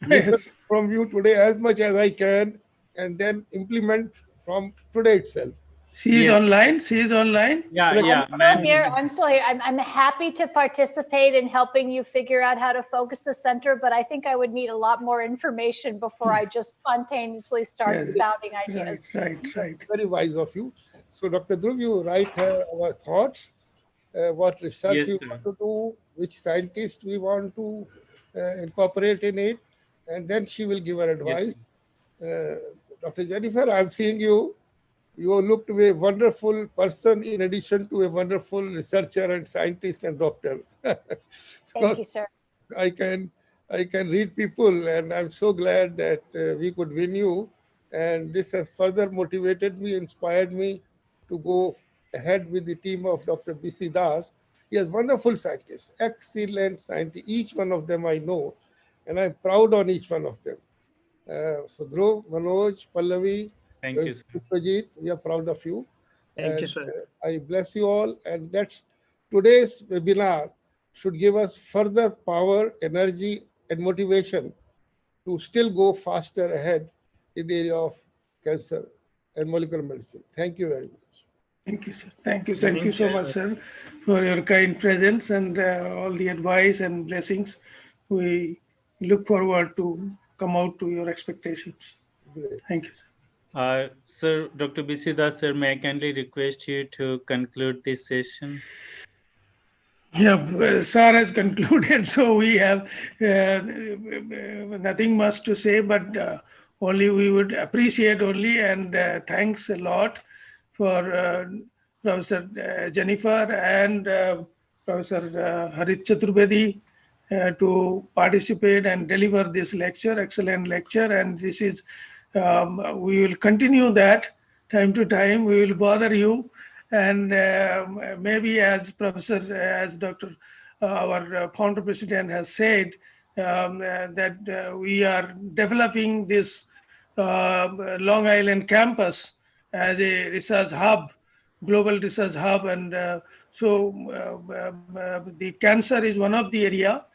Speaker 8: listen from you today as much as I can, and then implement from today itself.
Speaker 3: She is online. She is online.
Speaker 1: Yeah, yeah.
Speaker 4: I'm still here. I'm still here. I'm happy to participate in helping you figure out how to focus the center, but I think I would need a lot more information before I just spontaneously start spouting ideas.
Speaker 3: Right.
Speaker 8: Very wise of you. So, Dr. Dhruv, you write our thoughts, what research we want to do, which scientists we want to incorporate in it, and then she will give her advice. Dr. Jennifer, I'm seeing you. You look to be a wonderful person in addition to a wonderful researcher and scientist and doctor.
Speaker 4: Thank you, sir.
Speaker 8: I can read people, and I'm so glad that we could win you. And this has further motivated me, inspired me to go ahead with the team of Dr. B.C. Das. He has wonderful scientists, excellent scientists. Each one of them I know, and I'm proud on each one of them. So Dhruv, Manoj, Pallavi,
Speaker 1: thank you,
Speaker 8: Subhrajit, we are proud of you.
Speaker 7: Thank you, sir.
Speaker 8: I bless you all. And that's today's webinar should give us further power, energy, and motivation to still go faster ahead in the area of cancer and molecular medicine. Thank you very much.
Speaker 3: Thank you, sir. Thank you so much, sir, for your kind presence and all the advice and blessings. We look forward to come out to your expectations.
Speaker 8: Great.
Speaker 3: Thank you, sir.
Speaker 1: Sir, Dr. B.C. Das, sir, may I kindly request you to conclude this session?
Speaker 3: Yeah, sir has concluded, so we have nothing much to say, but only we would appreciate only and thanks a lot for Professor Jennifer and Professor Harit Chaturvedi to participate and deliver this lecture, excellent lecture. And this is, we will continue that time to time. We will bother you. And maybe as Professor, as Dr. Our founder president has said, that we are developing this Long Island campus as a research hub, global research hub. And the cancer is one of the area,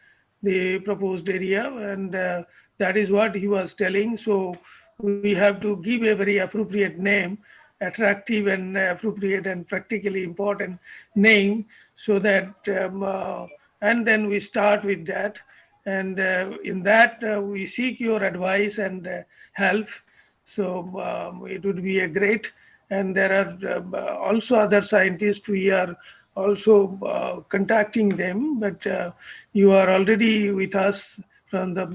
Speaker 3: the proposed area, and that is what he was telling. So we have to give a very appropriate name, attractive and appropriate and practically important name, so that and then we start with that. And in that we seek your advice and help. So it would be a great. And there are also other scientists. We are also contacting them, but you are already with us from the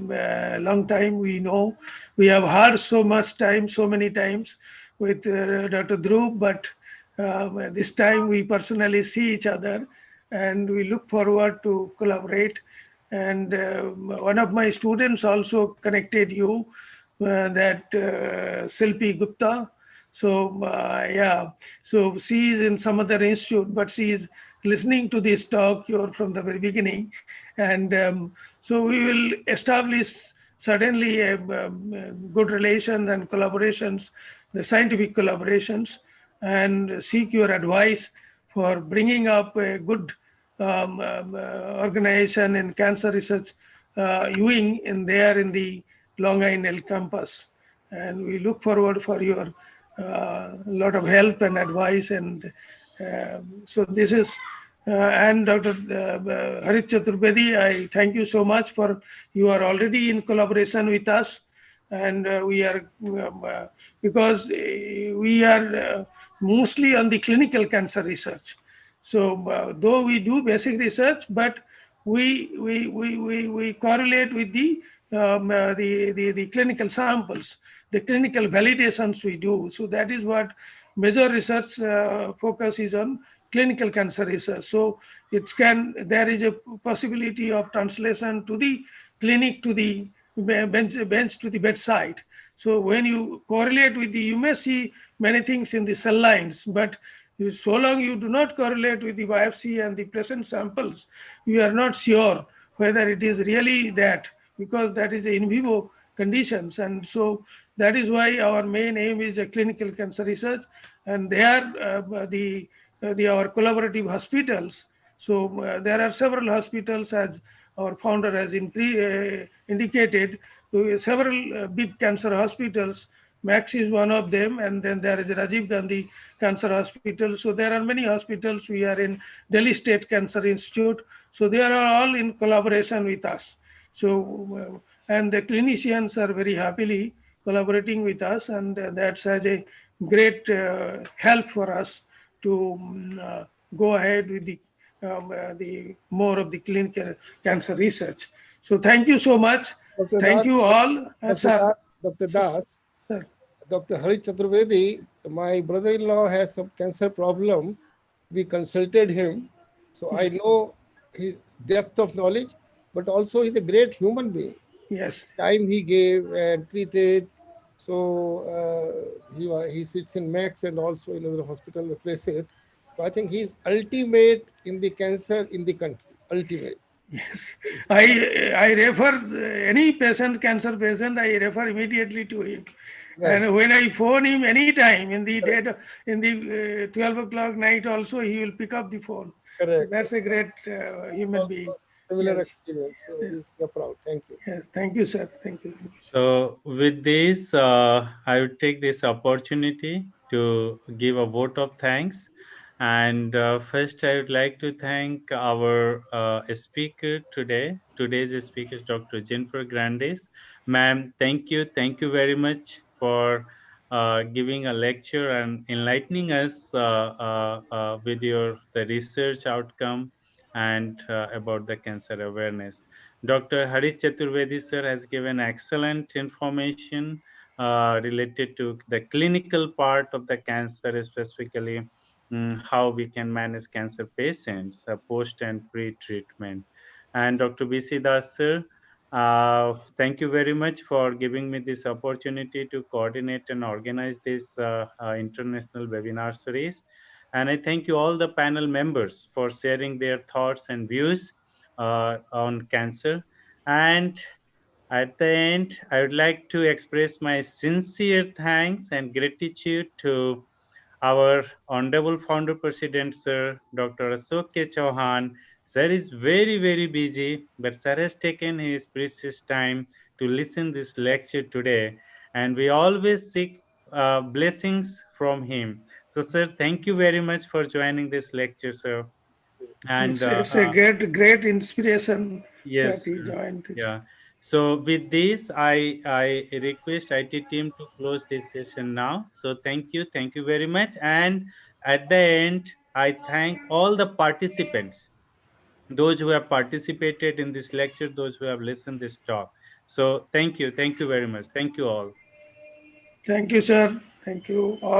Speaker 3: long time. We know we have had so much time, so many times with Dr. Dhruv, but this time we personally see each other and we look forward to collaborate. And one of my students also connected you, that Silpi Gupta. So yeah, so she is in some other institute, but she is listening to this talk you're from the very beginning. And so we will establish certainly a good relations and collaborations, the scientific collaborations, and seek your advice for bringing up a good organization in cancer research, viewing in there in the Long Island campus. And we look forward for your lot of help and advice. And so this is, and Dr. Harit Chaturvedi, I thank you so much for, you are already in collaboration with us. And we are, because we are mostly on the clinical cancer research. So though we do basic research, but we correlate with the clinical samples, the clinical validations we do. So that is what major research focus is on, clinical cancer research. So there is a possibility of translation to the clinic, to the bench to the bedside. So when you correlate with the, you may see many things in the cell lines, but so long you do not correlate with the biopsy and the present samples, you are not sure whether it is really that, because that is in vivo conditions. And so that is why our main aim is a clinical cancer research. And they are our collaborative hospitals. So there are several hospitals, as our founder has indicated, several big cancer hospitals. Max is one of them, and then there is Rajiv Gandhi Cancer Hospital. So there are many hospitals. We are in Delhi State Cancer Institute. So they are all in collaboration with us. So and the clinicians are very happily collaborating with us, and that's as a great help for us to go ahead with the more of the clinical cancer research. So thank you so much.
Speaker 8: Dr.
Speaker 3: Thank
Speaker 8: Das,
Speaker 3: you all. Sir.
Speaker 8: Dr. Das,
Speaker 3: Sir.
Speaker 8: Dr. Harit Chaturvedi, my brother-in-law has some cancer problem. We consulted him. So I know his depth of knowledge, but also he's a great human being.
Speaker 3: Yes.
Speaker 8: Time he gave and treated. So he sits in Max and also in other hospital places. So I think he's ultimate in the cancer in the country. Ultimate.
Speaker 3: Yes, I refer any patient, cancer patient, I refer immediately to him. Right. And when I phone him anytime in the dead, in the 12 o'clock night also, he will pick up the phone.
Speaker 8: Correct.
Speaker 3: So that's a great human being.
Speaker 8: Similar
Speaker 3: Yes.
Speaker 8: experience. So yes. We're proud. Thank you.
Speaker 3: Yes, thank you, sir. Thank you.
Speaker 1: So with this, I would take this opportunity to give a vote of thanks. And first, I would like to thank our speaker today. Today's speaker is Dr. Jennifer Grandis. Ma'am, thank you. Thank you very much for giving a lecture and enlightening us with the research outcome and about the cancer awareness. Dr. Harit Chaturvedi sir has given excellent information related to the clinical part of the cancer, specifically how we can manage cancer patients post and pre-treatment. And Dr. B.C. Das sir, thank you very much for giving me this opportunity to coordinate and organize this international webinar series. And I thank you all the panel members for sharing their thoughts and views on cancer. And at the end, I would like to express my sincere thanks and gratitude to our Honorable Founder President, Sir Dr. Ashok K. Chauhan. Sir is very, very busy, but Sir has taken his precious time to listen this lecture today. And we always seek blessings from him. So, sir, thank you very much for joining this lecture, sir. And
Speaker 3: It's a great inspiration that
Speaker 1: yes,
Speaker 3: he joined this.
Speaker 1: yeah. So with this, I request IT team to close this session now. So thank you very much. And at the end, I thank all the participants, those who have participated in this lecture, those who have listened this talk. So thank you very much. Thank you all.
Speaker 3: Thank you, sir. Thank you all.